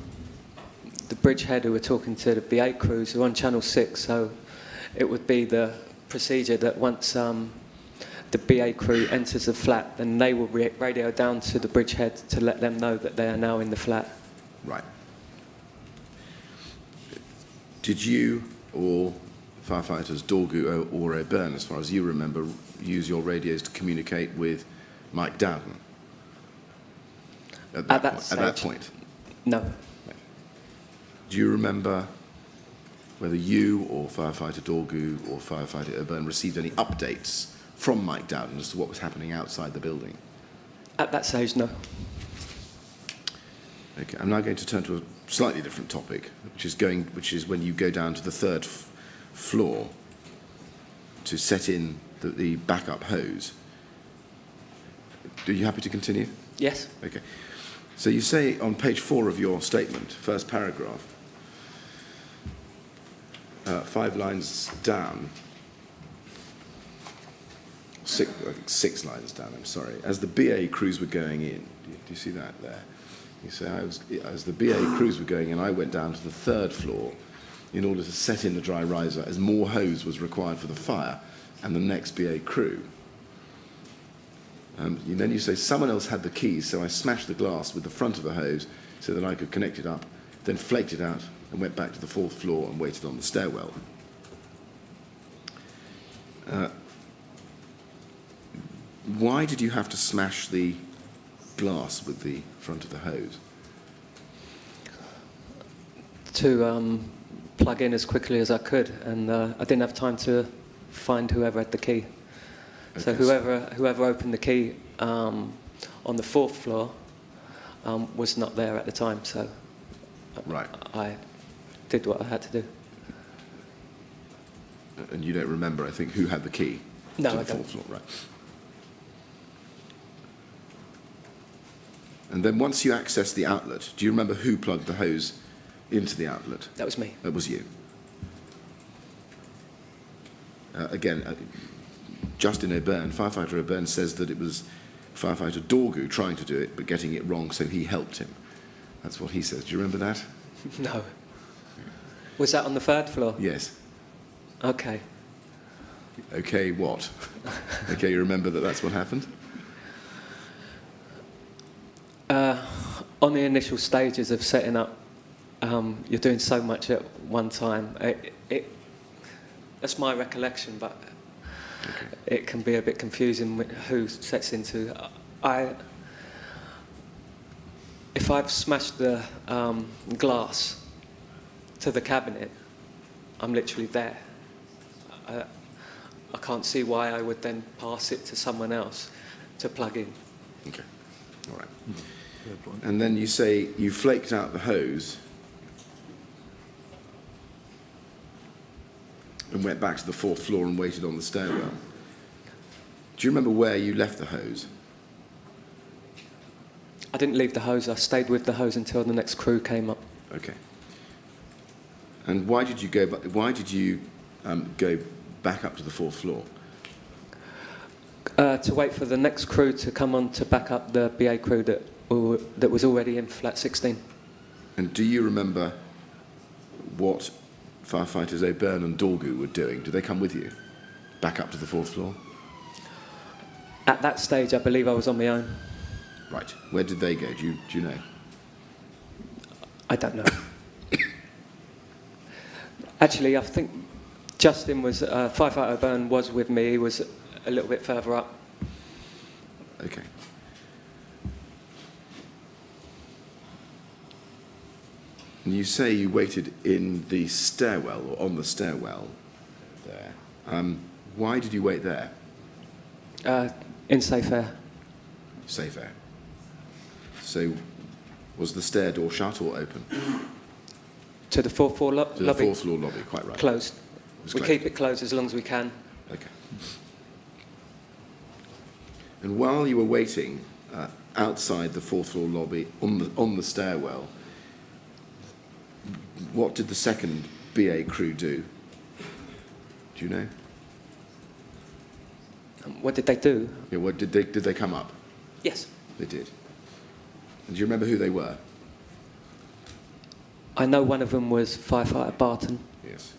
The Bridgehead who were talking to the BA crews are on Channel 6, so it would be the procedure that once the BA crew enters the flat, then they will radio down to the Bridgehead to let them know that they are now in the flat. Right. Did you or firefighters Dorgu or O'Byrne, as far as you remember, use your radios to communicate with Mike Dowden? At that point? No. Do you remember whether you or firefighter Dorgu or firefighter O'Byrne received any updates from Mike Dowden as to what was happening outside the building? At that stage, no. Okay, I'm now going to turn to a slightly different topic, which is when you go down to the third floor to set in the backup hose. Are you happy to continue? Yes. Okay. So you say on page 4 of your statement, first paragraph, 5 lines down, I think 6 lines down, I'm sorry, as the BA crews were going in, do you see that there? You say, as the BA crews were going in, I went down to the 3rd floor in order to set in the dry riser as more hose was required for the fire and the next BA crew. And then you say, someone else had the keys, so I smashed the glass with the front of the hose so that I could connect it up, then flaked it out and went back to the 4th floor and waited on the stairwell. Why did you have to smash the glass with the front of the hose? To plug in as quickly as I could, and I didn't have time to find whoever had the key. So Okay, whoever opened the key on the 4th floor was not there at the time, so Right. I did what I had to do. And you don't remember, I think, who had the key No, to the I don't. 4th floor, right? And then once you access the outlet, do you remember who plugged the hose into the outlet? That was me. That was you. Again, Justin O'Byrne, firefighter O'Byrne, says that it was firefighter Dorgu trying to do it, but getting it wrong, so he helped him. That's what he says. Do you remember that? No. Was that on the 3rd floor? Yes. Okay. Okay, what? Okay, you remember that that's what happened? On the initial stages of setting up, you're doing so much at one time. That's my recollection, but it can be a bit confusing with who sets into. If I've smashed the glass to the cabinet, I'm literally there. I can't see why I would then pass it to someone else to plug in. Okay, all right. And then you say you flaked out the hose and went back to the 4th floor and waited on the stairwell. Do you remember where you left the hose? I didn't leave the hose. I stayed with the hose until the next crew came up. Okay. And why did you go back? Why did you go back up to the 4th floor? To wait for the next crew to come on to back up the BA crew that was already in flat 16. And do you remember what firefighters O'Byrne and Dorgu were doing? Did they come with you back up to the 4th floor? At that stage, I believe I was on my own. Right. Where did they go? Do you know? I don't know. Actually, I think Justin was, firefighter O'Byrne was with me. He was a little bit further up. Okay. And you say you waited in the stairwell, or on the stairwell there. Why did you wait there? In safe air. Safe air. So, was the stair door shut or open? To the fourth floor To lobby. the fourth floor lobby, quite right. Closed. was We closed. keep it closed as long as we can. Okay. And while you were waiting outside the fourth floor lobby on the stairwell, what did the second BA crew do? Do you know? What did they do? Yeah, what did they come up? Yes. They did. And do you remember who they were? I know one of them was firefighter Barton. Yes.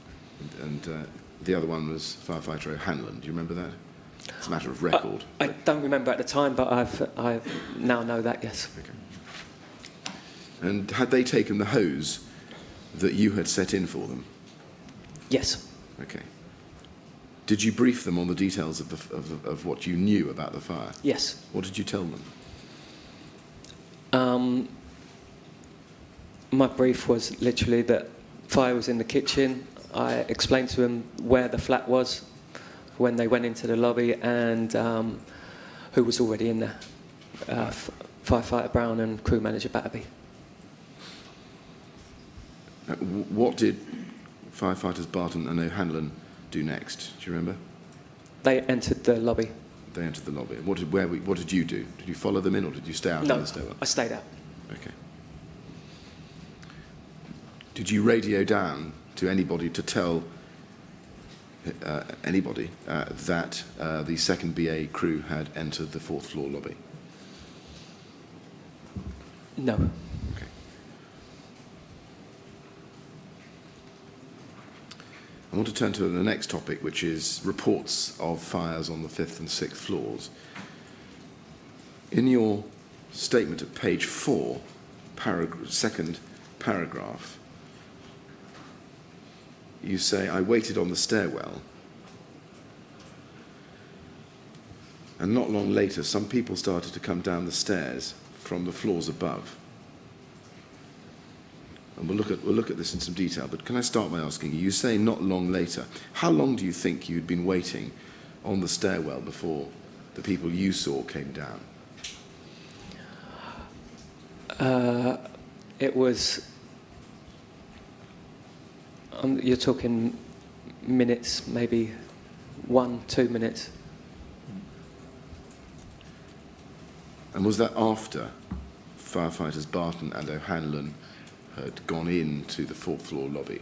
And the other one was firefighter O'Hanlon. Do you remember that? It's a matter of record. I don't remember at the time, but I now know that, yes. Okay. And had they taken the hose that you had set in for them? Yes. Okay. Did you brief them on the details of what you knew about the fire? Yes. What did you tell them? My brief was literally that fire was in the kitchen. I explained to them where the flat was when they went into the lobby and who was already in there. Firefighter Brown and crew manager Batterby. What did firefighters Barton and O'Hanlon do next? Do you remember? They entered the lobby. They entered the lobby. What did you do? Did you follow them in, or did you stay out No, in the stairwell? I stayed out. Okay. Did you radio down to anybody to tell anybody that the second BA crew had entered the fourth floor lobby? No. Okay. I want to turn to the next topic, which is reports of fires on the 5th and 6th floors. In your statement at page 4, second paragraph, you say, I waited on the stairwell, and not long later, some people started to come down the stairs from the floors above. And we'll look at this in some detail, but can I start by asking you say not long later, how long do you think you'd been waiting on the stairwell before the people you saw came down? It was... you're talking minutes, maybe 1-2 minutes. And was that after firefighters Barton and O'Hanlon had gone into the fourth floor lobby?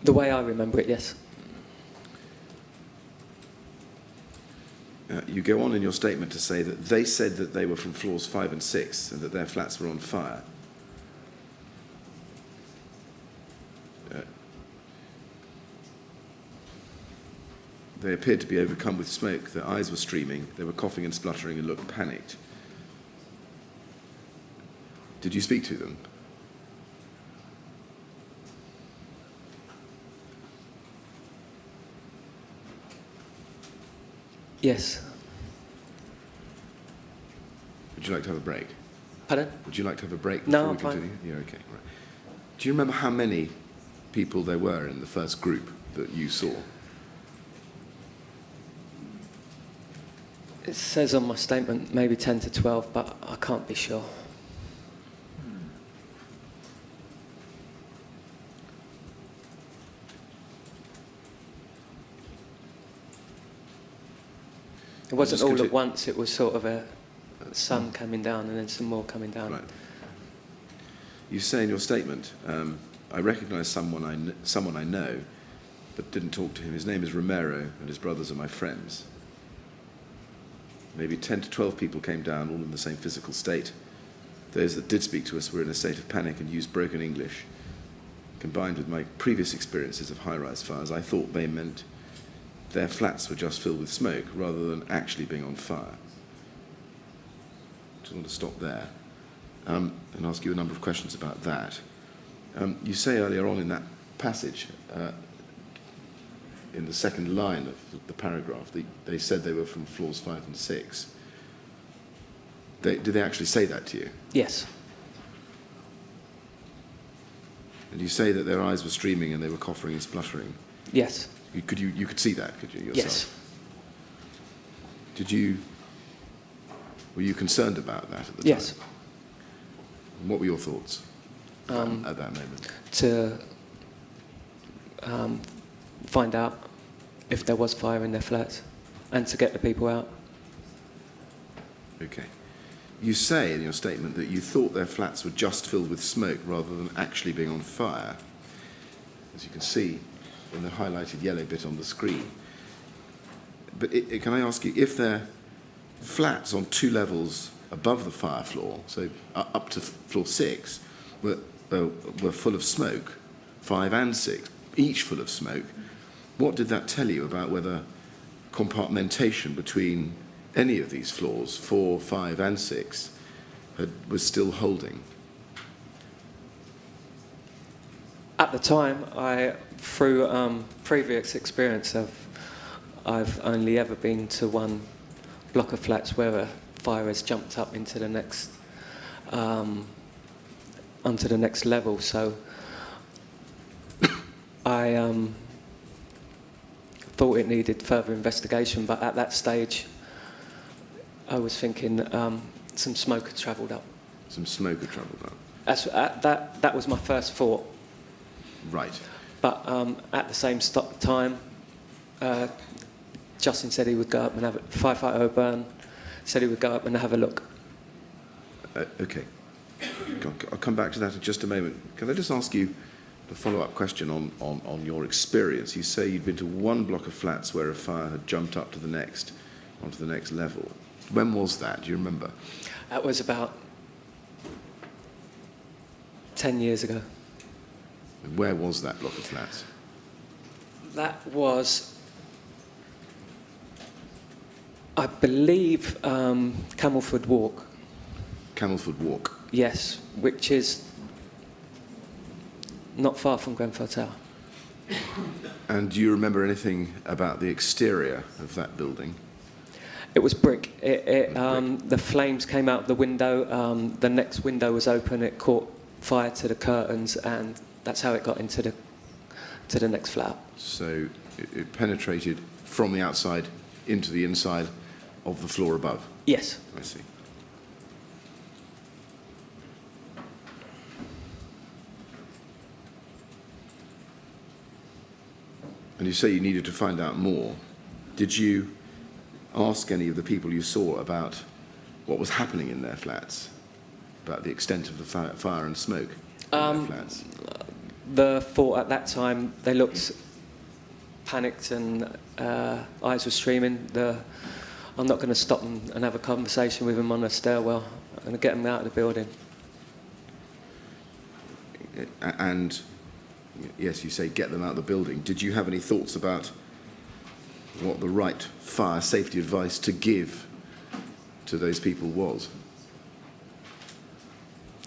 The way I remember it, yes. You go on in your statement to say that they said that they were from floors 5 and 6 and that their flats were on fire. They appeared to be overcome with smoke. Their eyes were streaming. They were coughing and spluttering and looked panicked. Did you speak to them? Yes. Would you like to have a break? Pardon? Would you like to have a break No, before I'm we fine. continue? Yeah, okay. Right. Do you remember how many people there were in the first group that you saw? It says on my statement maybe 10 to 12, but I can't be sure. It wasn't just all at once, it was sort of some coming down and then some more coming down. Right. You say in your statement, I recognise someone I know, but didn't talk to him. His name is Romero, and his brothers are my friends. Maybe 10 to 12 people came down, all in the same physical state. Those that did speak to us were in a state of panic and used broken English. Combined with my previous experiences of high-rise fires, I thought they meant their flats were just filled with smoke rather than actually being on fire. Just want to stop there and ask you a number of questions about that. You say earlier on in that passage, in the second line of the paragraph, they said they were from floors 5 and 6. Did they actually say that to you? Yes. And you say that their eyes were streaming and they were coughing and spluttering. Yes. You could see that, could you, yourself? Yes. Were you concerned about that at the time? Yes. And what were your thoughts at that moment? To find out if there was fire in their flats and to get the people out. Okay. You say in your statement that you thought their flats were just filled with smoke rather than actually being on fire, as you can see in the highlighted yellow bit on the screen. But can I ask you, if they're flats on 2 levels above the fire floor, so up to floor 6, were full of smoke, 5 and 6, each full of smoke, what did that tell you about whether compartmentation between any of these floors, 4, 5 and 6, was still holding? At the time, through previous experience, I've only ever been to one block of flats where a fire has jumped up into the next, onto the next level. So I thought it needed further investigation, but at that stage, I was thinking some smoke had travelled up. Some smoke had travelled up. That was my first thought. Right. But at the same time, Justin said he would go up and have it. Firefighter O'Byrne said he would go up and have a look. Okay. I'll come back to that in just a moment. Can I just ask you a follow-up question on your experience? You say you'd been to one block of flats where a fire had jumped up to the next, onto the next level. When was that? Do you remember? That was about 10 years ago. And where was that block of flats? That was, I believe, Camelford Walk. Camelford Walk. Yes, which is not far from Grenfell Tower. And do you remember anything about the exterior of that building? It was brick. The flames came out the window. The next window was open. It caught fire to the curtains, and that's how it got into the next flat. So it penetrated from the outside into the inside of the floor above? Yes. I see. And you say you needed to find out more. Did you ask any of the people you saw about what was happening in their flats, about the extent of the fire and smoke in their flats? The thought at that time, they looked panicked and eyes were streaming. I'm not going to stop and have a conversation with them on the stairwell. I'm going to get them out of the building. And yes, you say get them out of the building. Did you have any thoughts about what the right fire safety advice to give to those people was?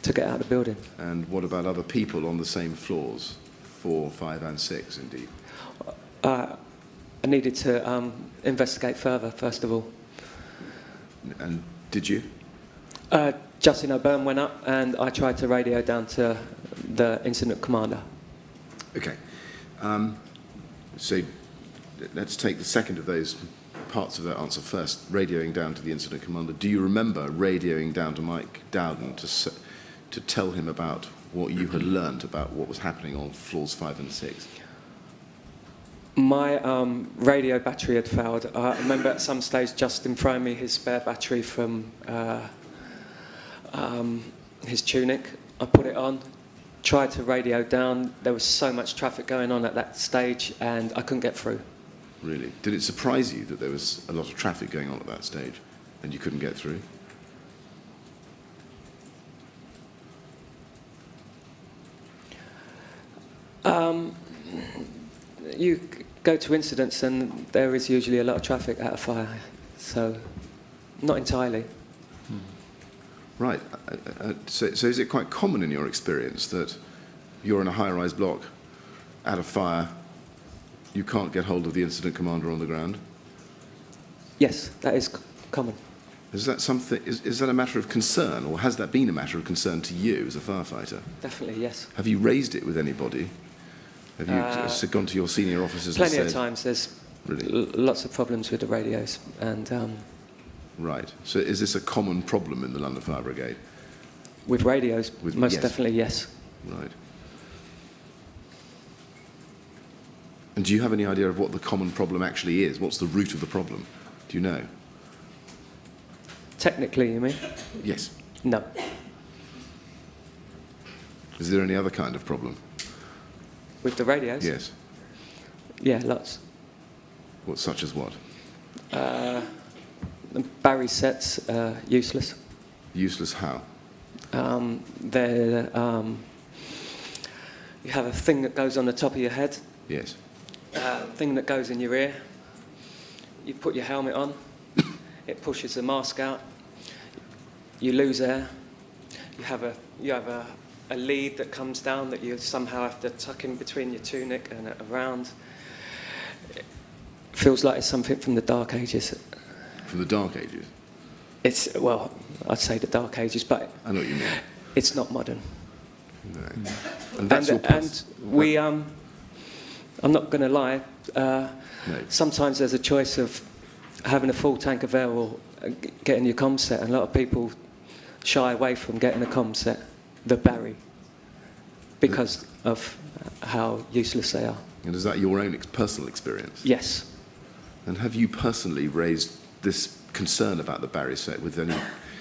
To get out of the building. And what about other people on the same floors, 4, 5 and 6 indeed? I needed to investigate further, first of all. And did you? Justin O'Byrne went up and I tried to radio down to the incident commander. Okay. So let's take the second of those parts of that answer first, radioing down to the incident commander. Do you remember radioing down to Mike Dowden to tell him about what you had learnt about what was happening on floors 5 and 6? My radio battery had failed. I remember at some stage Justin throwing me his spare battery from his tunic. I put it on, tried to radio down. There was so much traffic going on at that stage and I couldn't get through. Really? Did it surprise you that there was a lot of traffic going on at that stage and you couldn't get through? You go to incidents and there is usually a lot of traffic at a fire, so not entirely. Right. So is it quite common in your experience that you're in a high-rise block at a fire, you can't get hold of the incident commander on the ground? Yes, that is common. Is that something? Is that a matter of concern, or has that been a matter of concern to you as a firefighter? Definitely, yes. Have you raised it with anybody? Have you gone to your senior officers Plenty and of said? times. There's Really? lots of problems with the radios, and Right. So is this a common problem in the London Fire Brigade? with radios, most yes. definitely, yes. Right. And do you have any idea of what the common problem actually is? What's the root of the problem? Do you know? Technically, you mean? Yes. No. Is there any other kind of problem? With the radios? Yes. Yeah, lots. What, such as what? The Barry sets useless. Useless how? They're, you have a thing that goes on the top of your head, Yes. thing that goes in your ear. You put your helmet on, it pushes the mask out. You lose air. You have a lead that comes down that you somehow have to tuck in between your tunic and around. It feels like it's something from the Dark Ages. From the Dark Ages? It's, well, I'd say the Dark Ages, but I know what you mean. it's not modern. No. And that's your And we, I'm not going to lie, sometimes there's a choice of having a full tank of air or getting your comm set, and a lot of people shy away from getting a comm set, the Barry, because of how useless they are. And is that your own personal experience? Yes. And have you personally raised this concern about the Barry set with any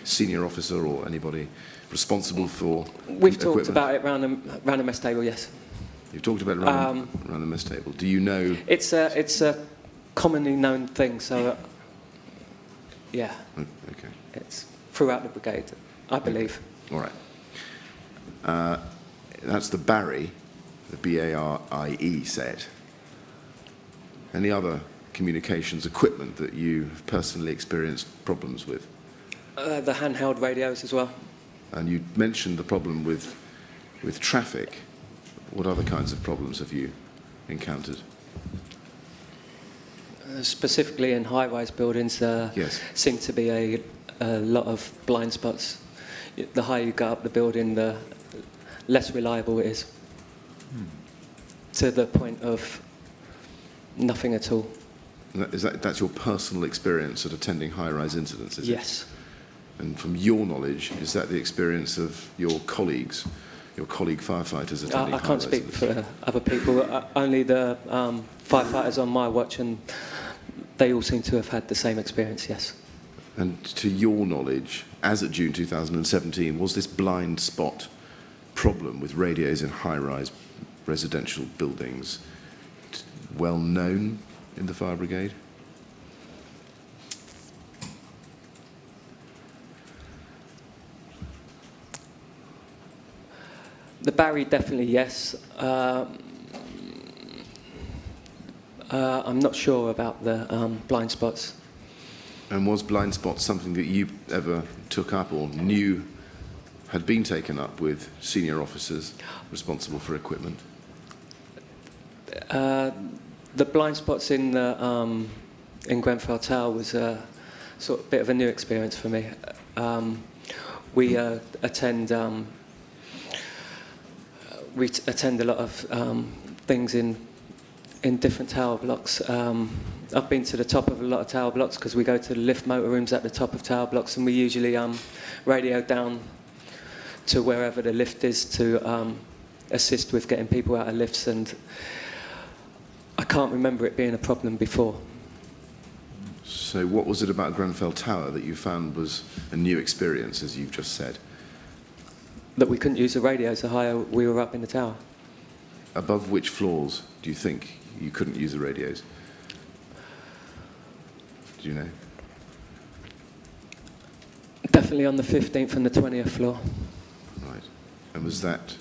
senior officer or anybody responsible for We've equipment? talked about it round the mess table, yes. You've talked about it around the mess table. Do you know? It's a commonly known thing, so yeah. Okay. It's throughout the brigade, I believe. All right. That's the Barry, the BARIE set. Any other communications equipment that you've personally experienced problems with? The handheld radios as well. And you mentioned the problem with traffic. What other kinds of problems have you encountered? Specifically in high-rise buildings, Yes. seem to be a lot of blind spots. The higher you go up the building, the less reliable it is, to the point of nothing at all. That's your personal experience at attending high-rise incidents, is it? Yes. And from your knowledge, is that the experience of your colleagues, your colleague firefighters attending I can't high-rise speak incidents? for other people, only the firefighters on my watch, and they all seem to have had the same experience, yes. And to your knowledge, as at June 2017, was this blind spot problem with radios in high-rise residential buildings well known in the fire brigade? The Barry, definitely yes. I'm not sure about the blind spots. And was blind spot something that you ever took up or knew had been taken up with senior officers responsible for equipment? The blind spots in Grenfell Tower was a sort of bit of a new experience for me. We attend a lot of things in different tower blocks. I've been to the top of a lot of tower blocks because we go to the lift motor rooms at the top of tower blocks, and we usually radio down to wherever the lift is to assist with getting people out of lifts, and I can't remember it being a problem before. So what was it about Grenfell Tower that you found was a new experience, as you've just said? That we couldn't use the radios the higher we were up in the tower. Above which floors do you think you couldn't use the radios? Do you know? Definitely on the 15th and the 20th floor. Right. And was that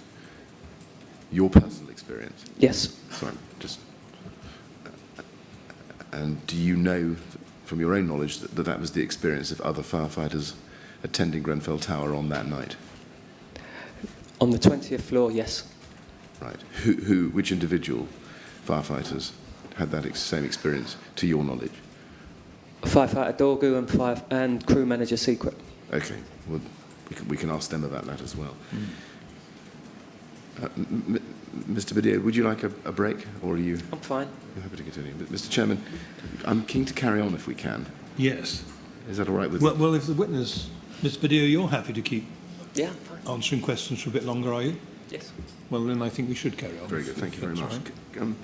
your personal experience? Yes. Sorry, just... And do you know, from your own knowledge, that that was the experience of other firefighters attending Grenfell Tower on that night? On the 20th floor, yes. Right. Which individual firefighters had that same experience, to your knowledge? Firefighter Dorgu and crew manager Secret. Okay, well, we can ask them about that as well. Mr. Badillo, would you like a break, or are you I'm fine. happy to continue? Mr. Chairman, I'm keen to carry on if we can. Yes. Is that all right with Well, if the witness, Mr. Badillo, you're happy to keep Yeah, I'm fine. answering questions for a bit longer, are you? Yes. Well, then I think we should carry on. Very good, thank you very That's much. all right.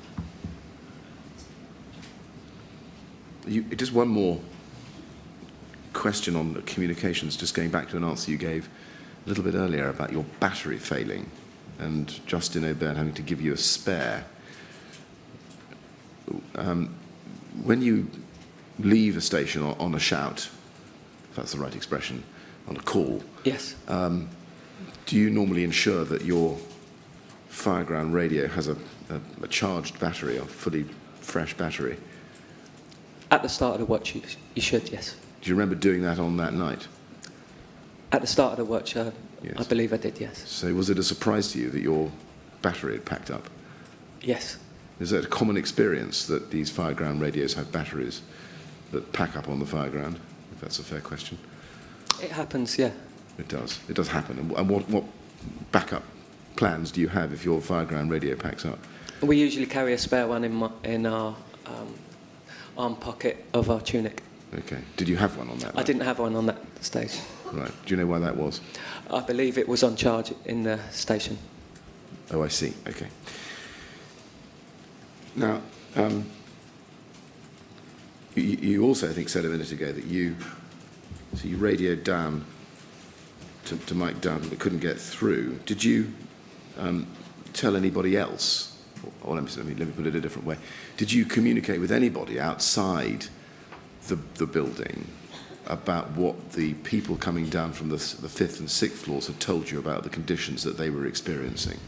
Just one more question on the communications, just going back to an answer you gave a little bit earlier about your battery failing and Justin O'Byrne having to give you a spare. When you leave a station on a shout, if that's the right expression, on a call, Yes. do you normally ensure that your fireground radio has a charged battery, a fully fresh battery? At the start of the watch, you should, yes. Do you remember doing that on that night? At the start of the watch, I Yes. believe I did, yes. So was it a surprise to you that your battery had packed up? Yes. Is it a common experience that these fireground radios have batteries that pack up on the fireground? If that's a fair question. It happens, yeah. It does. It does happen. And what backup plans do you have if your fireground radio packs up? We usually carry a spare one in our arm pocket of our tunic. Okay. Did you have one on that I night? didn't have one on that stage. Right. Do you know why that was? I believe it was on charge in the station. Oh, I see. Okay. Now, you also, I think, said a minute ago that you radioed down to Mike Dunn but couldn't get through. Did you tell anybody else? Or let me put it a different way. Did you communicate with anybody outside the building about what the people coming down from the fifth and sixth floors had told you about the conditions that they were experiencing?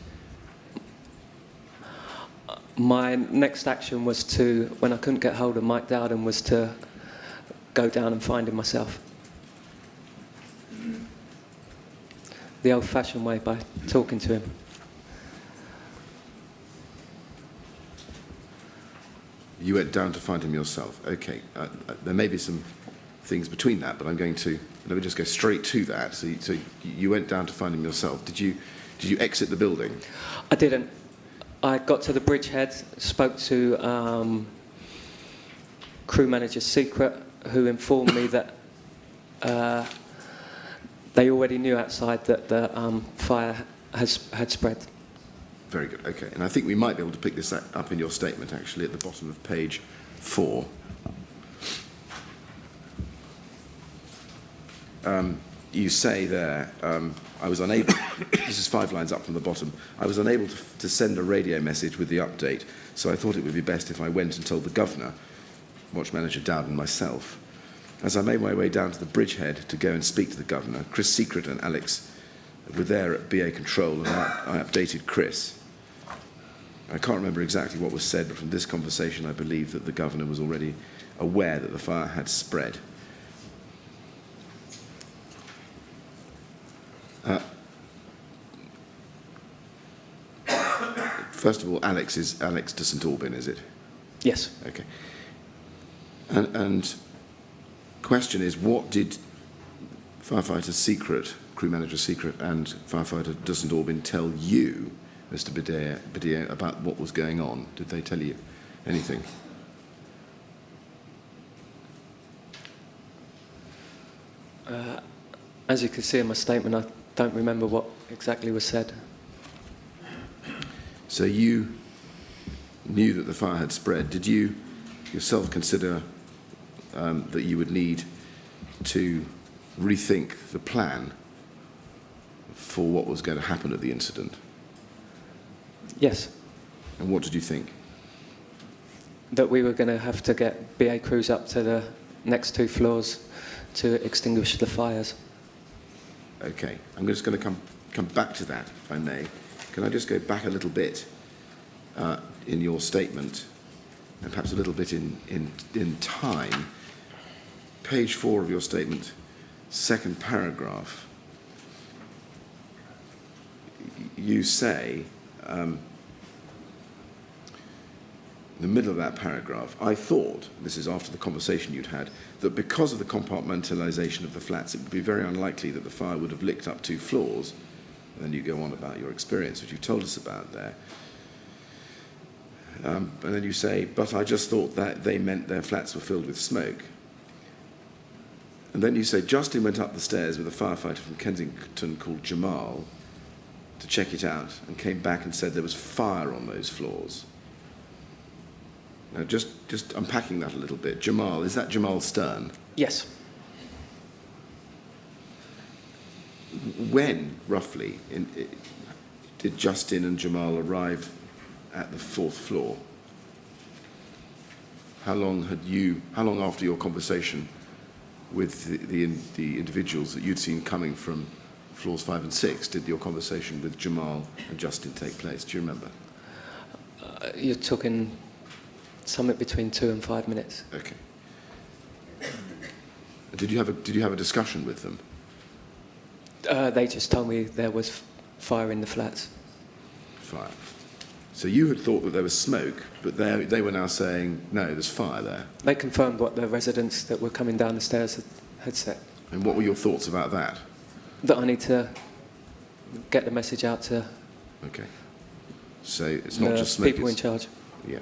My next action was to, when I couldn't get hold of Mike Dowden, was to go down and find him myself. The old-fashioned way, by talking to him. You went down to find him yourself. Okay. There may be some things between that, but let me just go straight to that. So you went down to find him yourself. Did you exit the building? I didn't. I got to the Bridgehead, spoke to crew manager Secret, who informed me that they already knew outside that the fire had spread. Very good. Okay. And I think we might be able to pick this up in your statement, actually, at the bottom of page 4. You say there, I was unable, this is 5 lines up from the bottom, I was unable to send a radio message with the update, so I thought it would be best if I went and told the governor, watch manager Dowden, and myself. As I made my way down to the Bridgehead to go and speak to the governor, Chris Secret and Alex were there at BA Control, and I updated Chris. I can't remember exactly what was said, but from this conversation I believe that the governor was already aware that the fire had spread. First of all, Alex de St Aubin, is it? Yes. Okay. And question is, what did firefighter Secret, crew manager Secret, and firefighter de St Aubin tell you, Mr. Badillo, about what was going on? Did they tell you anything? As you can see in my statement, I don't remember what exactly was said. So you knew that the fire had spread. Did you yourself consider that you would need to rethink the plan for what was going to happen at the incident? Yes. And what did you think? That we were going to have to get BA crews up to the next 2 floors to extinguish the fires. Okay, I'm just going to come back to that, if I may. Can I just go back a little bit in your statement, and perhaps a little bit in time? Page 4 of your statement, second paragraph. You say in the middle of that paragraph, I thought, this is after the conversation you'd had, that because of the compartmentalisation of the flats, it would be very unlikely that the fire would have licked up 2 floors. And then you go on about your experience, which you told us about there. And then you say, but I just thought that they meant their flats were filled with smoke. And then you say, Justin went up the stairs with a firefighter from Kensington called Jamal to check it out and came back and said there was fire on those floors. Now, just unpacking that a little bit. Jamal, is that Jamal Stern? Yes. When, roughly, did Justin and Jamal arrive at the 4th floor? How long after your conversation with the individuals that you'd seen coming from floors 5 and 6 did your conversation with Jamal and Justin take place? Do you remember? You're talking something between 2 and 5 minutes. Okay. Did you have a discussion with them? They just told me there was fire in the flats. Fire. So you had thought that there was smoke, but they were now saying, no, there's fire there. They confirmed what the residents that were coming down the stairs had said. And what were your thoughts about that? That I need to get the message out to Okay. So it's not just smoke. people in charge. Yeah.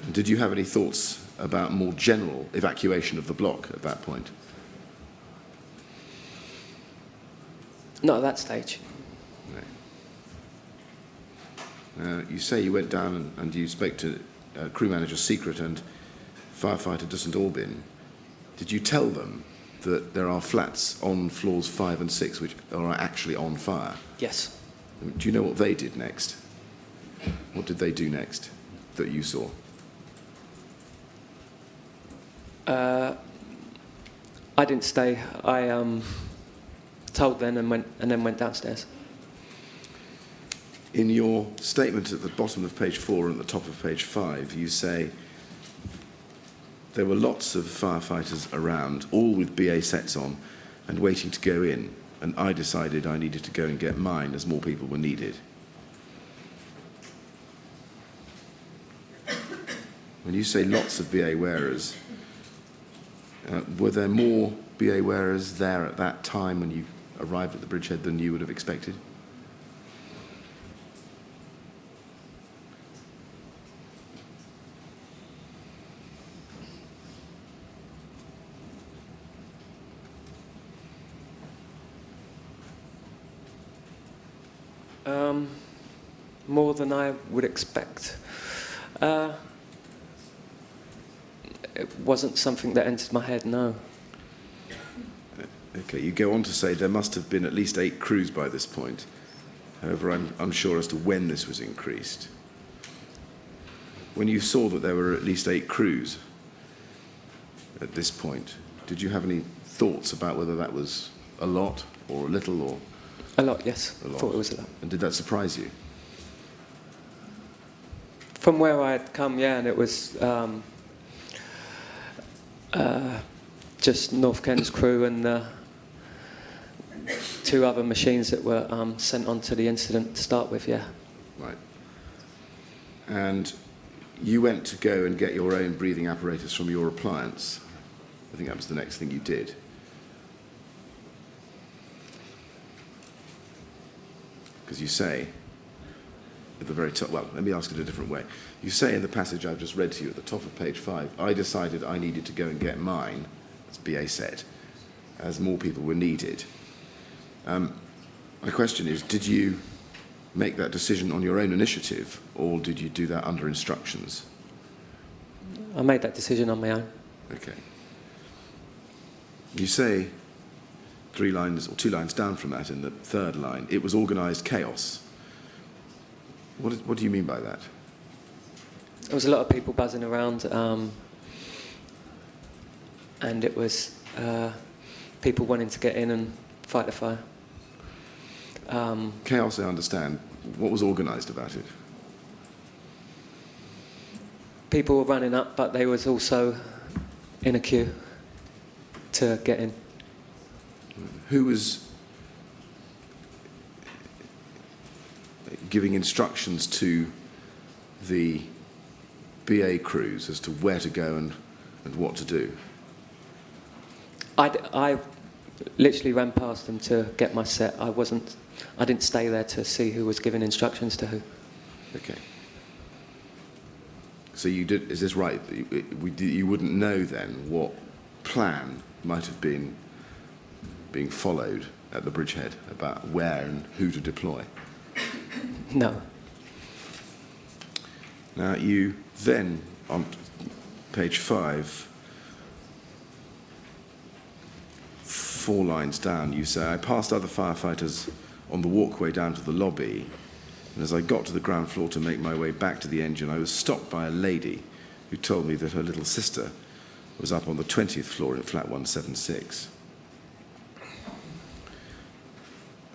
And did you have any thoughts about more general evacuation of the block at that point? Not at that stage. No. You say you went down and you spoke to crew manager Secret and firefighter St Albin. Did you tell them that there are flats on floors 5 and 6 which are actually on fire? Yes. Do you know what they did next? What did they do next that you saw? I didn't stay. I told them and then went downstairs. In your statement at the bottom of page 4 and at the top of page 5, you say there were lots of firefighters around, all with BA sets on and waiting to go in, and I decided I needed to go and get mine as more people were needed. When you say lots of BA wearers, were there more BA wearers there at that time when you arrived at the Bridgehead than you would have expected? More than I would expect. It wasn't something that entered my head, no. Okay, you go on to say there must have been at least 8 crews by this point. However, I'm unsure as to when this was increased. When you saw that there were at least 8 crews at this point, did you have any thoughts about whether that was a lot or a little or... A lot, yes. A lot. Thought it was a lot. And did that surprise you? From where I had come, yeah, and it was just North Kent's crew and 2 other machines that were sent on to the incident to start with, yeah. Right. And you went to go and get your own breathing apparatus from your appliance. I think that was the next thing you did. Because you say, at the very top, well, let me ask it a different way. You say in the passage I've just read to you at the top of page 5, I decided I needed to go and get mine, as BA said, as more people were needed. My question is, did you make that decision on your own initiative, or did you do that under instructions? I made that decision on my own. Okay. You say 3 lines, or 2 lines down from that in the 3rd line, it was organised chaos. What do you mean by that? There was a lot of people buzzing around, and it was people wanting to get in and fight the fire. Chaos, I understand. What was organised about it? People were running up, but they was also in a queue to get in. Who was... giving instructions to the BA crews as to where to go and what to do? I literally ran past them to get my set. I didn't stay there to see who was giving instructions to who. Okay. So you did, is this right? You wouldn't know then what plan might have been being followed at the Bridgehead about where and who to deploy? No. Now you then, on page 5, 4 lines down, you say, I passed other firefighters on the walkway down to the lobby, and as I got to the ground floor to make my way back to the engine, I was stopped by a lady who told me that her little sister was up on the 20th floor in flat 176.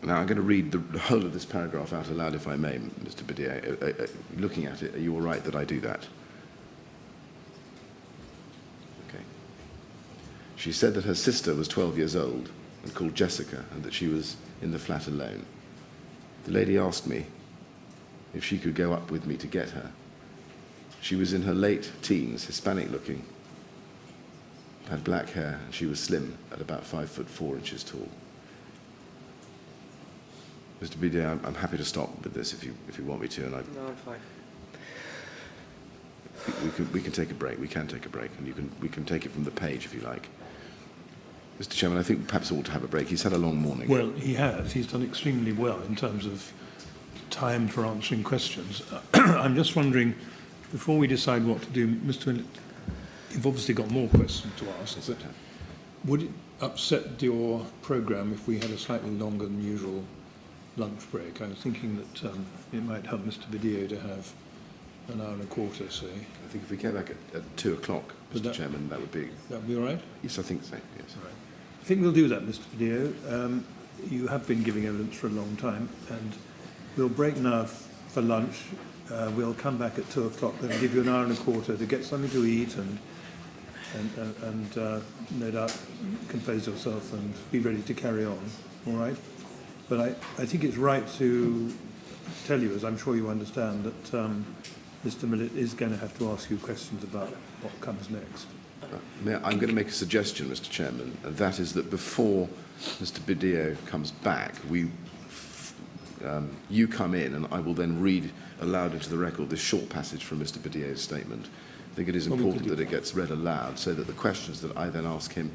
Now, I'm going to read the whole of this paragraph out aloud, if I may, Mr. Badillo. Looking at it, are you all right that I do that? Okay. She said that her sister was 12 years old and called Jessica, and that she was in the flat alone. The lady asked me if she could go up with me to get her. She was in her late teens, Hispanic looking, had black hair, and she was slim at about 5'4" tall. Mr. Badillo, I'm happy to stop with this if you want me to, and No, I'm fine. we can take a break. We can take a break, and we can take it from the page if you like. Mr. Chairman, I think perhaps we ought to have a break. He's had a long morning. Well, he has. He's done extremely well in terms of time for answering questions. I'm just wondering, before we decide what to do, Mr. Willett, you've obviously got more questions to ask, but would it upset your programme if we had a slightly longer than usual lunch break? I was thinking that it might help Mr. Badillo to have an hour and a quarter, say. I think if we came back at 2 o'clock, Mr. Chairman, that would be... That would be all right? Yes, I think so, yes. All right. I think we'll do that, Mr. Badillo. You have been giving evidence for a long time, and we'll break now for lunch. We'll come back at 2 o'clock and give you an hour and a quarter to get something to eat and no doubt compose yourself and be ready to carry on, all right? But I think it's right to tell you, as I'm sure you understand, that Mr. Millett is going to have to ask you questions about what comes next. I'm going to make a suggestion, Mr. Chairman, and that is that before Mr. Badillo comes back, you come in, and I will then read aloud into the record this short passage from Mr. Badillo's statement. I think it is important that it gets read aloud so that the questions that I then ask him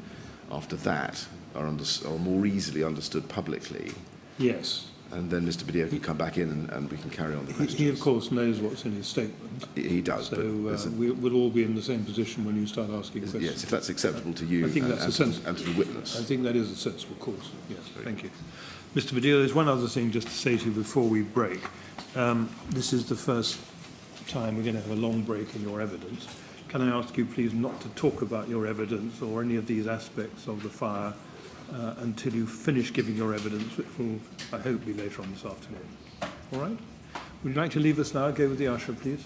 after that are more easily understood publicly. Yes. And then Mr. Badillo can come back in and we can carry on the questions. He, of course, knows what's in his statement. He does. So but we'll all be in the same position when you start asking questions. yes, if that's acceptable to you I think that's and to the witness. I think that is a sensible course. Yes, thank you. Mr. Badillo, there's one other thing just to say to you before we break. This is the first time we're going to have a long break in your evidence. Can I ask you please not to talk about your evidence or any of these aspects of the fire until you finish giving your evidence, which will, I hope, be later on this afternoon. All right? Would you like to leave us now? Go with the usher, please.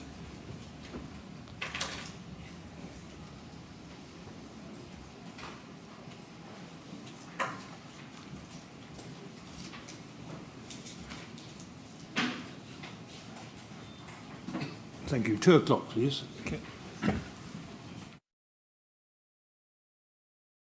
Thank you. 2 o'clock, please. Okay.